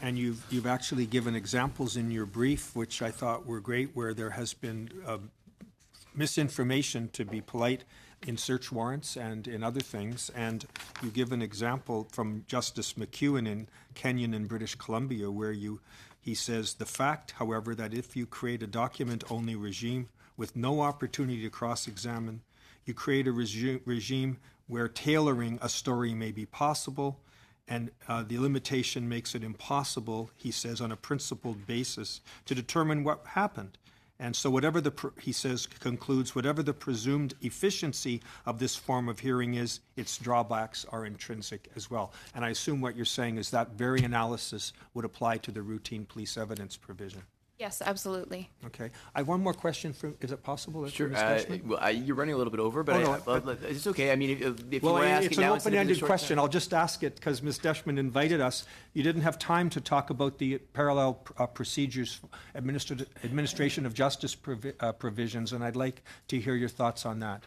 And you've actually given examples in your brief, which I thought were great, where there has been misinformation, to be polite, in search warrants and in other things. And you give an example from Justice McEwen in Kenyon in British Columbia, where he says, the fact, however, that if you create a document-only regime with no opportunity to cross-examine. You create a regime where tailoring a story may be possible, and the limitation makes it impossible, he says, on a principled basis to determine what happened. And so he says, concludes, whatever the presumed efficiency of this form of hearing is, its drawbacks are intrinsic as well. And I assume what you're saying is that very analysis would apply to the routine police evidence provision. Yes, absolutely. Okay. I have one more question. Is it possible? Sure. You're running a little bit over, but it's okay. I mean, if you well, want to ask it's it now, an open-ended question. I'll just ask it because Ms. Deschman invited us. You didn't have time to talk about the parallel procedures, administration of justice provisions, and I'd like to hear your thoughts on that.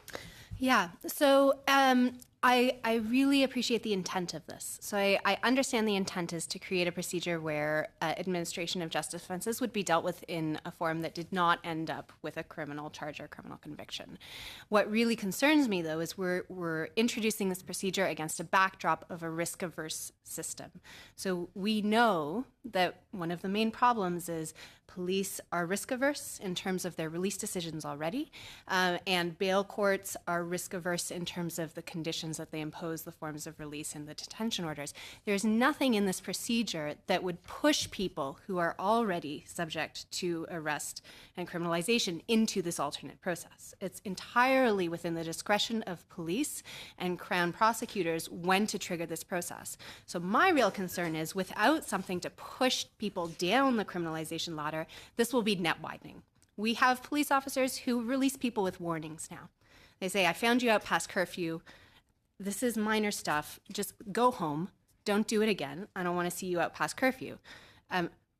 Yeah. So I really appreciate the intent of this. So I understand the intent is to create a procedure where administration of justice offenses would be dealt with in a form that did not end up with a criminal charge or criminal conviction. What really concerns me, though, is we're introducing this procedure against a backdrop of a risk-averse system. So we know that one of the main problems is police are risk-averse in terms of their release decisions already, and bail courts are risk-averse in terms of the conditions that they impose, the forms of release and the detention orders. There's nothing in this procedure that would push people who are already subject to arrest and criminalization into this alternate process. It's entirely within the discretion of police and Crown prosecutors when to trigger this process. So my real concern is without something to push people down the criminalization ladder, this will be net widening. We have police officers who release people with warnings now. They say, I found you out past curfew. This is minor stuff. Just go home. Don't do it again. I don't want to see you out past curfew.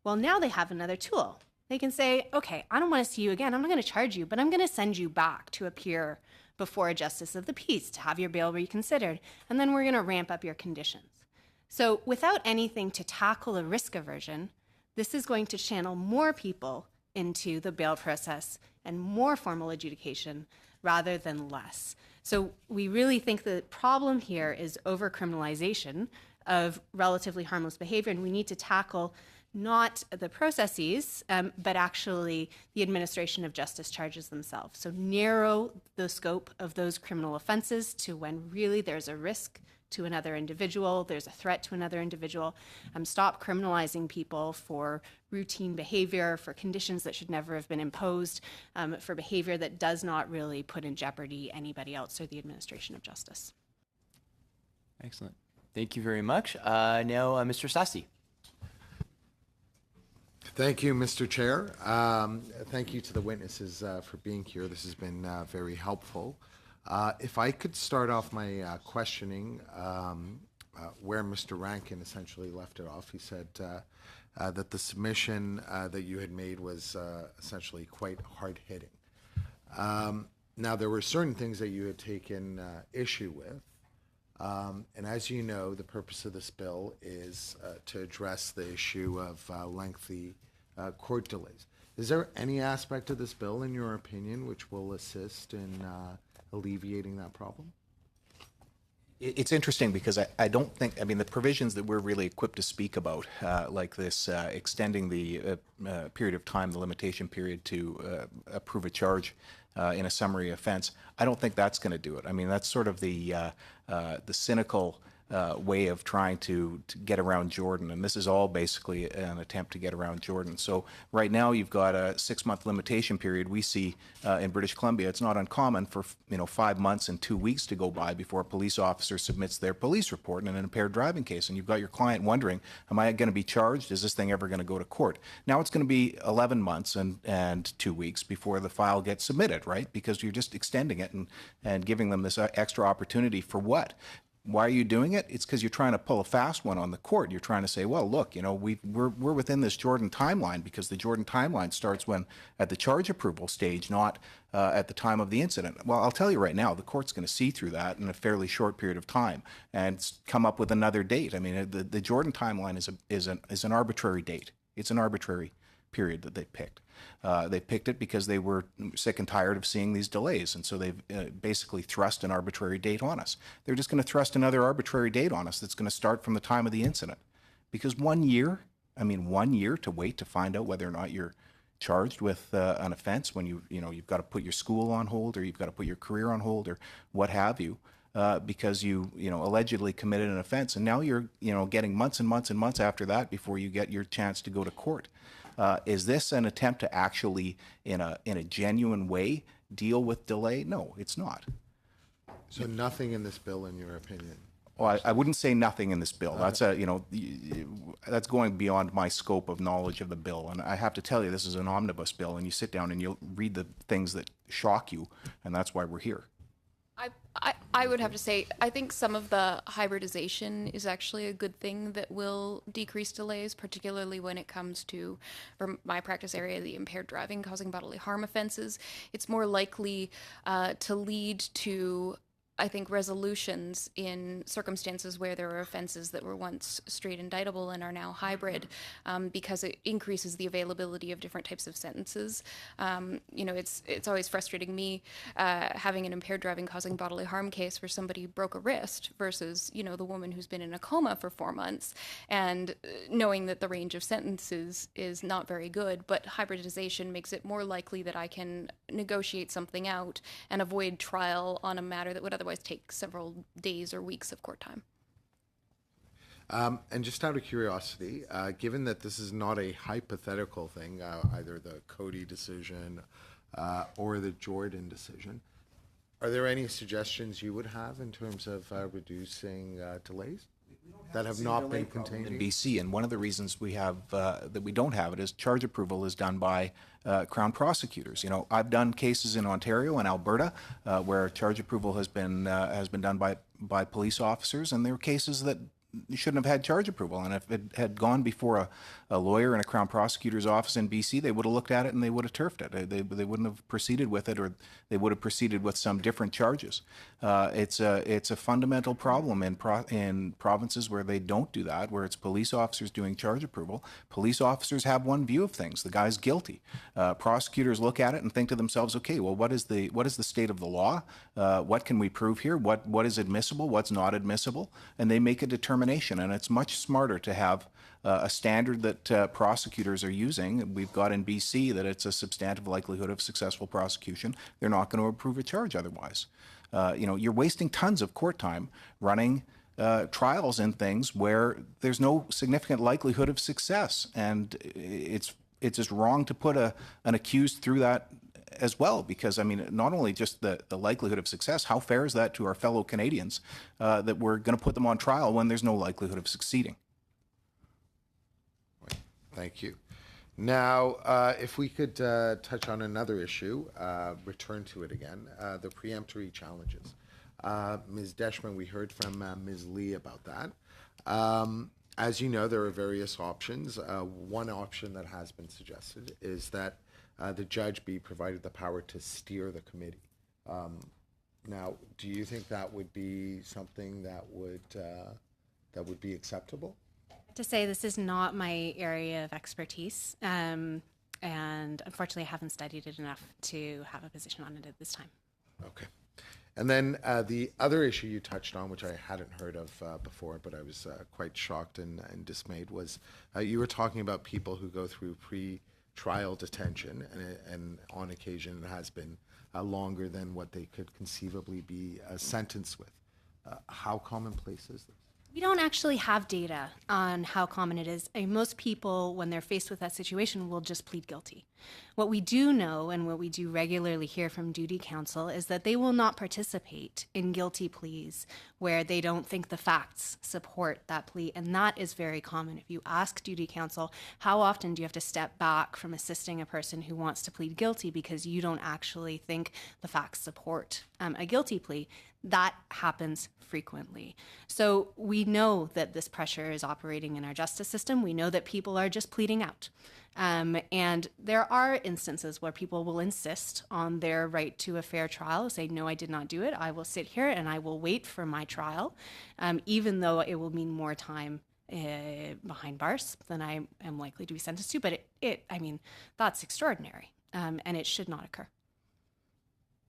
Well, now they have another tool. They can say, okay, I don't want to see you again. I'm not going to charge you, but I'm going to send you back to appear before a justice of the peace to have your bail reconsidered. And then we're going to ramp up your conditions. So without anything to tackle a risk aversion, this is going to channel more people into the bail process and more formal adjudication rather than less. So we really think the problem here is over-criminalization of relatively harmless behavior, and we need to tackle not the processes, but actually the administration of justice charges themselves. So narrow the scope of those criminal offenses to when really there's a risk to another individual, there's a threat to another individual. Stop criminalizing people for routine behavior, for conditions that should never have been imposed, for behavior that does not really put in jeopardy anybody else or the administration of justice. Excellent. Thank you very much. Now, Mr. Sassi. Thank you, Mr. Chair. Thank you to the witnesses for being here. This has been very helpful. If I could start off my questioning where Mr. Rankin essentially left it off. He said that the submission that you had made was essentially quite hard-hitting. Now, there were certain things that you had taken issue with. And as you know, the purpose of this bill is to address the issue of lengthy court delays. Is there any aspect of this bill, in your opinion, which will assist in alleviating that problem? It's interesting because I don't think, I mean, the provisions that we're really equipped to speak about, like this extending the period of time, the limitation period to approve a charge in a summary offense, I don't think that's going to do it. I mean, that's sort of the cynical way of trying to get around Jordan, and this is all basically an attempt to get around Jordan. So right now you've got a 6-month limitation period. We see in British Columbia it's not uncommon for 5 months and 2 weeks to go by before a police officer submits their police report in an impaired driving case, and you've got your client wondering, am I going to be charged? Is this thing ever going to go to court? Now it's going to be 11 months and 2 weeks before the file gets submitted, right? Because you're just extending it and giving them this extra opportunity for what? Why are you doing it? It's because you're trying to pull a fast one on the court. You're trying to say, well, look, we're within this Jordan timeline because the Jordan timeline starts when at the charge approval stage, not at the time of the incident. Well, I'll tell you right now, the court's going to see through that in a fairly short period of time and come up with another date. I mean, the Jordan timeline is an arbitrary date. It's an arbitrary period that they picked. They picked it because they were sick and tired of seeing these delays, and so they've basically thrust an arbitrary date on us. They're just going to thrust another arbitrary date on us that's going to start from the time of the incident. Because 1 year, I mean 1 year to wait to find out whether or not your charged with an offense, when you've got to put your school on hold, or you've got to put your career on hold, or what have you, because you allegedly committed an offense, and now you're getting months and months and months after that before you get your chance to go to court. Is this an attempt to actually, in a genuine way, deal with delay? No, it's not. So nothing in this bill, in your opinion? Well, I wouldn't say nothing in this bill. That's that's going beyond my scope of knowledge of the bill. And I have to tell you, this is an omnibus bill, and you sit down and you'll read the things that shock you, and that's why we're here. I would have to say, I think some of the hybridization is actually a good thing that will decrease delays, particularly when it comes to, from my practice area, the impaired driving causing bodily harm offenses. It's more likely to lead to, I think, resolutions in circumstances where there were offenses that were once straight indictable and are now hybrid, because it increases the availability of different types of sentences. It's always frustrating me having an impaired driving causing bodily harm case where somebody broke a wrist versus, the woman who's been in a coma for 4 months, and knowing that the range of sentences is not very good, but hybridization makes it more likely that I can negotiate something out and avoid trial on a matter that would otherwise take several days or weeks of court time. And just out of curiosity, given that this is not a hypothetical thing, either the Cody decision or the Jordan decision, are there any suggestions you would have in terms of reducing delays that have not been contained in BC? And one of the reasons we have that we don't have it is charge approval is done by Crown prosecutors. I've done cases in Ontario and Alberta where charge approval has been done by police officers, and there were cases that you shouldn't have had charge approval. And if it had gone before a lawyer in a Crown prosecutor's office in BC, they would have looked at it and they would have turfed it. They wouldn't have proceeded with it, or they would have proceeded with some different charges. It's a fundamental problem in provinces where they don't do that, where it's police officers doing charge approval. Police officers have one view of things: the guy's guilty. Prosecutors look at it and think to themselves, okay, well, what is the state of the law? What can we prove here? What is admissible? What's not admissible? And they make a determination. And it's much smarter to have a standard that prosecutors are using. We've got in BC that it's a substantive likelihood of successful prosecution. They're not going to approve a charge otherwise. You're wasting tons of court time running trials and things where there's no significant likelihood of success, and it's just wrong to put an accused through that as well, because not only just the likelihood of success, how fair is that to our fellow Canadians that we're going to put them on trial when there's no likelihood of succeeding? Thank you. Now, if we could touch on another issue, return to it again, the preemptory challenges. Ms. Deschman, we heard from Ms. Lee about that. As you know, there are various options. One option that has been suggested is that the judge be provided the power to steer the committee. Now, do you think that would be something that would be acceptable? To say this is not my area of expertise, and unfortunately I haven't studied it enough to have a position on it at this time. Okay. And then the other issue you touched on, which I hadn't heard of before, but I was quite shocked and dismayed, was you were talking about people who go through pre-trial detention, and on occasion it has been longer than what they could conceivably be sentenced with. How commonplace is this? We don't actually have data on how common it is. Most people, when they're faced with that situation, will just plead guilty. What we do know, and what we do regularly hear from duty counsel, is that they will not participate in guilty pleas where they don't think the facts support that plea, and that is very common. If you ask duty counsel, how often do you have to step back from assisting a person who wants to plead guilty because you don't actually think the facts support a guilty plea? That happens frequently. So we know that this pressure is operating in our justice system. We know that people are just pleading out. And there are instances where people will insist on their right to a fair trial, say, no, I did not do it. I will sit here and I will wait for my trial, even though it will mean more time behind bars than I am likely to be sentenced to. But that's extraordinary, and it should not occur.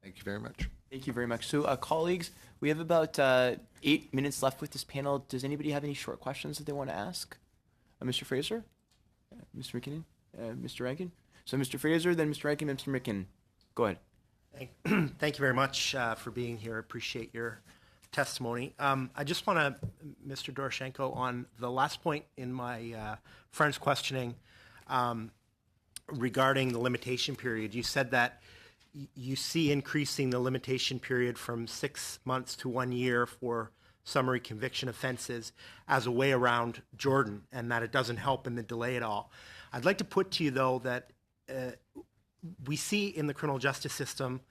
Thank you very much. Thank you very much. So, colleagues, we have about 8 minutes left with this panel. Does anybody have any short questions that they want to ask? Mr. Fraser? Mr. McKinnon? Mr. Rankin? So Mr. Fraser, then Mr. Rankin, then Mr. Micken. Go ahead. Thank you very much for being here. Appreciate your testimony. I just want to, Mr. Doroshenko, on the last point in my friend's questioning regarding the limitation period, you said that you see increasing the limitation period from 6 months to 1 year for summary conviction offenses as a way around Jordan, and that it doesn't help in the delay at all. I'd like to put to you, though, that we see in the criminal justice system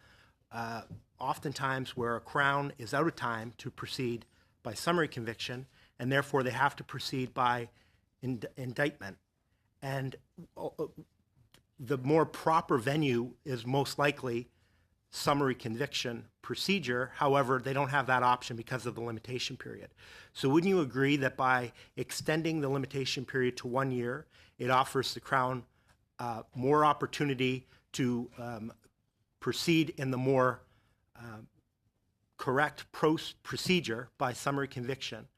oftentimes where a Crown is out of time to proceed by summary conviction, and therefore they have to proceed by indictment. And the more proper venue is most likely summary conviction procedure. However, they don't have that option because of the limitation period. So wouldn't you agree that by extending the limitation period to 1 year, it offers the Crown more opportunity to proceed in the more correct procedure by summary conviction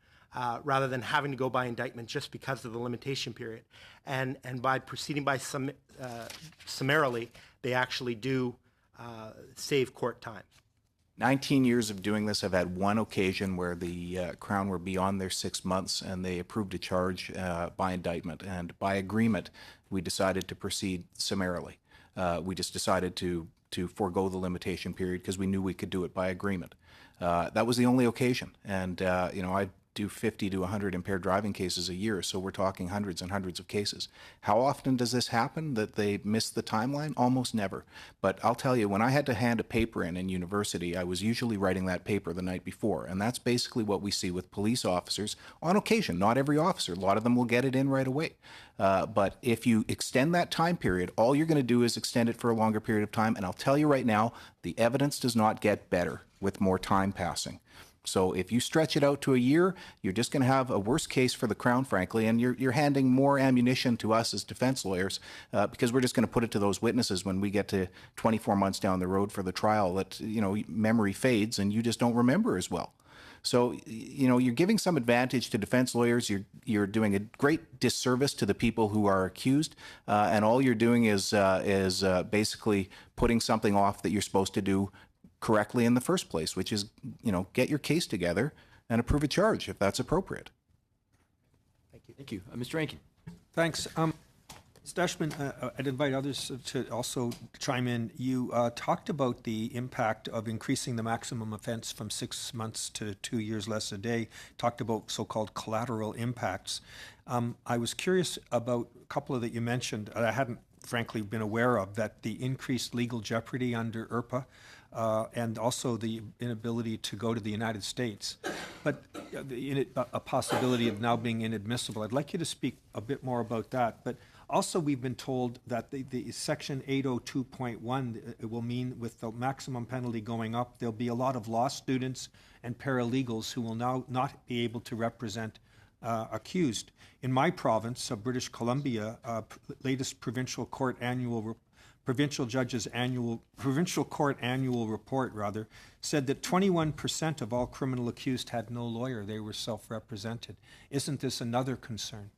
rather than having to go by indictment just because of the limitation period? And by proceeding by summarily, they actually do save court time. 19 years of doing this, I've had one occasion where the Crown were beyond their 6 months and they approved a charge by indictment. And by agreement, we decided to proceed summarily. We just decided to forego the limitation period because we knew we could do it by agreement. That was the only occasion. And, I do 50 to 100 impaired driving cases a year, so we're talking hundreds and hundreds of cases. How often does this happen, that they miss the timeline? Almost never. But I'll tell you, when I had to hand a paper in university, I was usually writing that paper the night before, and that's basically what we see with police officers on occasion. Not every officer. A lot of them will get it in right away. But if you extend that time period, all you're going to do is extend it for a longer period of time, and I'll tell you right now, the evidence does not get better with more time passing. So if you stretch it out to a year, you're just going to have a worse case for the Crown, frankly, and you're handing more ammunition to us as defense lawyers because we're just going to put it to those witnesses when we get to 24 months down the road for the trial that, memory fades and you just don't remember as well. So, you're giving some advantage to defense lawyers. You're doing a great disservice to the people who are accused, and all you're doing is basically putting something off that you're supposed to do correctly in the first place, which is, get your case together and approve a charge if that's appropriate. Thank you. Mr. Rankin. Thanks. Mr. Dashman, I'd invite others to also chime in. You talked about the impact of increasing the maximum offense from 6 months to 2 years less a day, talked about so-called collateral impacts. I was curious about a couple of that you mentioned that I hadn't frankly been aware of, that the increased legal jeopardy under IRPA and also the inability to go to the United States, but a possibility of now being inadmissible. I'd like you to speak a bit more about that. But also we've been told that the Section 802.1, it will mean with the maximum penalty going up, there'll be a lot of law students and paralegals who will now not be able to represent accused. In my province of British Columbia, latest provincial court annual report said that 21% of all criminal accused had no lawyer. They were self-represented. Isn't this another concern?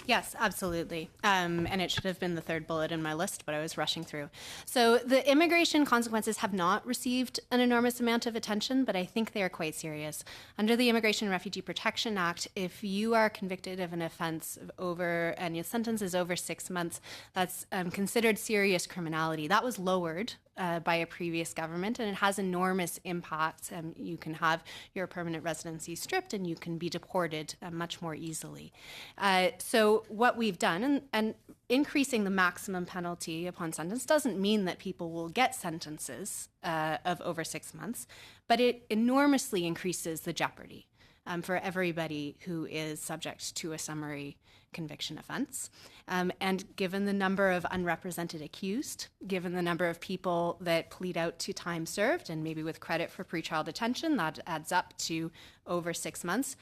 Yes, absolutely. And it should have been the third bullet in my list, but I was rushing through. So the immigration consequences have not received an enormous amount of attention, but I think they are quite serious. Under the Immigration and Refugee Protection Act, if you are convicted of an offense and your sentence is over 6 months, that's considered serious criminality. That was lowered by a previous government, and it has enormous impacts. You can have your permanent residency stripped, and you can be deported much more easily. So what we've done, and increasing the maximum penalty upon sentence doesn't mean that people will get sentences of over 6 months, but it enormously increases the jeopardy for everybody who is subject to a summary conviction offense. And given the number of unrepresented accused, given the number of people that plead out to time served, and maybe with credit for pretrial detention, that adds up to over 6 months,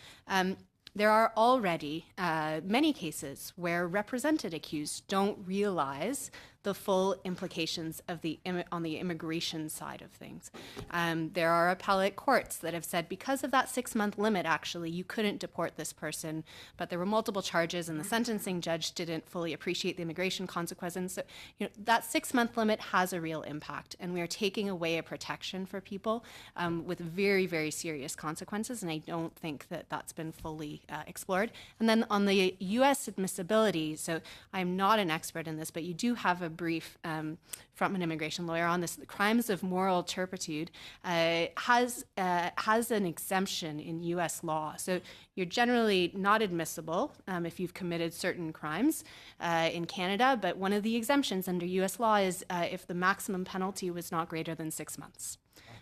there are already many cases where represented accused don't realize the full implications of on the immigration side of things. There are appellate courts that have said because of that 6-month limit, actually, you couldn't deport this person, but there were multiple charges and the sentencing judge didn't fully appreciate the immigration consequences. So, that 6-month limit has a real impact, and we are taking away a protection for people with very, very serious consequences, and I don't think that that's been fully explored. And then on the U.S. admissibility, so I'm not an expert in this, but you do have a brief from an immigration lawyer on this. The crimes of moral turpitude has an exemption in U.S. law. So you're generally not admissible if you've committed certain crimes in Canada, but one of the exemptions under U.S. law is if the maximum penalty was not greater than 6 months.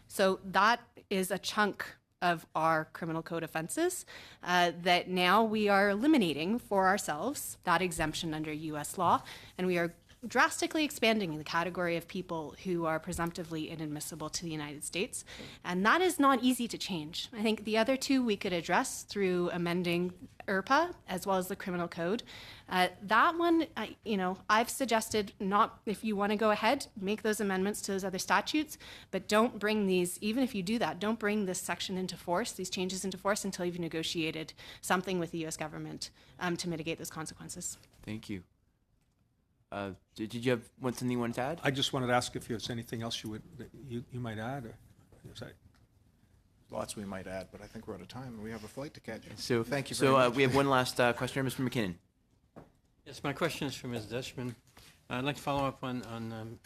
So that is a chunk of our criminal code offenses that now we are eliminating for ourselves, that exemption under U.S. law, and we are drastically expanding the category of people who are presumptively inadmissible to the United States. And that is not easy to change. I think the other two we could address through amending IRPA as well as the criminal code. That one, I've suggested not, if you want to go ahead, make those amendments to those other statutes, but don't bring these, even if you do that, don't bring this section into force, these changes into force until you've negotiated something with the U.S. government to mitigate those consequences. Thank you. Did you have something you wanted to add? I just wanted to ask if there's anything else you might add, or Lots we might add, but I think we're out of time and we have a flight to catch. So thank you very much. We have one last question, Mr. McKinnon. Yes, my question is for Ms. Deshman. I'd like to follow up on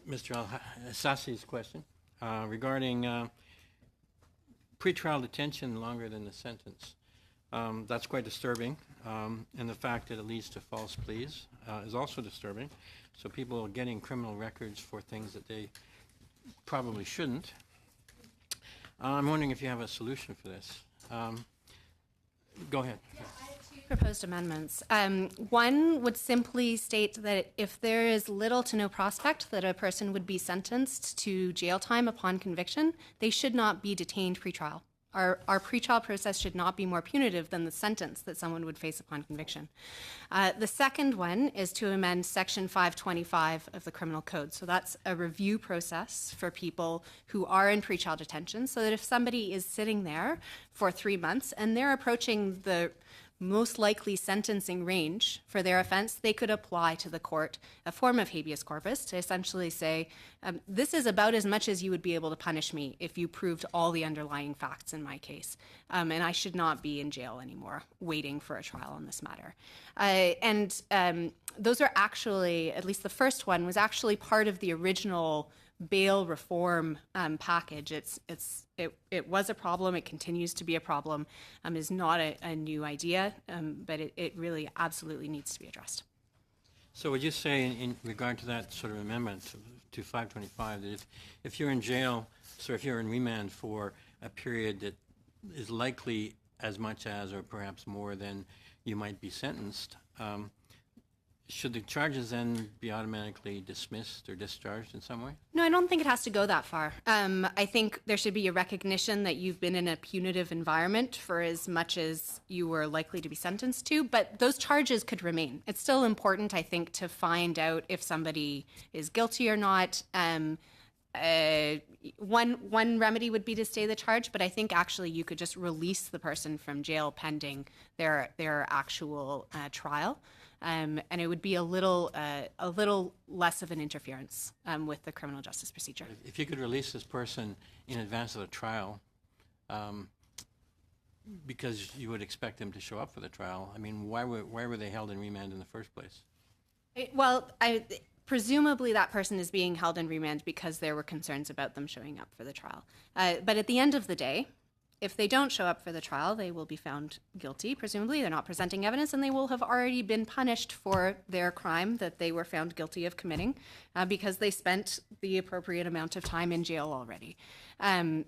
Mr. Al-Sassi's question regarding pretrial detention longer than the sentence. That's quite disturbing, and the fact that it leads to false pleas is also disturbing. So people are getting criminal records for things that they probably shouldn't. I'm wondering if you have a solution for this. Go ahead. Proposed amendments. One would simply state that if there is little to no prospect that a person would be sentenced to jail time upon conviction, they should not be detained pretrial. Our pretrial process should not be more punitive than the sentence that someone would face upon conviction. The second one is to amend Section 525 of the Criminal Code. So that's a review process for people who are in pretrial detention, so that if somebody is sitting there for 3 months and they're approaching the most likely sentencing range for their offense, they could apply to the court a form of habeas corpus to essentially say, this is about as much as you would be able to punish me if you proved all the underlying facts in my case. And I should not be in jail anymore waiting for a trial on this matter. Those are actually, at least the first one, was actually part of the original bail reform package. It was a problem. It continues to be a problem. Is not a new idea, but it really absolutely needs to be addressed. So would you say, in regard to that sort of amendment to 525, that if you're in jail, so if you're in remand for a period that is likely as much as, or perhaps more than you might be sentenced, should the charges then be automatically dismissed or discharged in some way? No, I don't think it has to go that far. I think there should be a recognition that you've been in a punitive environment for as much as you were likely to be sentenced to, but those charges could remain. It's still important, I think, to find out if somebody is guilty or not. One remedy would be to stay the charge, but I think actually you could just release the person from jail pending their actual trial. And it would be a little less of an interference with the criminal justice procedure. If you could release this person in advance of the trial, because you would expect them to show up for the trial, I mean, why were they held in remand in the first place? Well, presumably that person is being held in remand because there were concerns about them showing up for the trial. But at the end of the day, if they don't show up for the trial, they will be found guilty, presumably. They're not presenting evidence, and they will have already been punished for their crime that they were found guilty of committing because they spent the appropriate amount of time in jail already.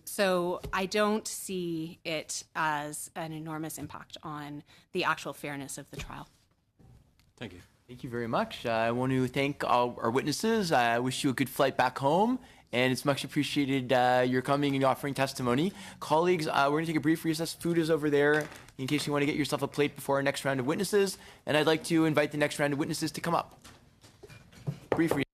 So I don't see it as an enormous impact on the actual fairness of the trial. Thank you. Thank you very much. I want to thank all our witnesses. I wish you a good flight back home. And it's much appreciated your coming and offering testimony. Colleagues, we're going to take a brief recess. Food is over there in case you want to get yourself a plate before our next round of witnesses. And I'd like to invite the next round of witnesses to come up. Brief reading.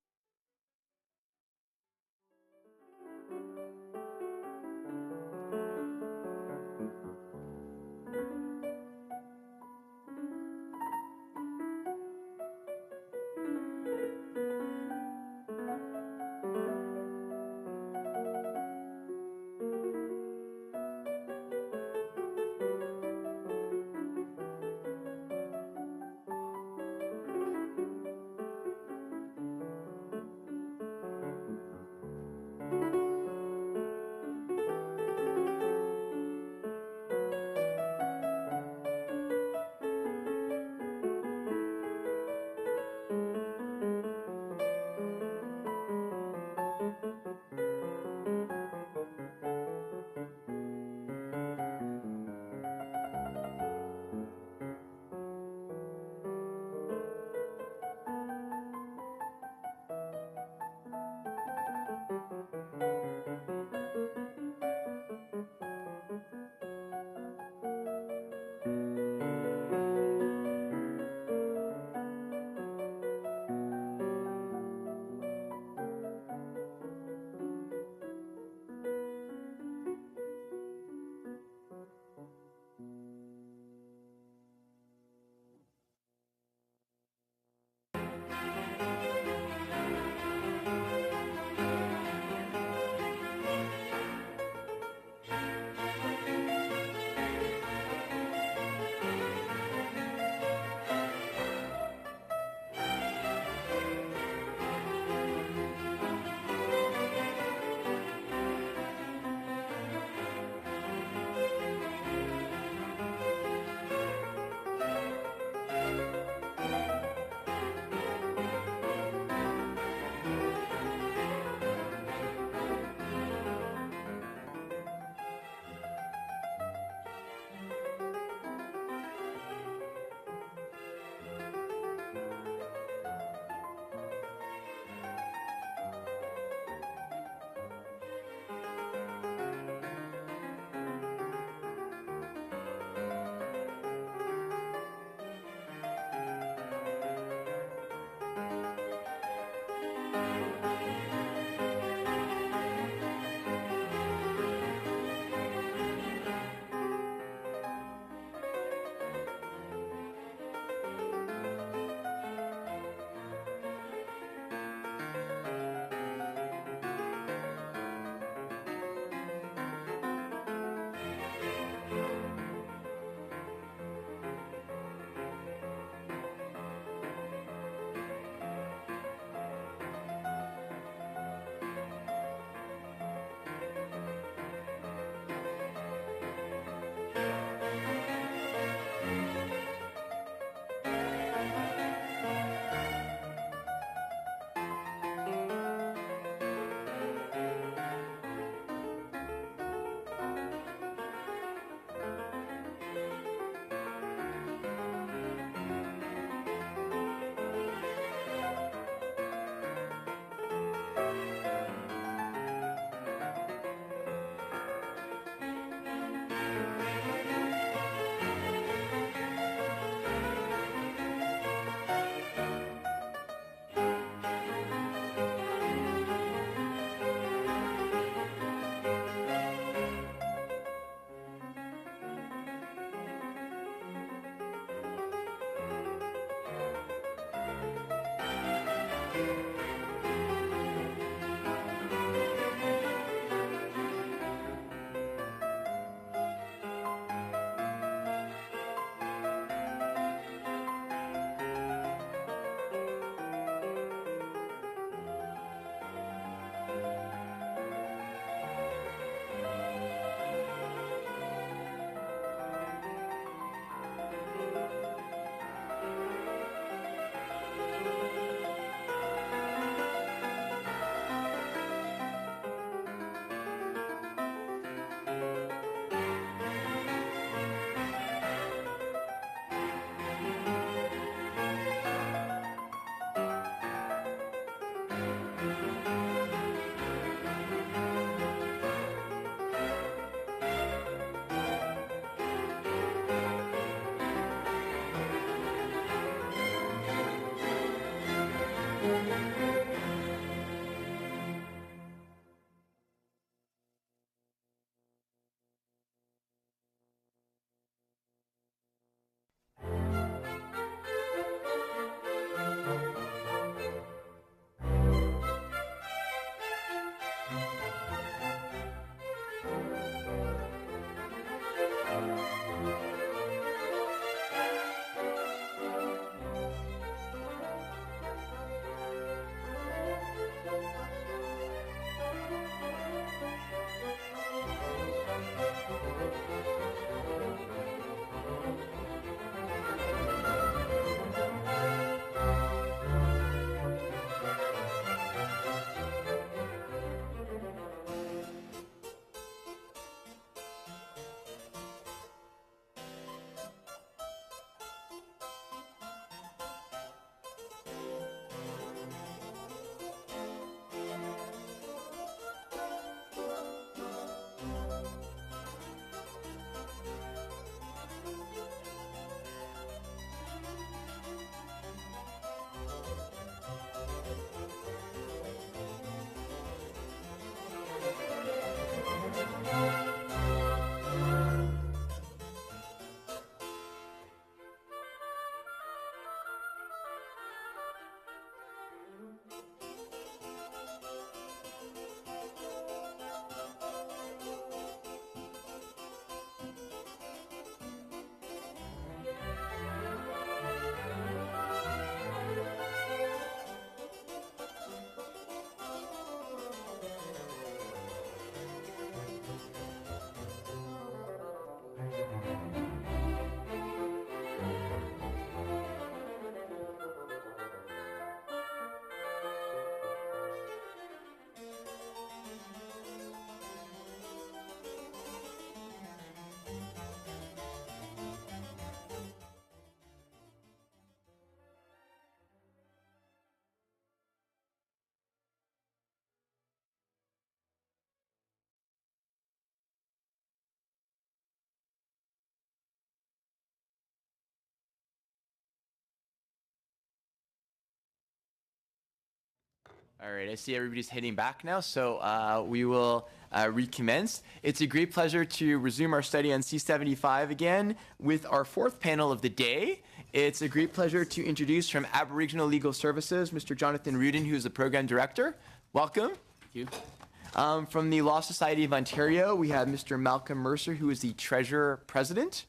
All right, I see everybody's heading back now, so we will recommence. It's a great pleasure to resume our study on C75 again with our fourth panel of the day. It's a great pleasure to introduce from Aboriginal Legal Services, Mr. Jonathan Rudin, who is the Program Director. Welcome. Thank you. From the Law Society of Ontario, we have Mr. Malcolm Mercer, who is the Treasurer President,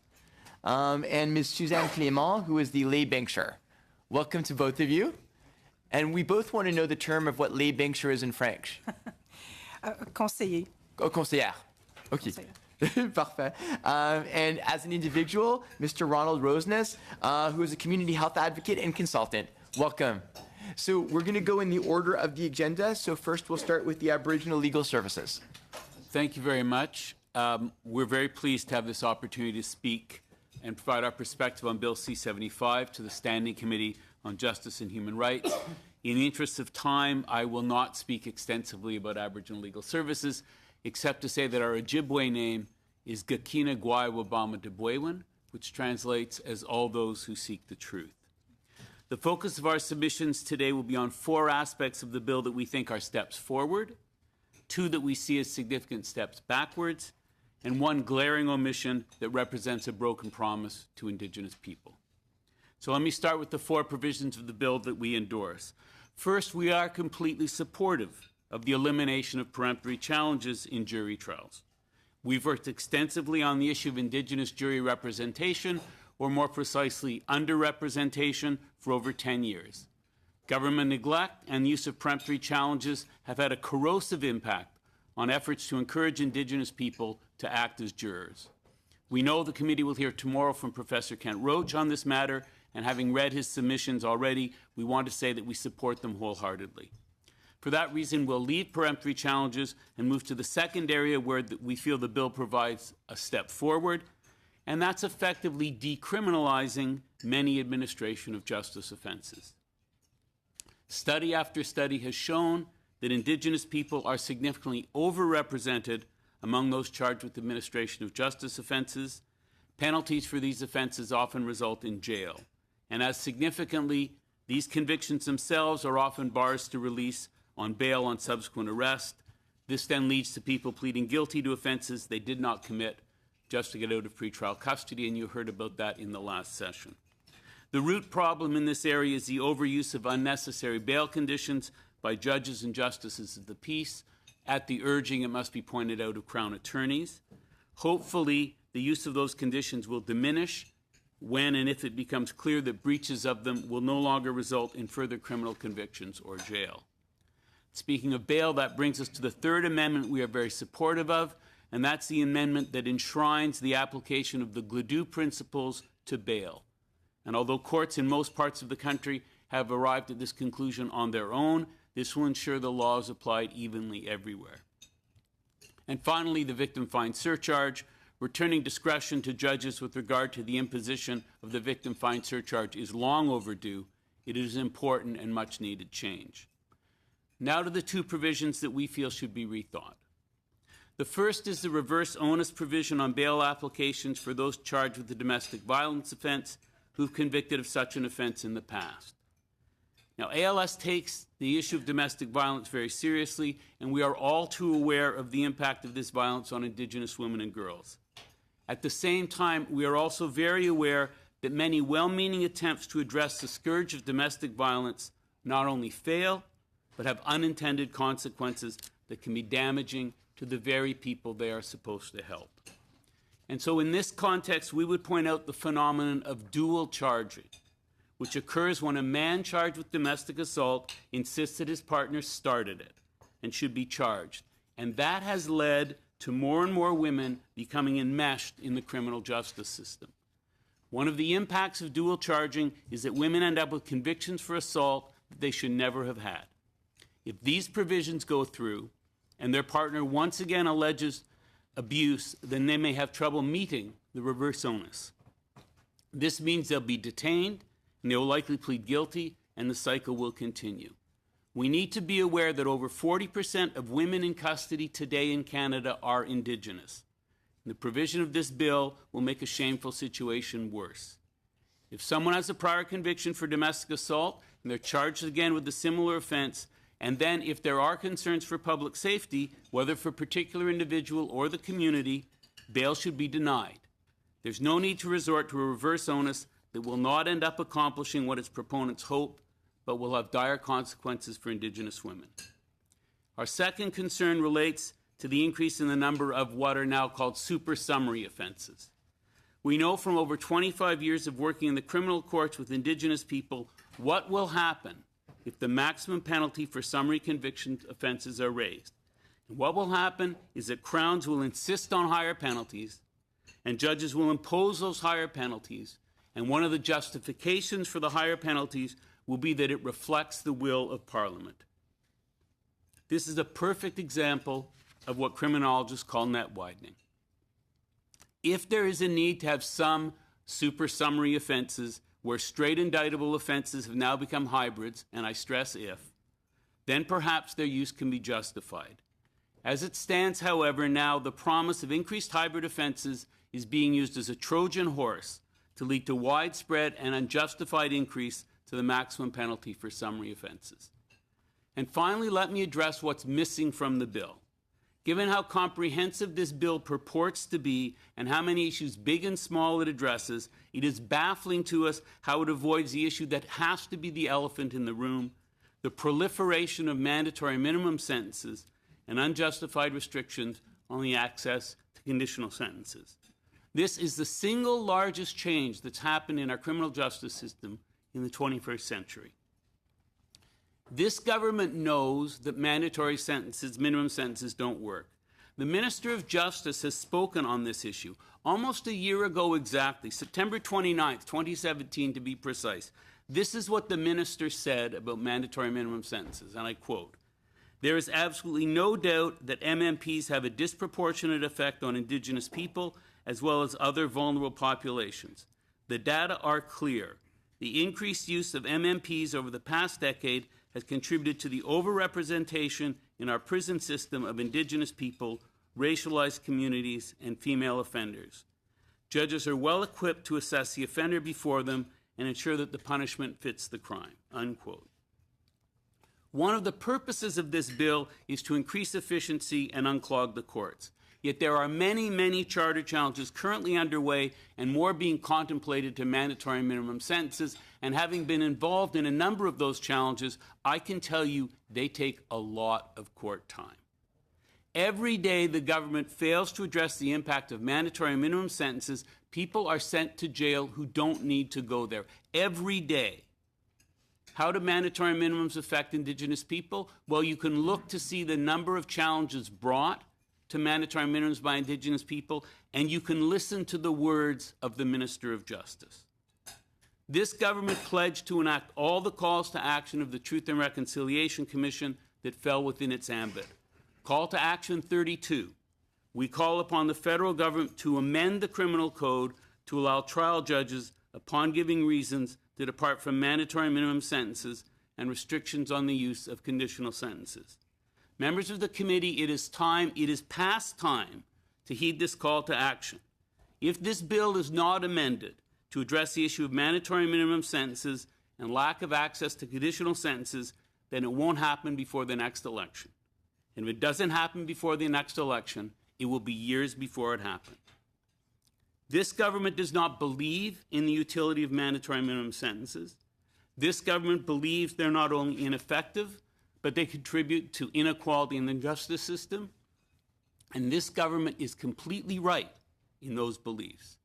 and Ms. Suzanne Clément, who is the lay bencher. Welcome to both of you. And we both want to know the term of what lay bencher is in French. Conseiller. Oh, conseillère. Okay. Parfait. And as an individual, Mr. Ronald Roseness, who is a community health advocate and consultant. Welcome. So we're going to go in the order of the agenda. So first we'll start with the Aboriginal Legal Services. Thank you very much. We're very pleased to have this opportunity to speak and provide our perspective on Bill C-75 to the Standing Committee on Justice and Human Rights. In the interest of time, I will not speak extensively about Aboriginal Legal Services, except to say that our Ojibwe name is Gakina Gwai Wabama Debwewan, which translates as all those who seek the truth. The focus of our submissions today will be on 4 aspects of the bill that we think are steps forward, 2 that we see as significant steps backwards, and 1 glaring omission that represents a broken promise to Indigenous people. So let me start with the 4 provisions of the bill that we endorse. First, we are completely supportive of the elimination of peremptory challenges in jury trials. We've worked extensively on the issue of Indigenous jury representation, or more precisely, underrepresentation, for over 10 years. Government neglect and use of peremptory challenges have had a corrosive impact on efforts to encourage Indigenous people to act as jurors. We know the committee will hear tomorrow from Professor Kent Roach on this matter, and having read his submissions already, we want to say that we support them wholeheartedly. For that reason, we'll leave peremptory challenges and move to the second area where we feel the bill provides a step forward, and that's effectively decriminalizing many administration of justice offenses. Study after study has shown that Indigenous people are significantly overrepresented among those charged with administration of justice offenses. Penalties for these offenses often result in jail. And as significantly, these convictions themselves are often bars to release on bail on subsequent arrest. This then leads to people pleading guilty to offenses they did not commit just to get out of pretrial custody, and you heard about that in the last session. The root problem in this area is the overuse of unnecessary bail conditions by judges and justices of the peace, at the urging, it must be pointed out, of Crown attorneys. Hopefully, the use of those conditions will diminish when and if it becomes clear that breaches of them will no longer result in further criminal convictions or jail. Speaking of bail, that brings us to the 3rd amendment we are very supportive of, and that's the amendment that enshrines the application of the Gladue principles to bail. And although courts in most parts of the country have arrived at this conclusion on their own, this will ensure the law is applied evenly everywhere. And finally, the victim fine surcharge. Returning discretion to judges with regard to the imposition of the victim fine surcharge is long overdue. It is important and much needed change. Now to the 2 provisions that we feel should be rethought. The first is the reverse onus provision on bail applications for those charged with a domestic violence offense who've convicted of such an offense in the past. Now, ALS takes the issue of domestic violence very seriously, and we are all too aware of the impact of this violence on Indigenous women and girls. At the same time, we are also very aware that many well-meaning attempts to address the scourge of domestic violence not only fail, but have unintended consequences that can be damaging to the very people they are supposed to help. And so in this context, we would point out the phenomenon of dual charging, which occurs when a man charged with domestic assault insists that his partner started it and should be charged. And that has led to more and more women becoming enmeshed in the criminal justice system. One of the impacts of dual charging is that women end up with convictions for assault that they should never have had. If these provisions go through and their partner once again alleges abuse, then they may have trouble meeting the reverse onus. This means they'll be detained, and they will likely plead guilty, and the cycle will continue. We need to be aware that over 40% of women in custody today in Canada are Indigenous. And the provision of this bill will make a shameful situation worse. If someone has a prior conviction for domestic assault and they're charged again with a similar offense, And then, if there are concerns for public safety, whether for a particular individual or the community, bail should be denied. There's no need to resort to a reverse onus that will not end up accomplishing what its proponents hope, but will have dire consequences for Indigenous women. Our second concern relates to the increase in the number of what are now called super summary offenses. We know from over 25 years of working in the criminal courts with Indigenous people what will happen if the maximum penalty for summary conviction offenses are raised. And what will happen is that Crowns will insist on higher penalties, and judges will impose those higher penalties, and one of the justifications for the higher penalties will be that it reflects the will of Parliament. This is a perfect example of what criminologists call net widening. If there is a need to have some super summary offenses where straight indictable offenses have now become hybrids, and I stress if, then perhaps their use can be justified. As it stands, however, now the promise of increased hybrid offenses is being used as a Trojan horse to lead to widespread and unjustified increase to the maximum penalty for summary offenses. And finally, let me address what's missing from the bill. Given how comprehensive this bill purports to be and how many issues, big and small, it addresses, it is baffling to us how it avoids the issue that has to be the elephant in the room, the proliferation of mandatory minimum sentences and unjustified restrictions on the access to conditional sentences. This is the single largest change that's happened in our criminal justice system in the 21st century. This government knows that mandatory sentences, minimum sentences, don't work. The Minister of Justice has spoken on this issue almost a year ago exactly, September 29th, 2017 to be precise. This is what the minister said about mandatory minimum sentences, and I quote, "There is absolutely no doubt that MMPs have a disproportionate effect on Indigenous people as well as other vulnerable populations. The data are clear. The increased use of MMPs over the past decade has contributed to the overrepresentation in our prison system of Indigenous people, racialized communities, and female offenders. Judges are well equipped to assess the offender before them and ensure that the punishment fits the crime," unquote. One of the purposes of this bill is to increase efficiency and unclog the courts. Yet there are many, many charter challenges currently underway and more being contemplated to mandatory minimum sentences. And having been involved in a number of those challenges, I can tell you they take a lot of court time. Every day the government fails to address the impact of mandatory minimum sentences, people are sent to jail who don't need to go there. Every day. How do mandatory minimums affect Indigenous people? Well, you can look to see the number of challenges brought to mandatory minimums by Indigenous people, and you can listen to the words of the Minister of Justice. This government pledged to enact all the calls to action of the Truth and Reconciliation Commission that fell within its ambit. Call to Action 32. We call upon the federal government to amend the criminal code to allow trial judges, upon giving reasons, to depart from mandatory minimum sentences and restrictions on the use of conditional sentences. Members of the committee, it is past time to heed this call to action. If this bill is not amended to address the issue of mandatory minimum sentences and lack of access to conditional sentences, then it won't happen before the next election. And if it doesn't happen before the next election, it will be years before it happens. This government does not believe in the utility of mandatory minimum sentences. This government believes they're not only ineffective, but they contribute to inequality in the justice system. And this government is completely right in those beliefs.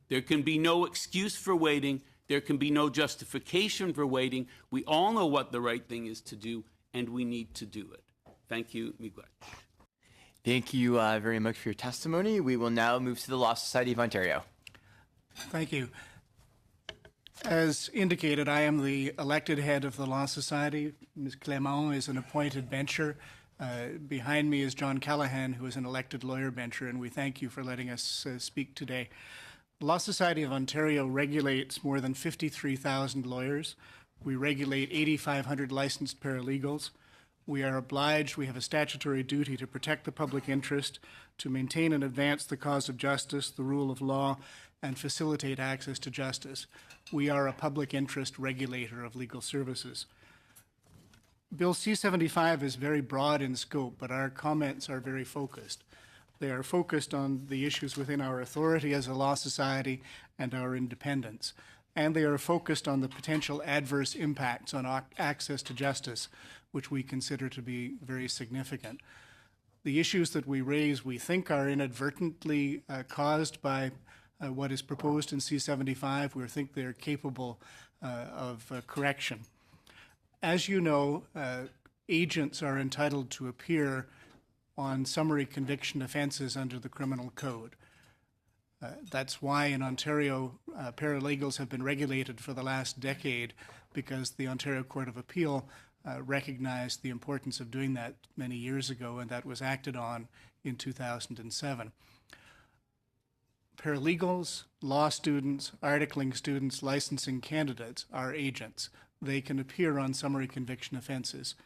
There can be no excuse for waiting. There can be no justification for waiting. We all know what the right thing is to do, and we need to do it. Thank you, Miguel. Thank you very much for your testimony. We will now move to the Law Society of Ontario. Thank you. As indicated, I am the elected head of the Law Society. Ms. Clément is an appointed bencher. Behind me is John Callahan, who is an elected lawyer bencher, and we thank you for letting us speak today. The Law Society of Ontario regulates more than 53,000 lawyers. We regulate 8,500 licensed paralegals. We are obliged, we have a statutory duty to protect the public interest, to maintain and advance the cause of justice, the rule of law, and facilitate access to justice. We are a public interest regulator of legal services. Bill C-75 is very broad in scope, but our comments are very focused. They are focused on the issues within our authority as a law society and our independence. And they are focused on the potential adverse impacts on access to justice, which we consider to be very significant. The issues that we raise, we think, are inadvertently caused by what is proposed in C-75. We think they're capable of correction. As you know, agents are entitled to appear on summary conviction offenses under the Criminal Code. That's why in Ontario, paralegals have been regulated for the last decade, because the Ontario Court of Appeal recognized the importance of doing that many years ago, and that was acted on in 2007. Paralegals, law students, articling students, licensing candidates are agents. They can appear on summary conviction offenses.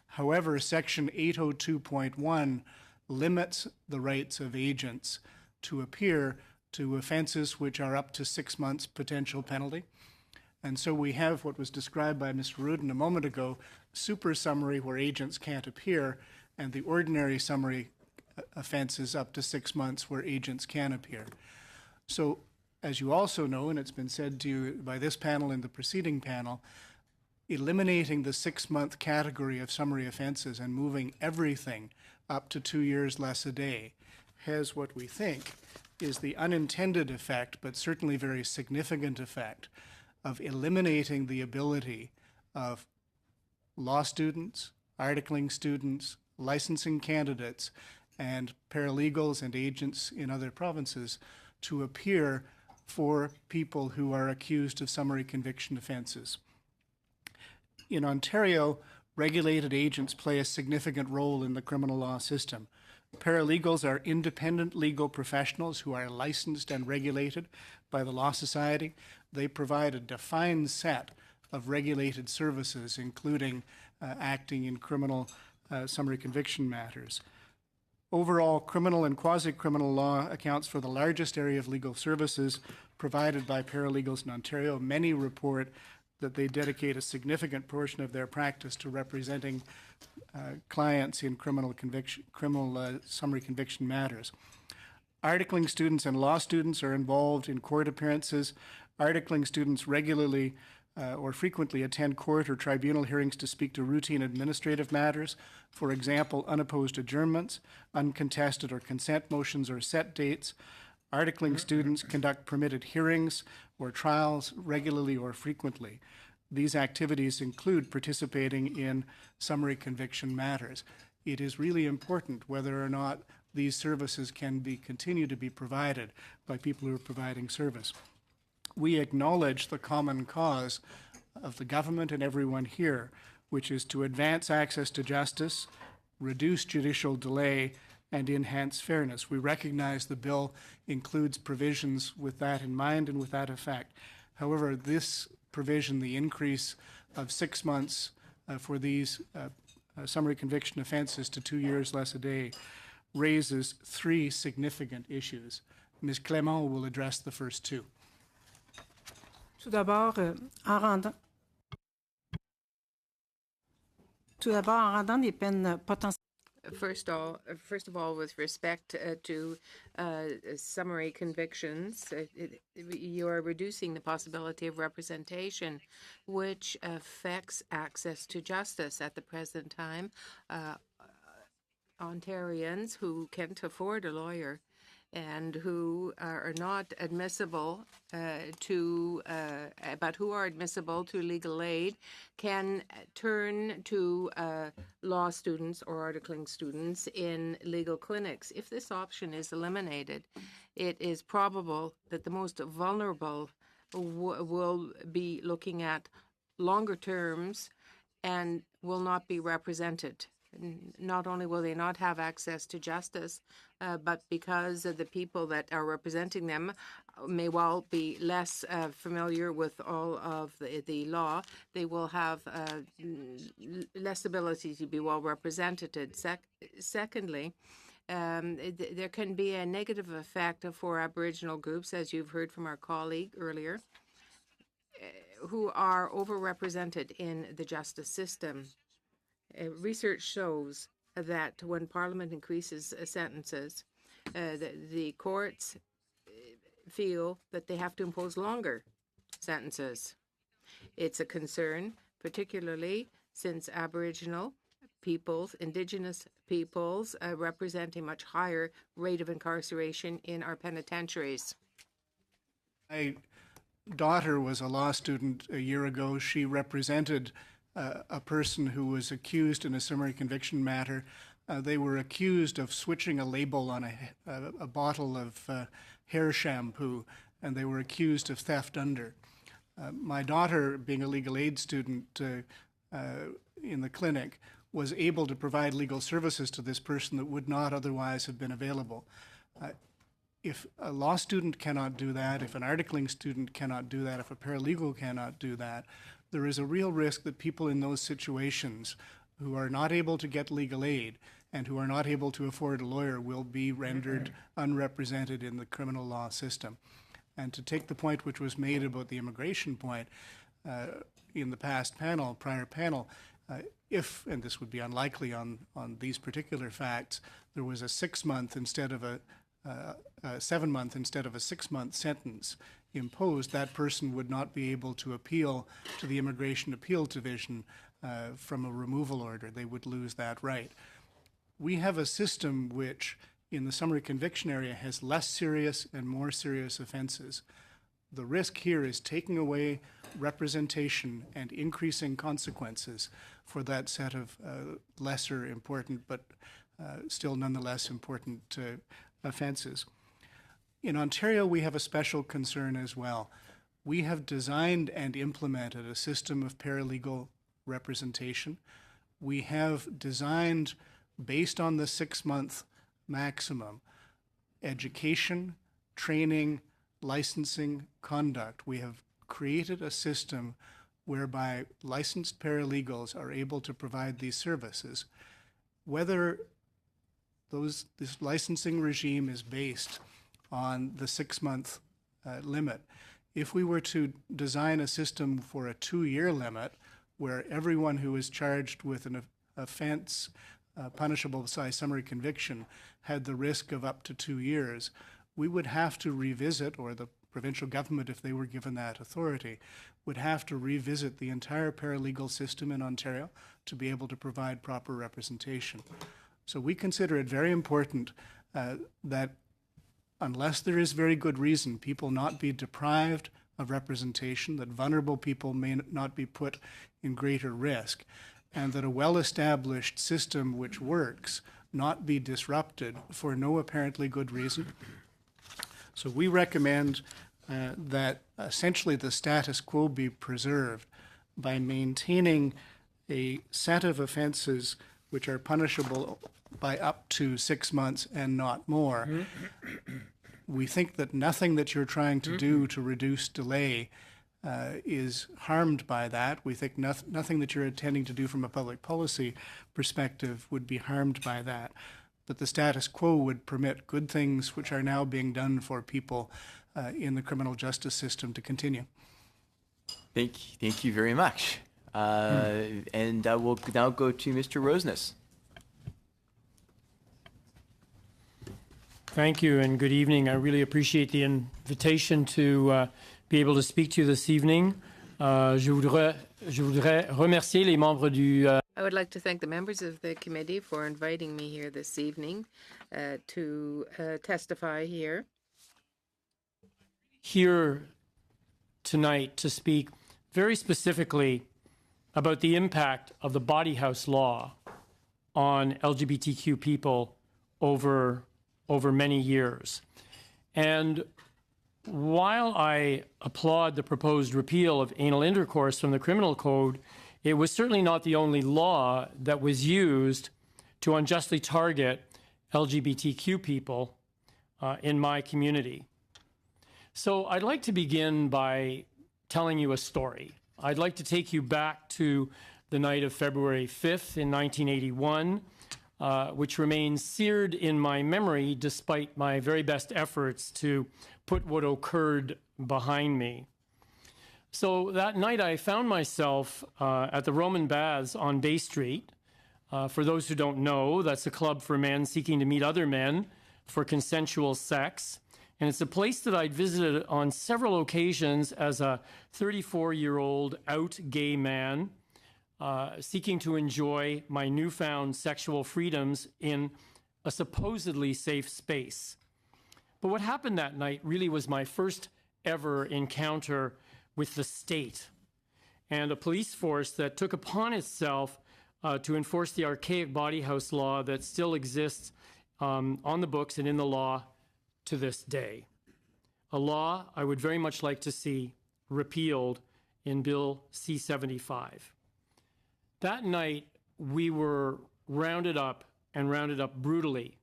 However, Section 802.1 limits the rights of agents to appear to offenses which are up to 6 months potential penalty. And so we have what was described by Mr. Rudin a moment ago, super summary where agents can't appear, and the ordinary summary offenses up to 6 months where agents can appear. So as you also know, and it's been said to you by this panel and the preceding panel, eliminating the 6-month category of summary offenses and moving everything up to 2 years less a day has what we think is the unintended effect, but certainly very significant effect, of eliminating the ability of law students, articling students, licensing candidates, and paralegals and agents in other provinces to appear for people who are accused of summary conviction offenses. In Ontario, regulated agents play a significant role in the criminal law system. Paralegals are independent legal professionals who are licensed and regulated by the Law Society. They provide a defined set of regulated services, including acting in criminal summary conviction matters. Overall, criminal and quasi-criminal law accounts for the largest area of legal services provided by paralegals in Ontario. Many report that they dedicate a significant portion of their practice to representing clients in criminal summary conviction matters. Articling students and law students are involved in court appearances. Articling students regularly or frequently attend court or tribunal hearings to speak to routine administrative matters, for example, unopposed adjournments, uncontested or consent motions or set dates. Articling students conduct permitted hearings or trials regularly or frequently. These activities include participating in summary conviction matters. It is really important whether or not these services can continue to be provided by people who are providing service. We acknowledge the common cause of the government and everyone here, which is to advance access to justice, reduce judicial delay, and enhance fairness. We recognize the bill includes provisions with that in mind and with that effect. However, this provision, the increase of 6 months for these summary conviction offenses to 2 years less a day, raises 3 significant issues. Ms. Clément will address the first 2. Tout d'abord, en rendant des peines potentielles. First of all, with respect to summary convictions, you are reducing the possibility of representation, which affects access to justice. At the present time, Ontarians who can't afford a lawyer and who are not admissible but who are admissible to legal aid can turn to law students or articling students in legal clinics. If this option is eliminated, it is probable that the most vulnerable will be looking at longer terms and will not be represented. Not only will they not have access to justice, but because of the people that are representing them may well be less familiar with all of the law, they will have less ability to be well represented. Secondly, there can be a negative effect for Aboriginal groups, as you've heard from our colleague earlier, who are overrepresented in the justice system. research shows that when Parliament increases sentences, the courts feel that they have to impose longer sentences. It's a concern, particularly since Aboriginal peoples, Indigenous peoples, represent a much higher rate of incarceration in our penitentiaries. My daughter was a law student a year ago. She represented a person who was accused in a summary conviction matter. They were accused of switching a label on a bottle of hair shampoo, and they were accused of theft under. My daughter, being a legal aid student in the clinic, was able to provide legal services to this person that would not otherwise have been available. If a law student cannot do that, if an articling student cannot do that, if a paralegal cannot do that, there is a real risk that people in those situations who are not able to get legal aid and who are not able to afford a lawyer will be rendered unrepresented in the criminal law system. And to take the point which was made about the immigration point in the prior panel, if, and this would be unlikely on these particular facts, there was a 6-month instead of a 7-month instead of a 6-month sentence imposed, that person would not be able to appeal to the Immigration Appeal Division from a removal order. They would lose that right. We have a system which, in the summary conviction area, has less serious and more serious offenses. The risk here is taking away representation and increasing consequences for that set of lesser important but still nonetheless important offenses. In Ontario, we have a special concern as well. We have designed and implemented a system of paralegal representation. We have designed, based on the 6-month maximum, education, training, licensing, conduct. We have created a system whereby licensed paralegals are able to provide these services. Whether this licensing regime is based on the 6-month limit, if we were to design a system for a 2-year limit where everyone who is charged with an offense punishable by summary conviction had the risk of up to 2 years, we would have to revisit, or the provincial government, if they were given that authority, would have to revisit the entire paralegal system in Ontario to be able to provide proper representation. So we consider it very important that unless there is very good reason, people not be deprived of representation, that vulnerable people may not be put in greater risk, and that a well-established system which works not be disrupted for no apparently good reason. So we recommend that essentially the status quo be preserved by maintaining a set of offenses which are punishable by up to 6 months and not more. We think that nothing that you're trying to do to reduce delay is harmed by that. We think nothing that you're intending to do from a public policy perspective would be harmed by that. But the status quo would permit good things which are now being done for people in the criminal justice system to continue. Thank you very much. And we'll now go to Mr. Rosnes. Thank you and good evening. I really appreciate the invitation to be able to speak to you this evening. Je voudrais remercier les membres du... I would like to thank the members of the committee for inviting me here this evening to testify here. Here tonight to speak very specifically about the impact of the Body House law on LGBTQ people over many years. And while I applaud the proposed repeal of anal intercourse from the criminal code, it was certainly not the only law that was used to unjustly target LGBTQ people in my community. So I'd like to begin by telling you a story. I'd like to take you back to the night of February 5th in 1981, which remains seared in my memory despite my very best efforts to put what occurred behind me. So that night I found myself at the Roman Baths on Bay Street For those who don't know, that's a club for men seeking to meet other men for consensual sex. And it's a place that I'd visited on several occasions as a 34-year-old out gay man seeking to enjoy my newfound sexual freedoms in a supposedly safe space. But what happened that night really was my first ever encounter with the state and a police force that took upon itself to enforce the archaic body house law that still exists on the books and in the law to this day. A law I would very much like to see repealed in Bill C-75. That night, we were rounded up and rounded up brutally.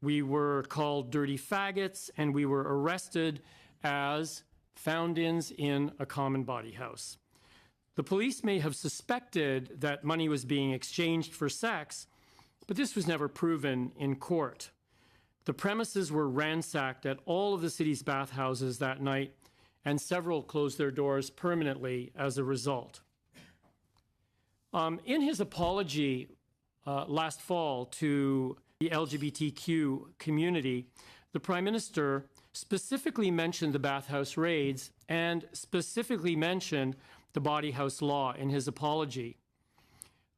We were called dirty faggots, and we were arrested as found-ins in a common body house. The police may have suspected that money was being exchanged for sex, but this was never proven in court. The premises were ransacked at all of the city's bathhouses that night, and several closed their doors permanently as a result. In his apology last fall to the LGBTQ community, the Prime Minister specifically mentioned the bathhouse raids and specifically mentioned the body house law in his apology.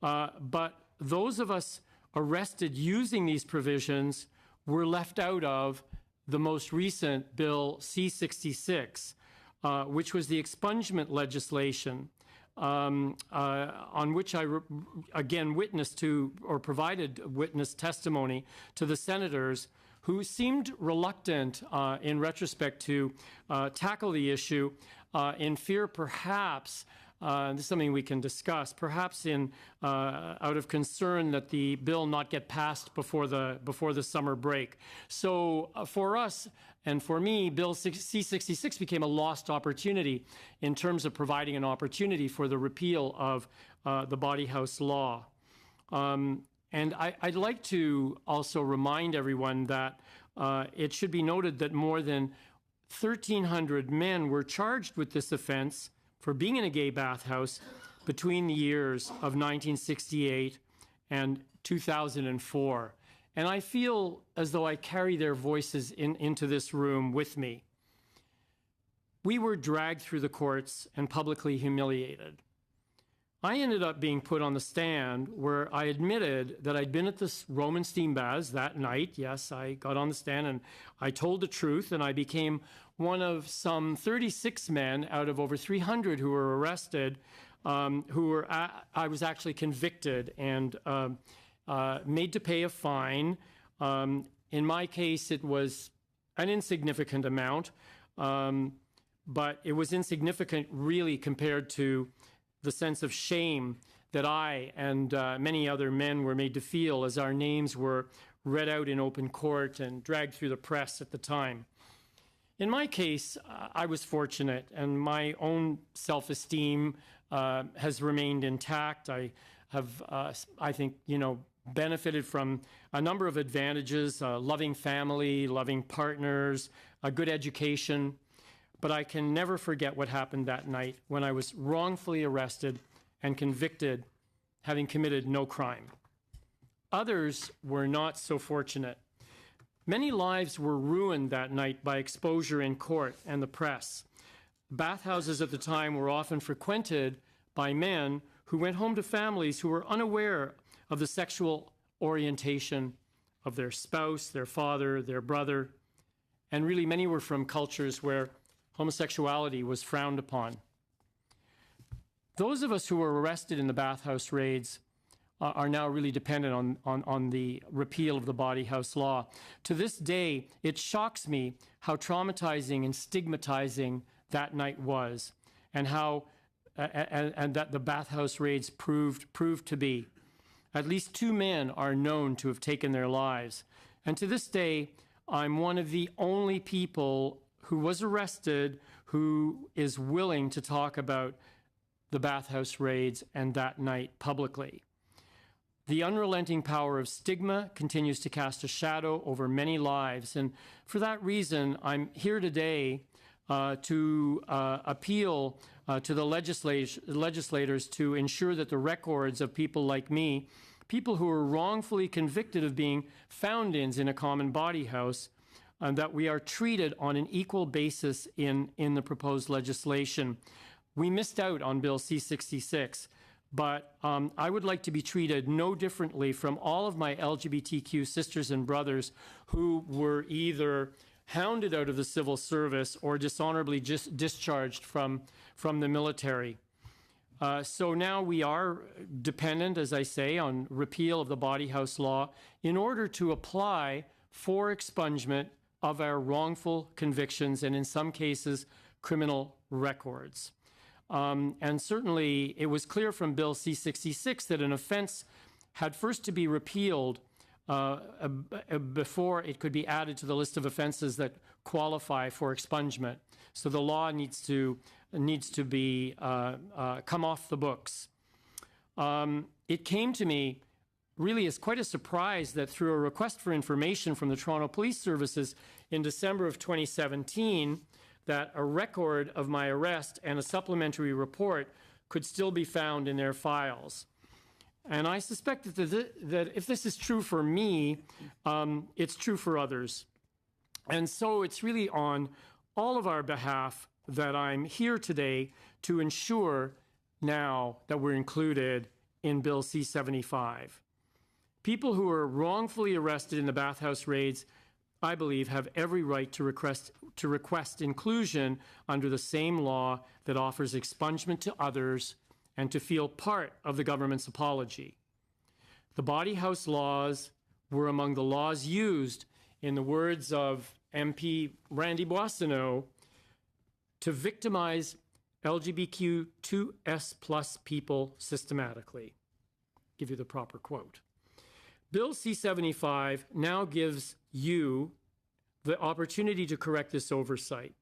But those of us arrested using these provisions were left out of the most recent Bill C-66, which was the expungement legislation on which I again witnessed to or provided witness testimony to the senators who seemed reluctant in retrospect to tackle the issue in fear perhaps, this is something we can discuss, perhaps out of concern that the bill not get passed before the summer break. So for us and for me, Bill C-66 became a lost opportunity in terms of providing an opportunity for the repeal of the body house law. And I'd like to also remind everyone that it should be noted that more than 1,300 men were charged with this offense for being in a gay bathhouse between the years of 1968 and 2004. And I feel as though I carry their voices into this room with me. We were dragged through the courts and publicly humiliated. I ended up being put on the stand where I admitted that I'd been at the Roman steam baths that night. Yes, I got on the stand and I told the truth, and I became one of some 36 men out of over 300 who were arrested, I was actually convicted and made to pay a fine. In my case, it was an insignificant amount, but it was insignificant really compared to the sense of shame that I and many other men were made to feel as our names were read out in open court and dragged through the press at the time. In my case, I was fortunate, and my own self-esteem has remained intact. I have, I think, benefited from a number of advantages, a loving family, loving partners, a good education. But I can never forget what happened that night when I was wrongfully arrested and convicted, having committed no crime. Others were not so fortunate. Many lives were ruined that night by exposure in court and the press. Bathhouses at the time were often frequented by men who went home to families who were unaware of the sexual orientation of their spouse, their father, their brother, and really many were from cultures where homosexuality was frowned upon. Those of us who were arrested in the bathhouse raids are now really dependent on the repeal of the body house law. To this day, it shocks me how traumatizing and stigmatizing that night was, and how and that the bathhouse raids proved to be. At least 2 men are known to have taken their lives, and to this day, I'm one of the only people who was arrested who is willing to talk about the bathhouse raids and that night publicly. The unrelenting power of stigma continues to cast a shadow over many lives, and for that reason, I'm here today to appeal to the legislators to ensure that the records of people like me people who are wrongfully convicted of being found-ins in a common body house, that we are treated on an equal basis in the proposed legislation. We missed out on Bill C-66, but I would like to be treated no differently from all of my LGBTQ sisters and brothers who were either hounded out of the civil service or dishonorably discharged from the military. So now we are dependent, as I say, on repeal of the Body House Law in order to apply for expungement of our wrongful convictions and, in some cases, criminal records. And certainly, it was clear from Bill C-66 that an offense had first to be repealed before it could be added to the list of offenses that qualify for expungement. So the law needs to be come off the books. It came to me really as quite a surprise that through a request for information from the Toronto Police Services in December of 2017, that a record of my arrest and a supplementary report could still be found in their files. And I suspect that if this is true for me, it's true for others. And so it's really on all of our behalf that I'm here today to ensure now that we're included in Bill C-75. People who are wrongfully arrested in the bathhouse raids, I believe, have every right to request inclusion under the same law that offers expungement to others and to feel part of the government's apology. The Body House laws were among the laws used, in the words of MP Randy Boissonnault, to victimize LGBTQ2S+ people systematically. Give you the proper quote. Bill C-75 now gives you the opportunity to correct this oversight.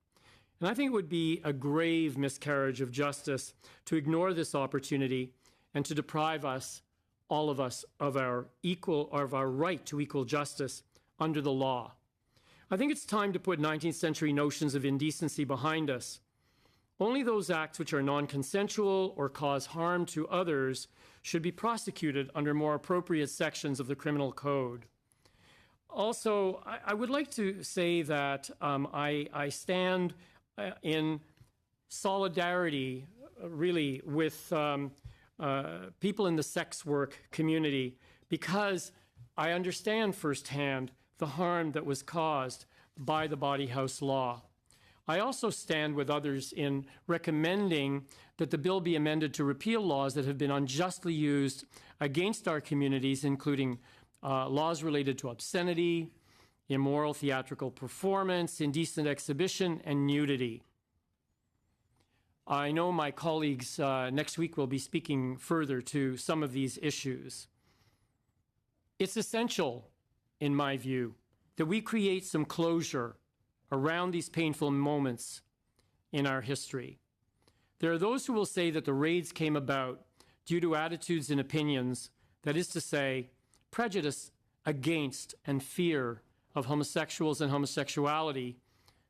And I think it would be a grave miscarriage of justice to ignore this opportunity and to deprive us, all of us, of our right to equal justice under the law. I think it's time to put 19th century notions of indecency behind us. Only those acts which are non-consensual or cause harm to others should be prosecuted under more appropriate sections of the criminal code. Also, I would like to say that I stand in solidarity, really, with people in the sex work community, because I understand firsthand the harm that was caused by the Body House Law. I also stand with others in recommending that the bill be amended to repeal laws that have been unjustly used against our communities, including laws related to obscenity, immoral theatrical performance, indecent exhibition, and nudity. I know my colleagues next week will be speaking further to some of these issues. It's essential, in my view, that we create some closure around these painful moments in our history. There are those who will say that the raids came about due to attitudes and opinions, that is to say, prejudice against and fear of homosexuals and homosexuality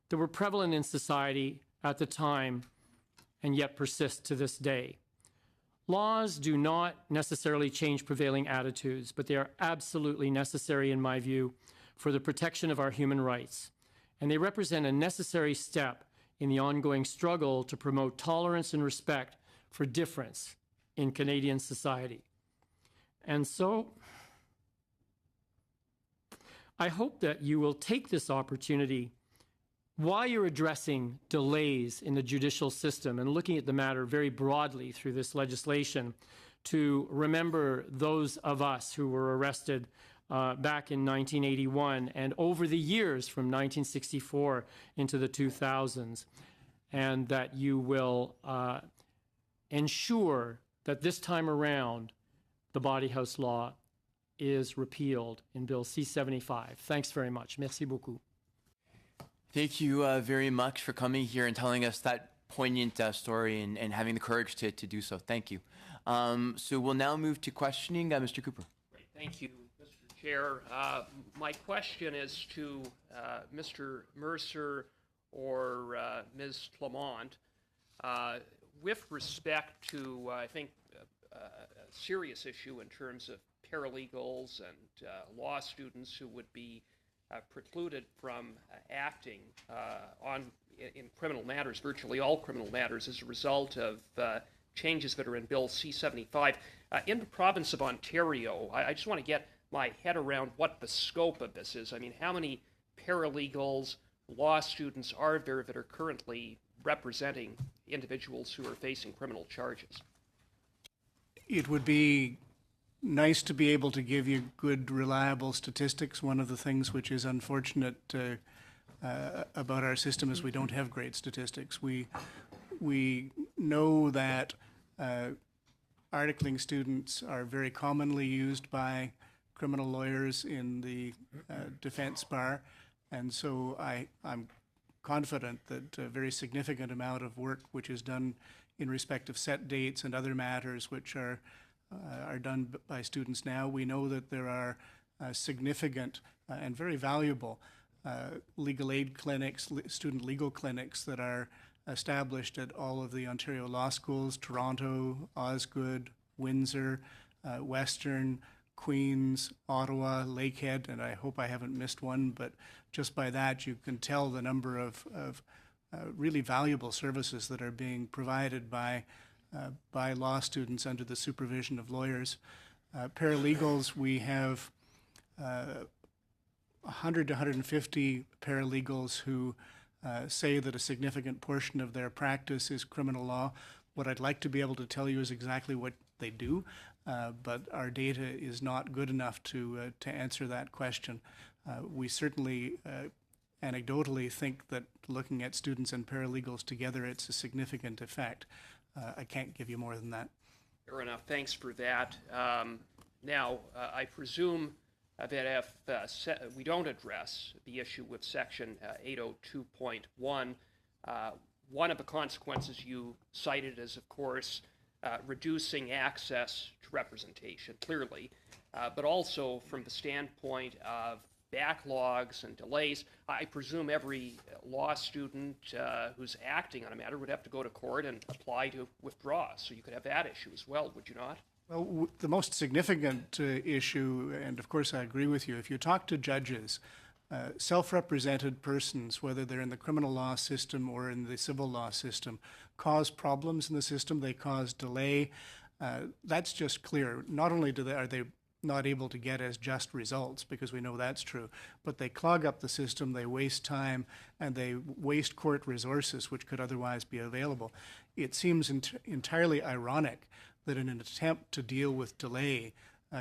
that were prevalent in society at the time and yet persist to this day. Laws do not necessarily change prevailing attitudes, but they are absolutely necessary, in my view, for the protection of our human rights. And they represent a necessary step in the ongoing struggle to promote tolerance and respect for difference in Canadian society. And so, I hope that you will take this opportunity while you're addressing delays in the judicial system and looking at the matter very broadly through this legislation, to remember those of us who were arrested back in 1981 and over the years from 1964 into the 2000s, and that you will ensure that this time around the Body House Law is repealed in Bill C-75. Thanks very much. Merci beaucoup. Thank you very much for coming here and telling us that poignant story and having the courage to do so. Thank you. So we'll now move to questioning. Mr. Cooper. Great. Thank you, Mr. Chair. My question is to Mr. Mercer or Ms. Clement. With respect to, I think, a serious issue in terms of paralegals and law students who would be precluded from acting in criminal matters, virtually all criminal matters, as a result of changes that are in Bill C-75. In the province of Ontario, I just want to get my head around what the scope of this is. I mean, how many paralegals, law students are there that are currently representing individuals who are facing criminal charges? It would be nice to be able to give you good, reliable statistics. One of the things which is unfortunate about our system is we don't have great statistics. We know that articling students are very commonly used by criminal lawyers in the defense bar, and so I'm confident that a very significant amount of work which is done in respect of set dates and other matters which are done by students now. We know that there are significant and very valuable legal aid clinics, student legal clinics that are established at all of the Ontario law schools, Toronto, Osgoode, Windsor, Western, Queens, Ottawa, Lakehead, and I hope I haven't missed one, but just by that you can tell the number of really valuable services that are being provided by law students under the supervision of lawyers. Paralegals, we have 100 to 150 paralegals who say that a significant portion of their practice is criminal law. What I'd like to be able to tell you is exactly what they do, but our data is not good enough to answer that question. We certainly anecdotally think that looking at students and paralegals together, it's a significant effect. I can't give you more than that. Fair enough. Thanks for that. Now, I presume that if we don't address the issue with Section 802.1, one of the consequences you cited is, of course, reducing access to representation, clearly, but also from the standpoint of backlogs and delays. I presume every law student who's acting on a matter would have to go to court and apply to withdraw, so you could have that issue as well, would you not? Well, the most significant issue, and of course I agree with you, if you talk to judges, self-represented persons, whether they're in the criminal law system or in the civil law system, cause problems in the system, they cause delay. That's just clear. Not only are they not able to get as just results, because we know that's true, but they clog up the system, they waste time, and they waste court resources which could otherwise be available. It seems entirely ironic that in an attempt to deal with delay,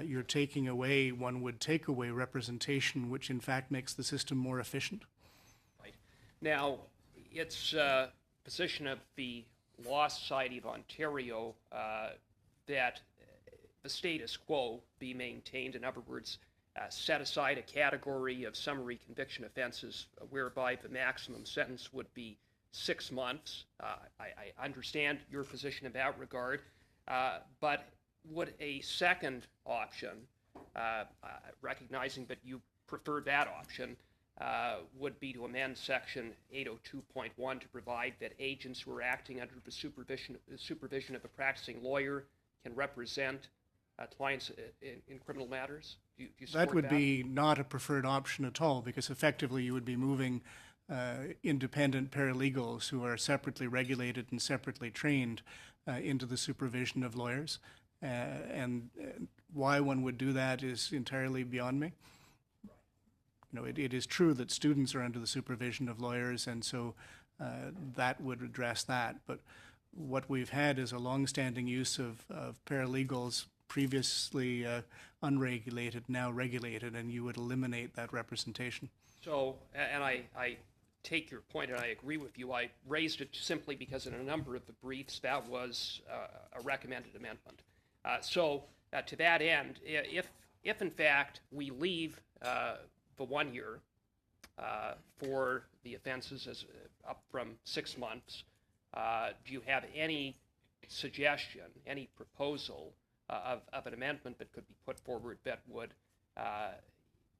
you're taking away, one would take away representation, which in fact makes the system more efficient. Right. Now, it's position of the Law Society of Ontario that the status quo be maintained. In other words, set aside a category of summary conviction offenses whereby the maximum sentence would be 6 months. I understand your position in that regard, but would a second option, recognizing that you prefer that option, would be to amend Section 802.1 to provide that agents who are acting under the supervision of a practicing lawyer can represent clients in criminal matters? Do you support that would be not a preferred option at all, because effectively you would be moving independent paralegals who are separately regulated and separately trained into the supervision of lawyers. And why one would do that is entirely beyond me. You know, it is true that students are under the supervision of lawyers, and so that would address that. But what we've had is a long-standing use of paralegals, previously unregulated, now regulated, and you would eliminate that representation. So, and I take your point, and I agree with you. I raised it simply because in a number of the briefs that was a recommended amendment. So to that end, if in fact we leave the 1 year for the offenses as up from 6 months, do you have any suggestion, any proposal of an amendment that could be put forward that would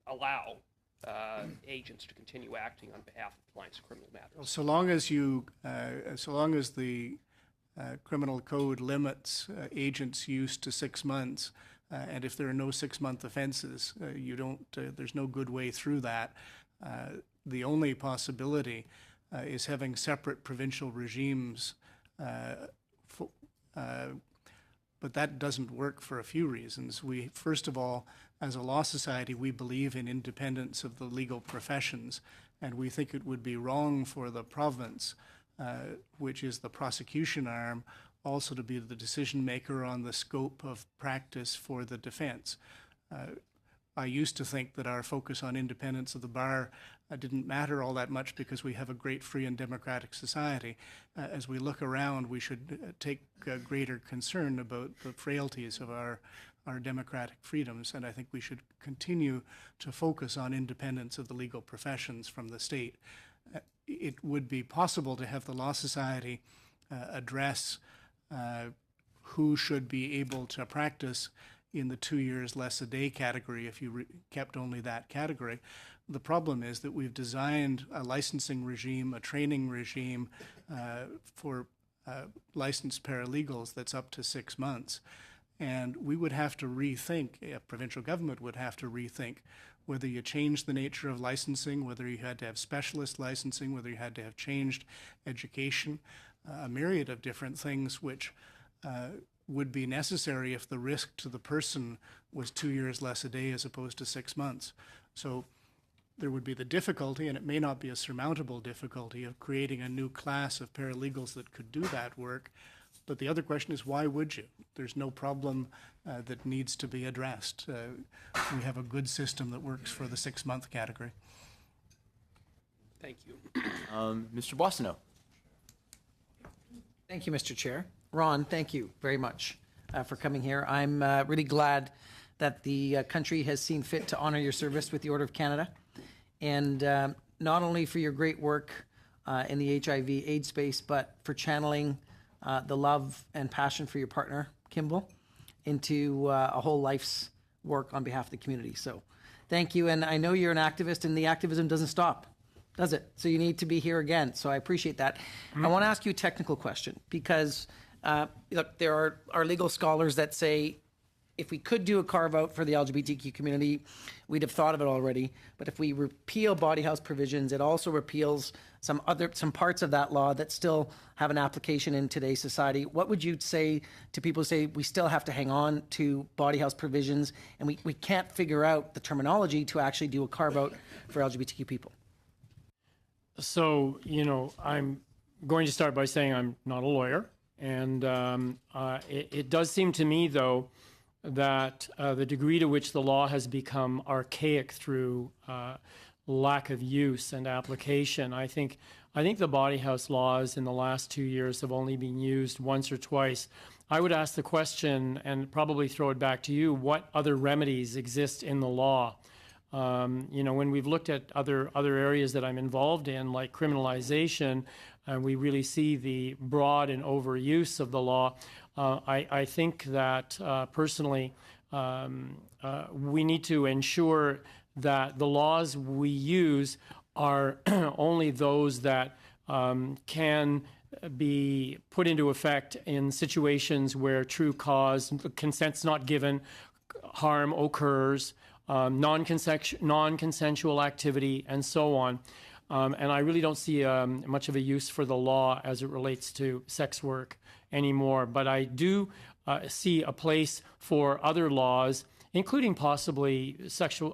allow agents to continue acting on behalf of clients in criminal matters? Well, so long as the criminal code limits agents' use to 6 months, And if there are no 6-month offenses, there's no good way through that. The only possibility is having separate provincial regimes, but that doesn't work for a few reasons. First of all, as a law society, we believe in independence of the legal professions, and we think it would be wrong for the province, which is the prosecution arm, also to be the decision maker on the scope of practice for the defense. I used to think that our focus on independence of the bar didn't matter all that much because we have a great free and democratic society. As we look around, we should take greater concern about the frailties of our democratic freedoms, and I think we should continue to focus on independence of the legal professions from the state. It would be possible to have the Law Society address who should be able to practice in the 2 years less a day category if you kept only that category. The problem is that we've designed a licensing regime, a training regime for licensed paralegals that's up to 6 months. And we would have to rethink, a provincial government would have to rethink whether you changed the nature of licensing, whether you had to have specialist licensing, whether you had to have changed education, a myriad of different things which would be necessary if the risk to the person was 2 years less a day as opposed to 6 months. So there would be the difficulty, and it may not be a surmountable difficulty, of creating a new class of paralegals that could do that work. But the other question is, why would you? There's no problem that needs to be addressed. We have a good system that works for the 6-month category. Thank you. Mr. Boissonneau. Thank you, Mr. Chair. Ron, thank you very much for coming here. I'm really glad that the country has seen fit to honor your service with the Order of Canada, and not only for your great work in the HIV/AIDS space, but for channeling the love and passion for your partner, Kimball, into a whole life's work on behalf of the community. So thank you. And I know you're an activist, and the activism doesn't stop, does it? So you need to be here again. So I appreciate that. I want to ask you a technical question because, look, there are legal scholars that say if we could do a carve-out for the LGBTQ community, we'd have thought of it already. But if we repeal body house provisions, it also repeals some parts of that law that still have an application in today's society. What would you say to people who say we still have to hang on to body house provisions and we can't figure out the terminology to actually do a carve-out for LGBTQ people? So, I'm going to start by saying I'm not a lawyer. And it does seem to me, though, that the degree to which the law has become archaic through lack of use and application, I think the body house laws in the last 2 years have only been used once or twice. I would ask the question, and probably throw it back to you, what other remedies exist in the law? When we've looked at other areas that I'm involved in, like criminalization, and we really see the broad and overuse of the law, I think that personally we need to ensure that the laws we use are only those that can be put into effect in situations where true cause, consent's not given, harm occurs, non-consensual activity, and so on. And I really don't see much of a use for the law as it relates to sex work anymore. But I do see a place for other laws, including possibly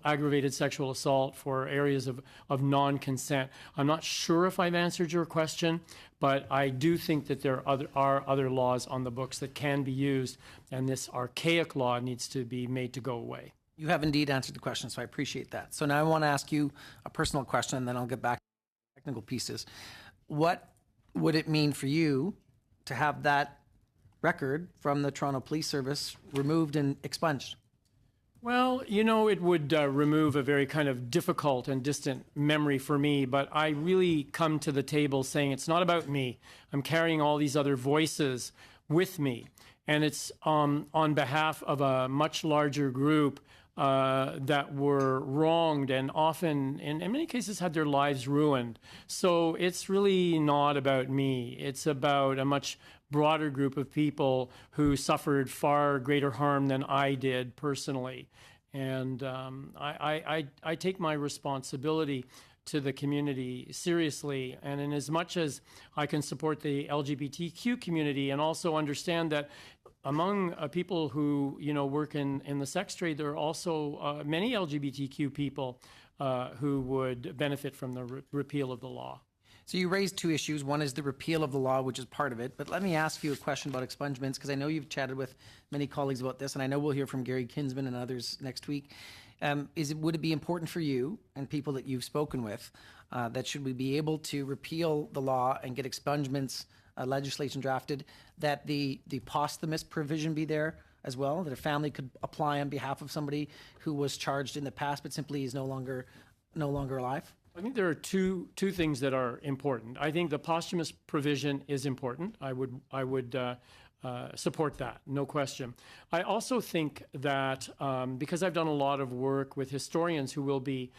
aggravated sexual assault for areas of non-consent. I'm not sure if I've answered your question, but I do think that there are other laws on the books that can be used, and this archaic law needs to be made to go away. You have indeed answered the question, so I appreciate that. So now I want to ask you a personal question, and then I'll get back to the technical pieces. What would it mean for you to have that record from the Toronto Police Service removed and expunged? Well, it would remove a very kind of difficult and distant memory for me, but I really come to the table saying it's not about me. I'm carrying all these other voices with me, and it's on behalf of a much larger group that were wronged and often, in many cases, had their lives ruined. So it's really not about me. It's about a much broader group of people who suffered far greater harm than I did personally. And I take my responsibility to the community seriously. And in as much as I can support the LGBTQ community and also understand that among people who work in the sex trade, there are also many LGBTQ people who would benefit from the repeal of the law. So you raised two issues. One is the repeal of the law, which is part of it. But let me ask you a question about expungements, because I know you've chatted with many colleagues about this, and I know we'll hear from Gary Kinsman and others next week. Would it be important for you and people that you've spoken with that should we be able to repeal the law and get expungements legislation drafted, that the posthumous provision be there as well, that a family could apply on behalf of somebody who was charged in the past but simply is no longer alive? I think there are two things that are important. I think the posthumous provision is important. I would support that, no question. I also think that because I've done a lot of work with historians who will be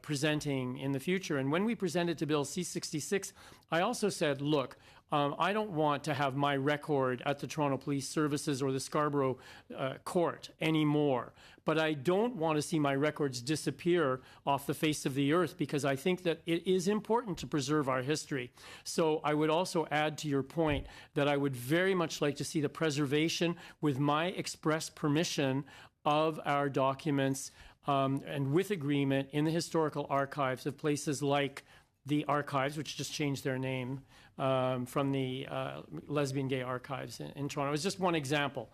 presenting in the future, and when we presented to Bill C-66, I also said, look, I don't want to have my record at the Toronto Police Services or the Scarborough Court anymore. But I don't want to see my records disappear off the face of the earth, because I think that it is important to preserve our history. So I would also add to your point that I would very much like to see the preservation, with my express permission, of our documents and with agreement in the historical archives of places like the Archives, which just changed their name from the Lesbian Gay Archives in Toronto. It's just one example.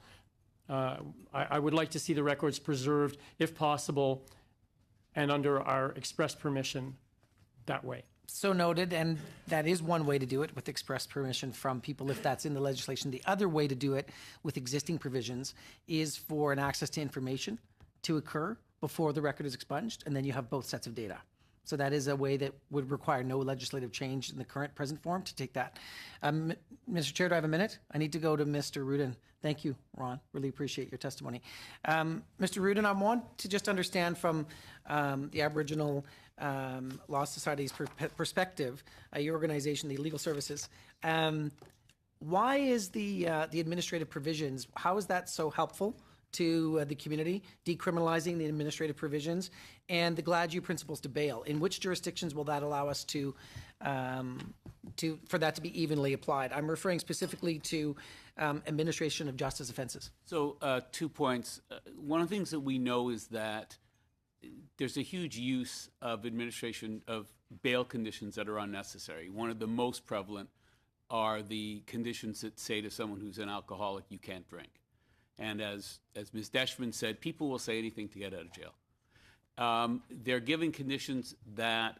I would like to see the records preserved, if possible, and under our express permission that way. So noted, and that is one way to do it, with express permission from people if that's in the legislation. The other way to do it with existing provisions is for an access to information to occur before the record is expunged, and then you have both sets of data. So that is a way that would require no legislative change in the current present form to take that. Mr. Chair, do I have a minute? I need to go to Mr. Rudin. Thank you, Ron. Really appreciate your testimony. Mr. Rudin, I want to just understand from the Aboriginal Law Society's perspective, your organization, the Legal Services, why is the administrative provisions, how is that so helpful to the community, decriminalizing the administrative provisions and the Gladue principles to bail? In which jurisdictions will that allow us for that to be evenly applied? I'm referring specifically to administration of justice offenses. So 2 points. One of the things that we know is that there's a huge use of administration of bail conditions that are unnecessary. One of the most prevalent are the conditions that say to someone who's an alcoholic, you can't drink. And as Ms. Deschman said, people will say anything to get out of jail. They're given conditions that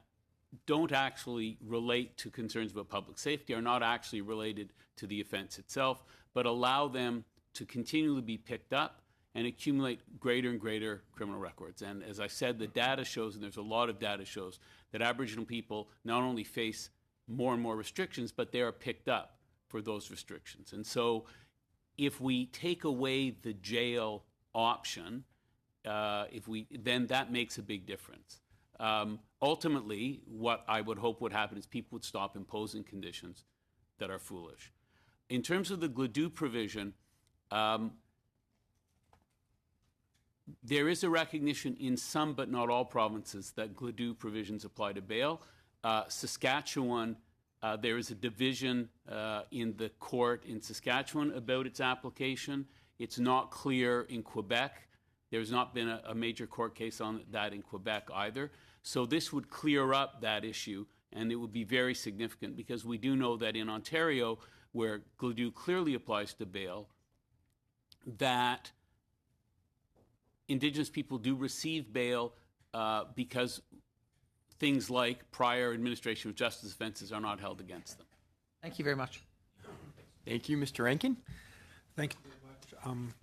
don't actually relate to concerns about public safety, are not actually related to the offense itself, but allow them to continually be picked up and accumulate greater and greater criminal records. And as I said, the data shows, and there's a lot of data shows, that Aboriginal people not only face more and more restrictions, but they are picked up for those restrictions. And so if we take away the jail option, then that makes a big difference. Ultimately, what I would hope would happen is people would stop imposing conditions that are foolish. In terms of the Gladue provision, there is a recognition in some but not all provinces that Gladue provisions apply to bail. Saskatchewan, there is a division in the court in Saskatchewan about its application. It's not clear in Quebec. There's not been a major court case on that in Quebec either. So this would clear up that issue, and it would be very significant, because we do know that in Ontario, where Gladue clearly applies to bail, that Indigenous people do receive bail because things like prior administration of justice offenses are not held against them. Thank you very much. Thank you, Mr. Rankin. Thank you very much.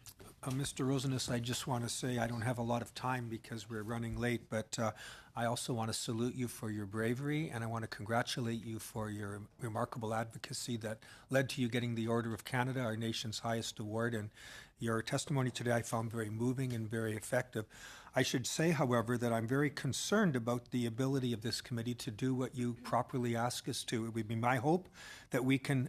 Mr. Rosenus, I just want to say I don't have a lot of time because we're running late, but I also want to salute you for your bravery, and I want to congratulate you for your remarkable advocacy that led to you getting the Order of Canada, our nation's highest award. And your testimony today I found very moving and very effective. I should say, however, that I'm very concerned about the ability of this committee to do what you properly ask us to. It would be my hope that we can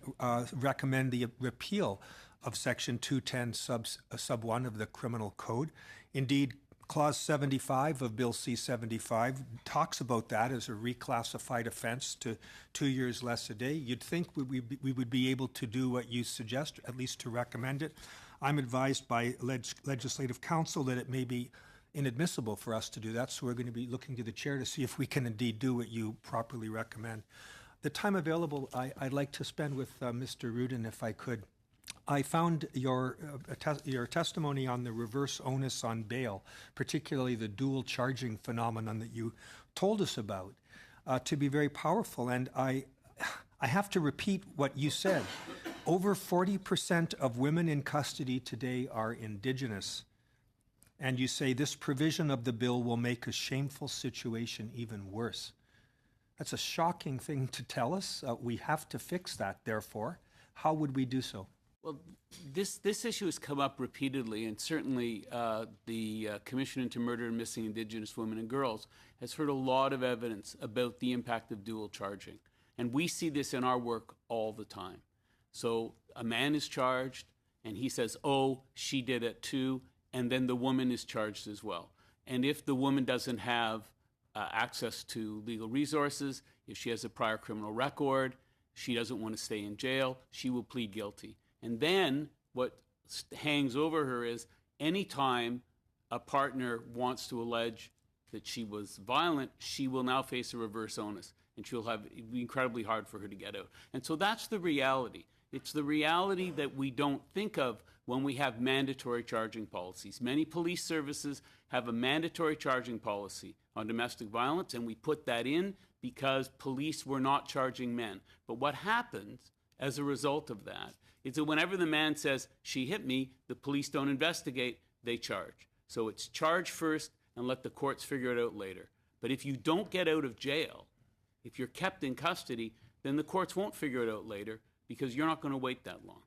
recommend the repeal of Section 210 sub 1 of the Criminal Code. Indeed, Clause 75 of Bill C-75 talks about that as a reclassified offense to 2 years less a day. You'd think we would be able to do what you suggest, at least to recommend it. I'm advised by Legislative Counsel that it may be inadmissible for us to do that, so we're going to be looking to the chair to see if we can indeed do what you properly recommend. The time available I'd like to spend with Mr. Rudin, if I could. I found your testimony on the reverse onus on bail, particularly the dual charging phenomenon that you told us about, to be very powerful. And I have to repeat what you said. Over 40% of women in custody today are Indigenous. And you say this provision of the bill will make a shameful situation even worse. That's a shocking thing to tell us. We have to fix that, therefore. How would we do so? Well, this issue has come up repeatedly, and certainly the Commission into Murder and Missing Indigenous Women and Girls has heard a lot of evidence about the impact of dual charging. And we see this in our work all the time. So a man is charged, and he says, oh, she did it too, and then the woman is charged as well. And if the woman doesn't have access to legal resources, if she has a prior criminal record, she doesn't want to stay in jail, she will plead guilty. And then what hangs over her is any time a partner wants to allege that she was violent, she will now face a reverse onus, and it'll be incredibly hard for her to get out. And so that's the reality. It's the reality that we don't think of when we have mandatory charging policies. Many police services have a mandatory charging policy on domestic violence, and we put that in because police were not charging men. But what happens as a result of that is that whenever the man says, she hit me, the police don't investigate, they charge. So it's charge first and let the courts figure it out later. But if you don't get out of jail, if you're kept in custody, then the courts won't figure it out later because you're not going to wait that long.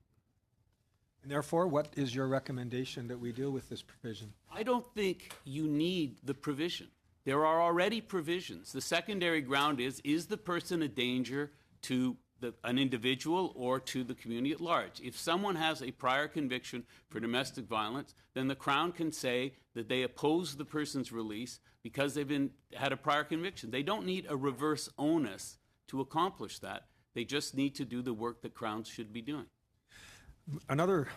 And therefore, what is your recommendation that we deal with this provision? I don't think you need the provision. There are already provisions. The secondary ground is the person a danger to an individual or to the community at large? If someone has a prior conviction for domestic violence, then the Crown can say that they oppose the person's release because they've had a prior conviction. They don't need a reverse onus to accomplish that. They just need to do the work that Crowns should be doing. Another,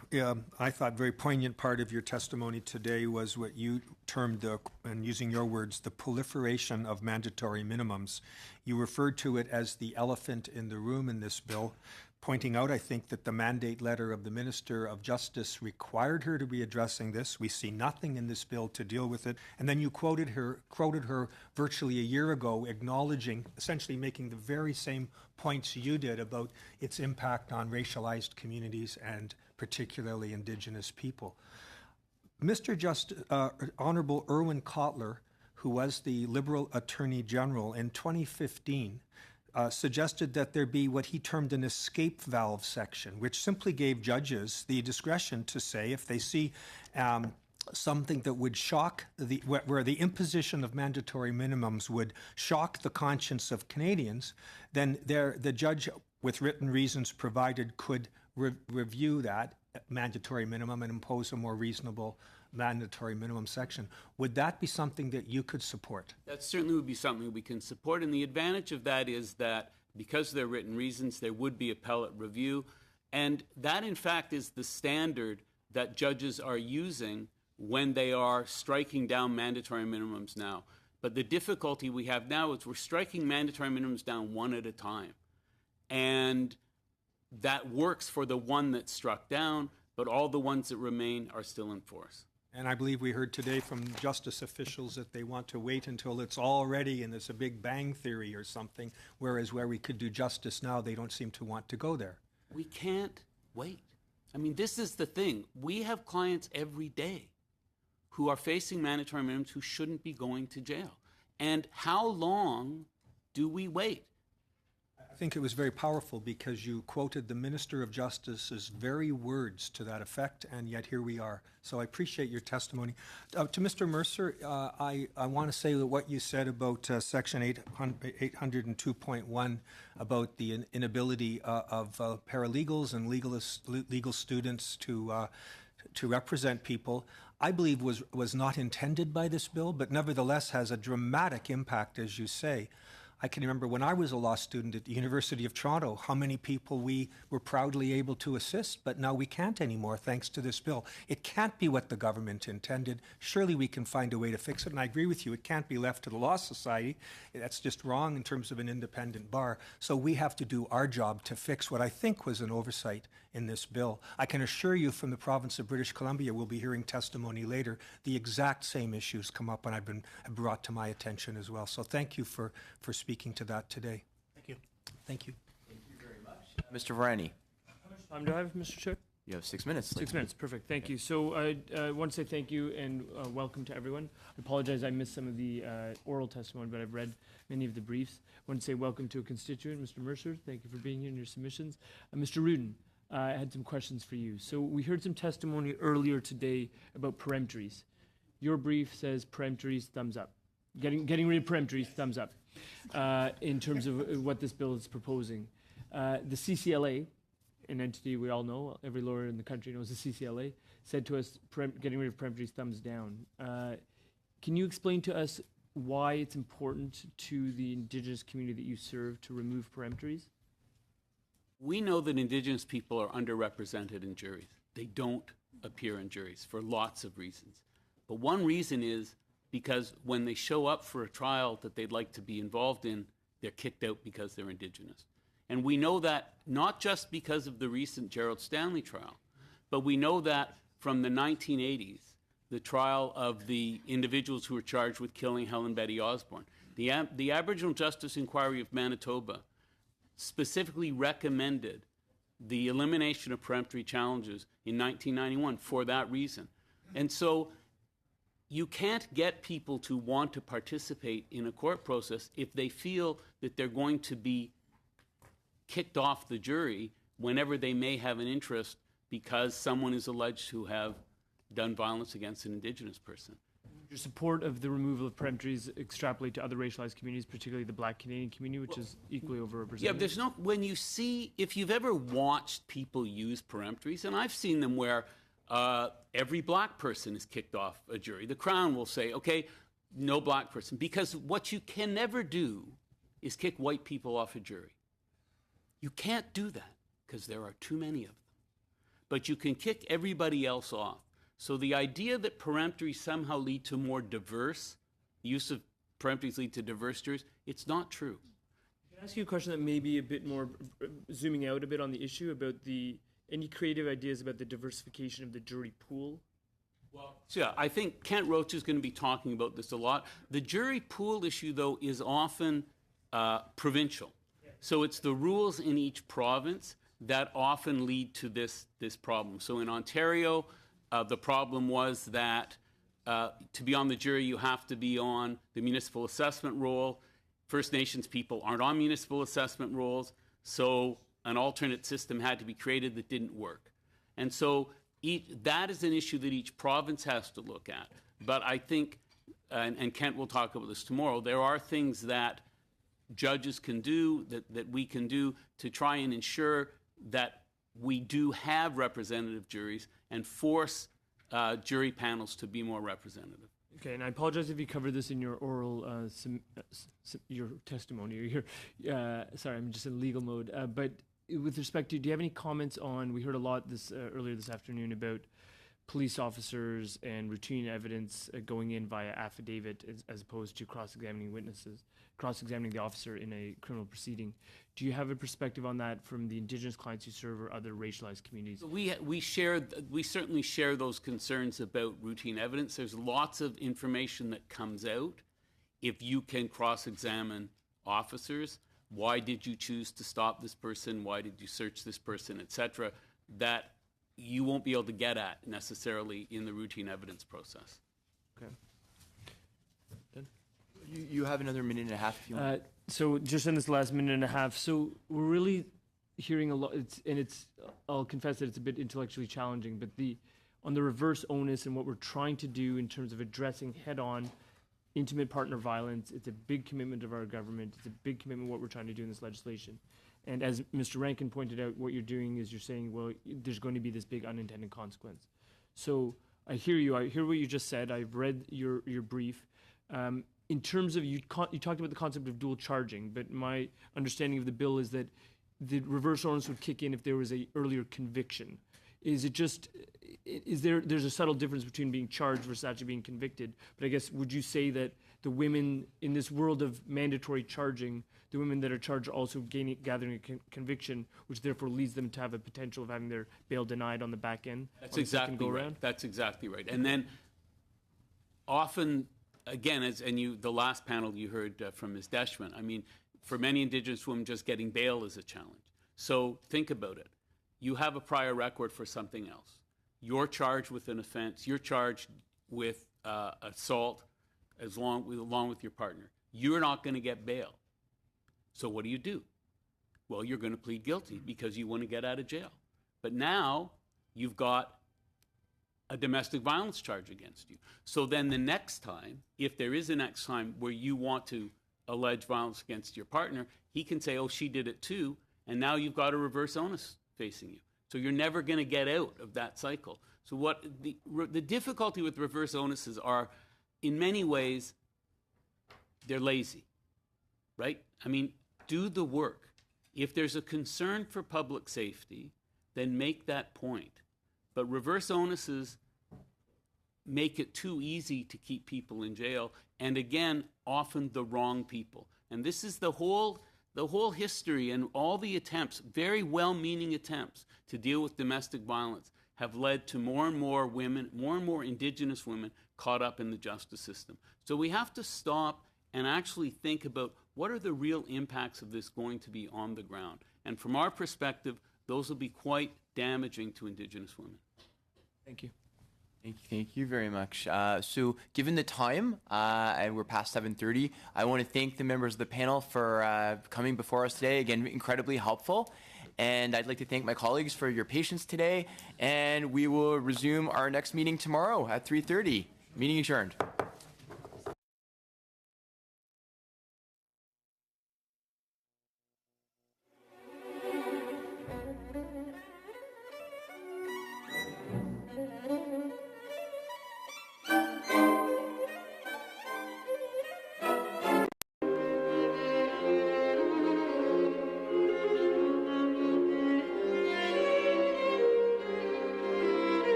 I thought, very poignant part of your testimony today was what you termed, and using your words, the proliferation of mandatory minimums. You referred to it as the elephant in the room in this bill, pointing out, I think, that the mandate letter of the Minister of Justice required her to be addressing this. We see nothing in this bill to deal with it. And then you quoted her virtually a year ago, acknowledging, essentially making the very same points you did about its impact on racialized communities and particularly Indigenous people. Honorable Irwin Cotler, who was the Liberal Attorney General in 2015, suggested that there be what he termed an escape valve section, which simply gave judges the discretion to say if they see something that would shock, where the imposition of mandatory minimums would shock the conscience of Canadians, then the judge, with written reasons provided, could review that mandatory minimum and impose a more reasonable mandatory minimum section. Would that be something that you could support? That certainly would be something we can support. And the advantage of that is that because there are written reasons, there would be appellate review. And that, in fact, is the standard that judges are using when they are striking down mandatory minimums now. But the difficulty we have now is we're striking mandatory minimums down one at a time. And that works for the one that's struck down, but all the ones that remain are still in force. And I believe we heard today from justice officials that they want to wait until it's all ready and it's a big bang theory or something, whereas where we could do justice now, they don't seem to want to go there. We can't wait. I mean, this is the thing. We have clients every day who are facing mandatory minimums who shouldn't be going to jail. And how long do we wait? I think it was very powerful because you quoted the Minister of Justice's very words to that effect, and yet here we are. So I appreciate your testimony. To Mr. Mercer, I want to say that what you said about Section 802.1 about the inability of paralegals and legal students to represent people, I believe was not intended by this bill, but nevertheless has a dramatic impact, as you say. I can remember when I was a law student at the University of Toronto, how many people we were proudly able to assist, but now we can't anymore thanks to this bill. It can't be what the government intended. Surely we can find a way to fix it, and I agree with you, it can't be left to the Law Society. That's just wrong in terms of an independent bar. So we have to do our job to fix what I think was an oversight in this bill. I can assure you from the province of British Columbia, we'll be hearing testimony later, the exact same issues come up and have been brought to my attention as well. So thank you for speaking to that today. Thank you. Thank you. Thank you very much. Mr. Varani. How much time do I have, Mr. Chair? You have 6 minutes. 6 minutes, perfect. Thank you. So I want to say thank you and welcome to everyone. I apologize, I missed some of the oral testimony, but I've read many of the briefs. I want to say welcome to a constituent, Mr. Mercer. Thank you for being here and your submissions. Mr. Rudin, I had some questions for you. So we heard some testimony earlier today about peremptories. Your brief says peremptories, thumbs up. Getting rid of peremptories, thumbs up, in terms of what this bill is proposing. The CCLA, an entity we all know, every lawyer in the country knows the CCLA, said to us, getting rid of peremptories, thumbs down. Can you explain to us why it's important to the Indigenous community that you serve to remove peremptories? We know that Indigenous people are underrepresented in juries. They don't appear in juries for lots of reasons. But one reason is because when they show up for a trial that they'd like to be involved in, they're kicked out because they're Indigenous. And we know that not just because of the recent Gerald Stanley trial, but we know that from the 1980s, the trial of the individuals who were charged with killing Helen Betty Osborne. The Aboriginal Justice Inquiry of Manitoba specifically recommended the elimination of peremptory challenges in 1991 for that reason. And so you can't get people to want to participate in a court process if they feel that they're going to be kicked off the jury whenever they may have an interest because someone is alleged to have done violence against an Indigenous person. Your support of the removal of peremptories extrapolate to other racialized communities, particularly the Black Canadian community, which is equally overrepresented? Yeah, there's no, when you see, if you've ever watched people use peremptories, and I've seen them where every Black person is kicked off a jury. The Crown will say, okay, no Black person, because what you can never do is kick white people off a jury. You can't do that because there are too many of them. But you can kick everybody else off. So the idea that peremptories somehow lead to more diverse, use of peremptories lead to diverse juries, it's not true. Can I ask you a question that may be a bit more, zooming out a bit on the issue about any creative ideas about the diversification of the jury pool? So yeah, I think Kent Roach is going to be talking about this a lot. The jury pool issue, though, is often provincial. So it's the rules in each province that often lead to this problem. So in Ontario, the problem was that to be on the jury, you have to be on the municipal assessment roll. First Nations people aren't on municipal assessment rolls, so an alternate system had to be created that didn't work. And so that is an issue that each province has to look at. But I think, and Kent will talk about this tomorrow, there are things that judges can do, that we can do to try and ensure that we do have representative juries and force jury panels to be more representative. Okay, and I apologize if you covered this in your oral, your testimony, or your, sorry, I'm just in legal mode. But with respect to, do you have any comments on, we heard a lot this earlier this afternoon about police officers and routine evidence going in via affidavit as opposed to cross-examining witnesses, cross-examining the officer in a criminal proceeding. Do you have a perspective on that from the Indigenous clients you serve or other racialized communities? We certainly share those concerns about routine evidence. There's lots of information that comes out if you can cross-examine officers. Why did you choose to stop this person? Why did you search this person, etc. That you won't be able to get at necessarily in the routine evidence process. Okay. You have another minute and a half if you want. So just in this last minute and a half, so we're really hearing a lot, I'll confess that it's a bit intellectually challenging, but on the reverse onus and what we're trying to do in terms of addressing head-on intimate partner violence, it's a big commitment of our government. It's a big commitment what we're trying to do in this legislation. And as Mr. Rankin pointed out, what you're doing is you're saying, well, there's going to be this big unintended consequence. So I hear you. I hear what you just said. I've read your brief. In terms of, you talked about the concept of dual charging, but my understanding of the bill is that the reverse onus would kick in if there was a earlier conviction. Is it just, there's a subtle difference between being charged versus actually being convicted? But I guess, would you say that the women in this world of mandatory charging, the women that are charged are also gathering a conviction, which therefore leads them to have a potential of having their bail denied on the back end? That's exactly right. That's exactly right. And then often, again, the last panel you heard from Ms. Deschman, I mean, for many Indigenous women, just getting bail is a challenge. So think about it. You have a prior record for something else. You're charged with an offense. You're charged with assault along with your partner. You're not going to get bail. So what do? Well, you're going to plead guilty because you want to get out of jail. But now you've got a domestic violence charge against you. So then the next time, if there is a next time where you want to allege violence against your partner, he can say, oh, she did it too, and now you've got a reverse onus facing you. So you're never going to get out of that cycle. So what the difficulty with reverse onuses are, in many ways, they're lazy, right? I mean, do the work. If there's a concern for public safety, then make that point. But reverse onuses make it too easy to keep people in jail, and again, often the wrong people. And this is the whole history, and all the attempts, very well-meaning attempts to deal with domestic violence, have led to more and more women, more and more Indigenous women caught up in the justice system. So we have to stop and actually think about what are the real impacts of this going to be on the ground. And from our perspective, those will be quite damaging to Indigenous women. Thank you. Thank you very much. So given the time, and we're past 7:30, I want to thank the members of the panel for coming before us today. Again, incredibly helpful. And I'd like to thank my colleagues for your patience today. And we will resume our next meeting tomorrow at 3:30. Meeting adjourned.